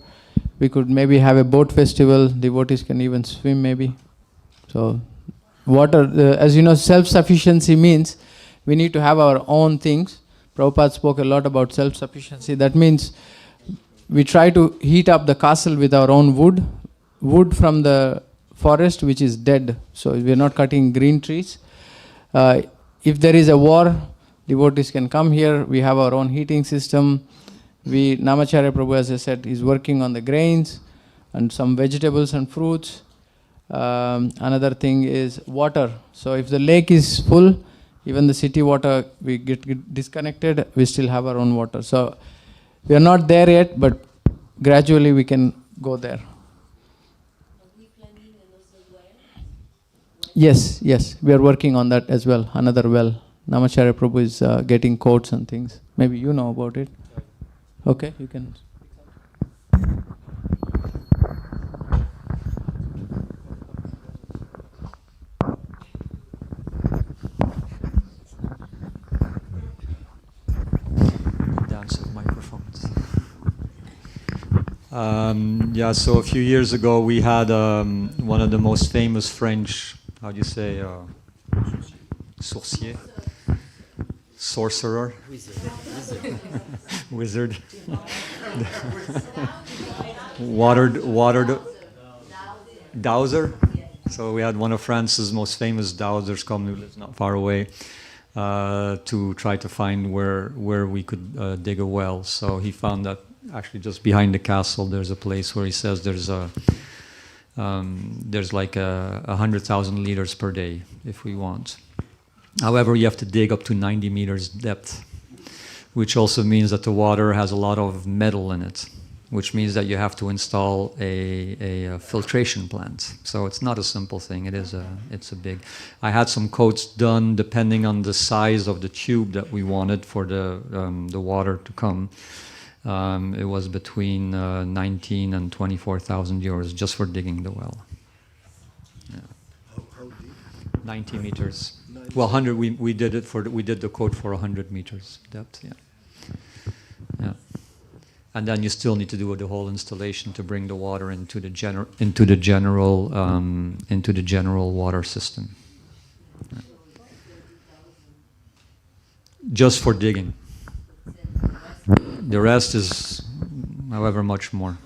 we could maybe have a boat festival. Devotees can even swim maybe. So water, as you know, self-sufficiency means we need to have our own things. Prabhupada spoke a lot about self-sufficiency. That means we try to heat up the castle with our own wood from the forest which is dead. So we are not cutting green trees. If there is a war, devotees can come here. We have our own heating system. Namacharya Prabhu, as I said, is working on the grains and some vegetables and fruits. Another thing is water. So if the lake is full, even the city water, we get disconnected, we still have our own water. So we are not there yet, but gradually we can go there. Yes, we are working on that as well, another well. Namacharya Prabhu is getting quotes and things. Maybe you know about it. Okay, you can. Dance of microphones. So a few years ago we had one of the most famous French, how do you say, sorcerer, wizard, watered dowser. So we had one of France's most famous dowsers come, who lives not far away, to try to find where we could dig a well. So he found that actually just behind the castle there's a place where he says there's like 100,000 liters per day if we want. However, you have to dig up to 90 meters depth, which also means that the water has a lot of metal in it, which means that you have to install a filtration plant. So it's not a simple thing. It's a big. I had some quotes done depending on the size of the tube that we wanted for the water to come. It was between 19 and 24,000 euros just for digging the well. Yeah. How deep? 90 meters. Well, 100. We did the quote for 100 meters depth. Yeah. And then you still need to do the whole installation to bring the water into the general water system. Yeah. Just for digging. The rest is, however, much more.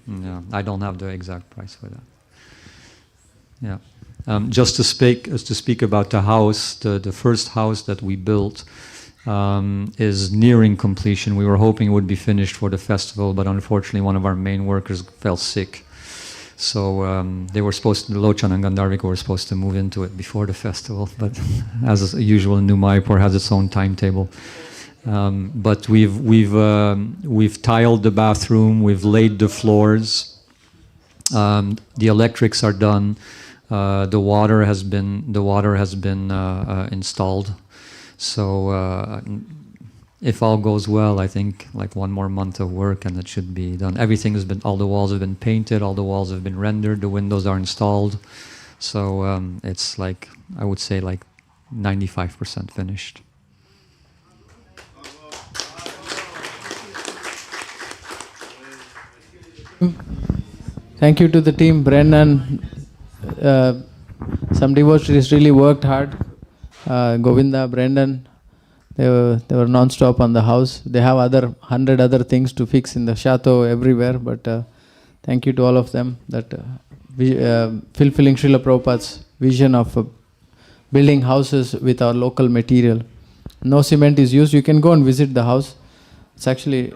Yeah, I don't have the exact price for that. Yeah. Just to speak about the house, the first house that we built is nearing completion. We were hoping it would be finished for the festival, but unfortunately one of our main workers fell sick. So the Lochan and Gandharvika were supposed to move into it before the festival, but as usual, New Mayapur has its own timetable. But we've tiled the bathroom, we've laid the floors, the electrics are done. The water has been installed. So if all goes well, I think like one more month of work and it should be done. All the walls have been painted, all the walls have been rendered, the windows are installed. So it's like, I would say like 95% finished. Thank you to the team, Brennan. Some devotees really worked hard. Govinda, Brendan, they were non-stop on the house. They have 100 other things to fix in the chateau everywhere, but thank you to all of them that fulfilling Srila Prabhupada's vision of building houses with our local material. No cement is used. You can go and visit the house. It's actually...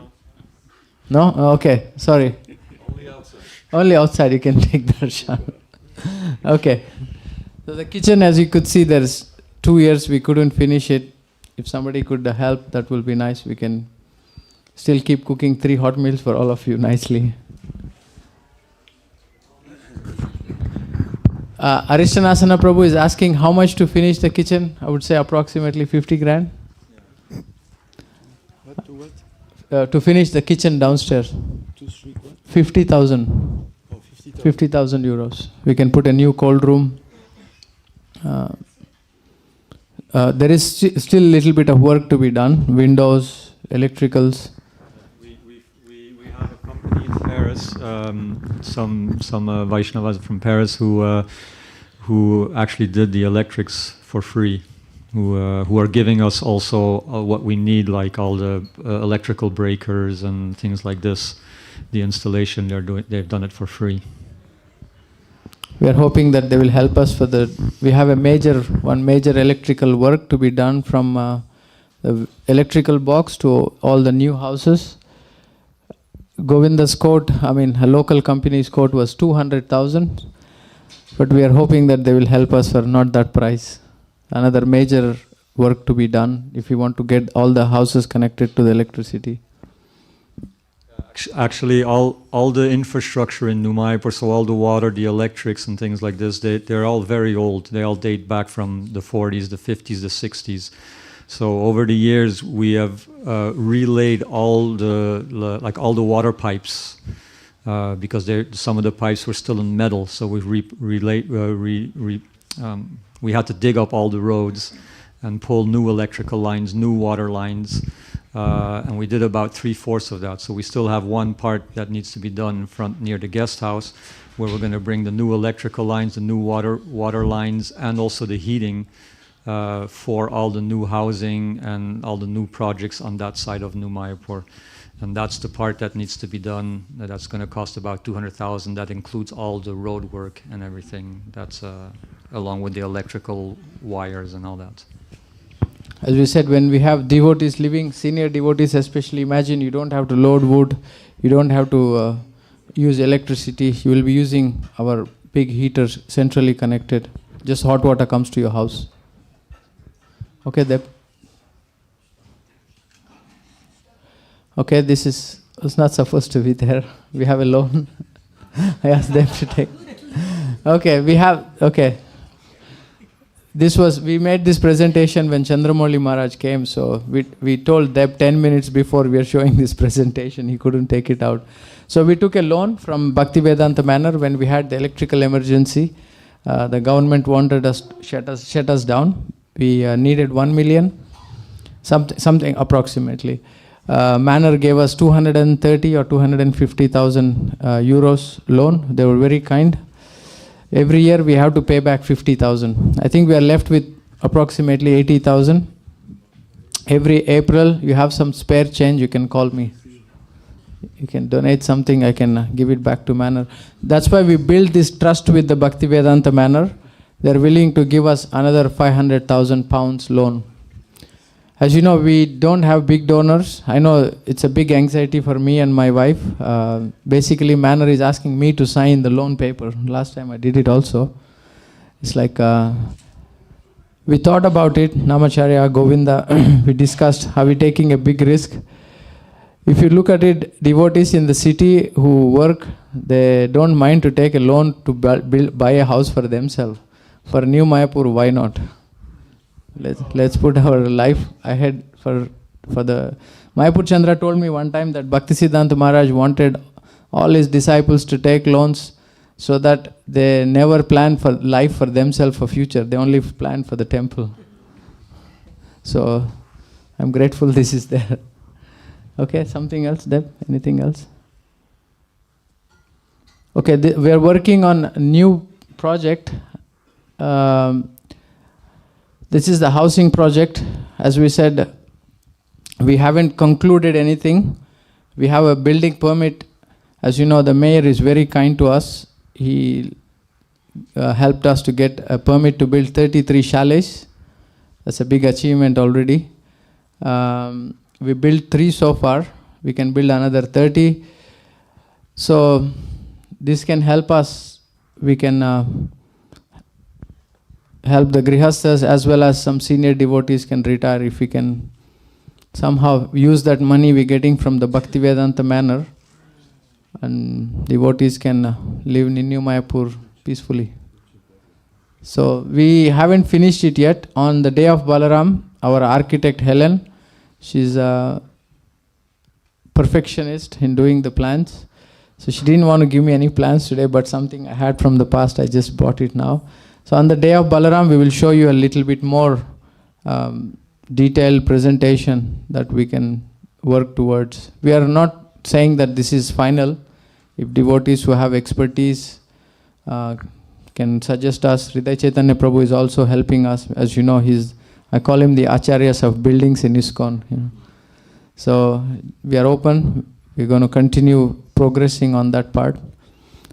No? Okay, sorry. Only outside. Only outside you can take darshan. Okay. So the kitchen, as you could see, there's 2 years we couldn't finish it. If somebody could help, that will be nice. We can still keep cooking 3 hot meals for all of you nicely. Arishtanasana Prabhu is asking how much to finish the kitchen. I would say approximately 50 grand. To finish the kitchen downstairs. 50,000. 50,000 euros. We can put a new cold room. There is still a little bit of work to be done. Windows, electricals. We have a company in Paris, some Vaishnavas from Paris who actually did the electrics for free, who are giving us also what we need, like all the electrical breakers and things like this. The installation they've done it for free. We are hoping that they will help us for we have one major electrical work to be done from the electrical box to all the new houses. Govinda's quote, a local company's quote was 200,000, but we are hoping that they will help us for not that price. Another major work to be done if we want to get all the houses connected to the electricity. Actually, all the infrastructure in New Mayapur, so all the water, the electrics and things like this, they're all very old. They all date back from the 40s, the 50s, the 60s. So over the years, we have relayed all the water pipes because some of the pipes were still in metal. So we we had to dig up all the roads and pull new electrical lines, new water lines. And we did about 3/4 of that. So we still have one part that needs to be done in front near the guest house, where we're going to bring the new electrical lines, the new water lines, and also the heating for all the new housing and all the new projects on that side of New Mayapur. And that's the part that needs to be done. That's going to cost about 200,000. That includes all the road work and everything. That's along with the electrical wires and all that. As we said, when we have devotees living, senior devotees especially, imagine you don't have to load wood, you don't have to use electricity, you will be using our big heaters centrally connected. Just hot water comes to your house. Okay, Deb. Okay, this was not supposed to be there. We have a loan. I asked them to take. Okay, we made this presentation when Chandramouli Maharaj came, so we told Deb 10 minutes before we are showing this presentation. He couldn't take it out. So we took a loan from Bhaktivedanta Manor when we had the electrical emergency. The government wanted us to shut us down. We needed 1 million, something approximately. Manor gave us 230 or 250,000 euros loan. They were very kind. Every year we have to pay back 50,000. I think we are left with approximately 80,000. Every April you have some spare change, you can call me. You can donate something, I can give it back to Manor. That's why we built this trust with the Bhaktivedanta Manor. They're willing to give us another 500,000 pounds loan. As you know, we don't have big donors. I know it's a big anxiety for me and my wife. Basically, Manor is asking me to sign the loan paper. Last time I did it also. It's like, we thought about it, Namacharya, Govinda, we discussed, are we taking a big risk? If you look at it, devotees in the city who work, they don't mind to take a loan to buy a house for themselves. For New Mayapur, why not? Let's put our life ahead for the... Mayapur Chandra told me one time that Bhaktisiddhanta Maharaj wanted all his disciples to take loans so that they never plan for life for themselves for future. They only plan for the temple. So I'm grateful this is there. Okay, something else, Deb? Anything else? Okay, we are working on a new project. This is the housing project. As we said, we haven't concluded anything. We have a building permit. As you know, the mayor is very kind to us. He helped us to get a permit to build 33 chalets. That's a big achievement already. We built 3 so far. We can build another 30. So this can help us. We can help the grihasthas as well as some senior devotees can retire if we can somehow use that money we're getting from the Bhaktivedanta manor, and devotees can live in New Mayapur peacefully. So we haven't finished it yet. On the day of Balaram, our architect Helen, she's a perfectionist in doing the plans. So she didn't want to give me any plans today, but something I had from the past, I just bought it now. So on the day of Balaram, we will show you a little bit more detailed presentation that we can work towards. We are not saying that this is final. If devotees who have expertise can suggest us. Hriday Chaitanya Prabhu is also helping us. As you know, I call him the Acharyas of buildings in ISKCON. You know. So we are open. We're going to continue progressing on that part.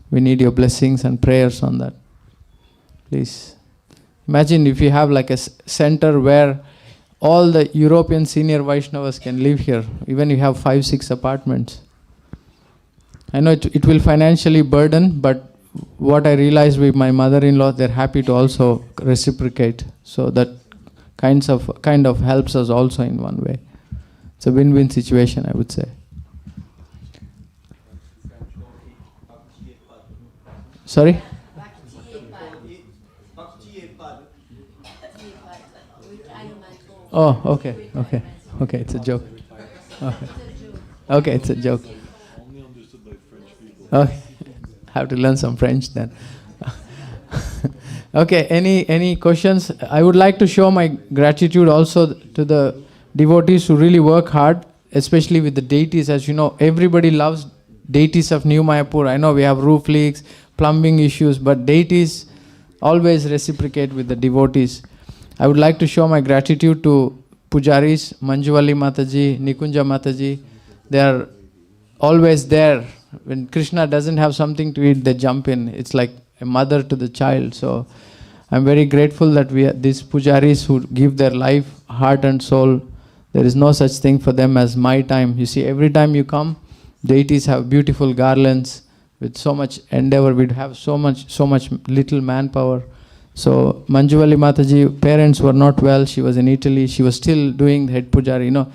We need your blessings and prayers on that. Please. Imagine if you have like a center where all the European senior Vaishnavas can live here. Even if you have 5-6 apartments. I know it will financially burden, but what I realized with my mother-in-law, they're happy to also reciprocate. So that kind of helps us also in one way. It's a win-win situation, I would say. Sorry? Oh, okay. It's a joke. Okay, it's a joke. Okay, have to learn some French then. Okay, any questions? I would like to show my gratitude also to the devotees who really work hard, especially with the deities. As you know, everybody loves deities of New Mayapur. I know we have roof leaks, plumbing issues, but deities always reciprocate with the devotees. I would like to show my gratitude to Pujaris, Manjuvali Mataji, Nikunja Mataji. They are always there. When Krishna doesn't have something to eat, they jump in. It's like a mother to the child. So I'm very grateful that we have these Pujaris who give their life, heart and soul. There is no such thing for them as my time. You see, every time you come, deities have beautiful garlands with so much endeavor. We'd have so much little manpower. So Manjuvali Mataji, parents were not well. She was in Italy. She was still doing the head pujari. You know,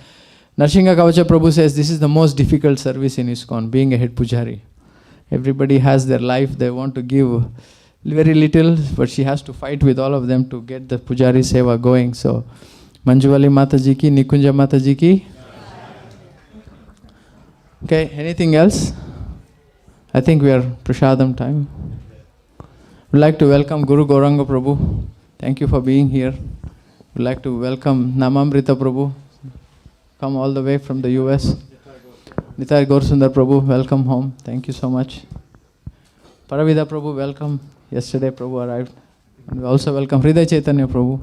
Narsingha Kavacha Prabhu says this is the most difficult service in ISKCON, being a head pujari. Everybody has their life. They want to give very little, but she has to fight with all of them to get the pujari seva going. So Manjuvali Mataji ki, Nikunja Mataji ki. Okay, anything else? I think we are prasadam time. We'd like to welcome Guru Gauranga Prabhu. Thank you for being here. We'd like to welcome Namamrita Prabhu. Come all the way from the US. Nitai Gaursundar Prabhu, welcome home. Thank you so much. Paravida Prabhu, welcome. Yesterday Prabhu arrived. And we also welcome Hriday Chaitanya Prabhu.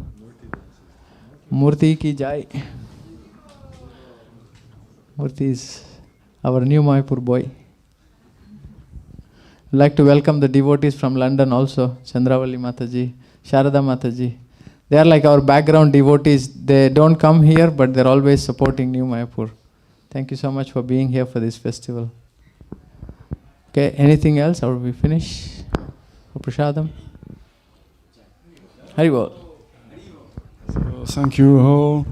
Murti ki jai. Murti is our new Mayapur boy. I'd like to welcome the devotees from London also. Chandravali Mataji, Sharada Mataji. They are like our background devotees. They don't come here, but they're always supporting New Mayapur. Thank you so much for being here for this festival. Okay, anything else or we finish? For Prasadam? Haribol. So thank you all.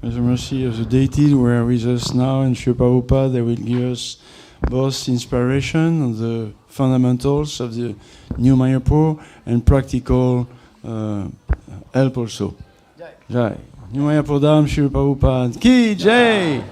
May the mercy of the deities who are with us now and Sri Prabhupada, they will give us both inspiration on the fundamentals of the New Mayapur and practical help also. Jai. New Mayapur Dham, Sri Prabhupada. Ki Jai!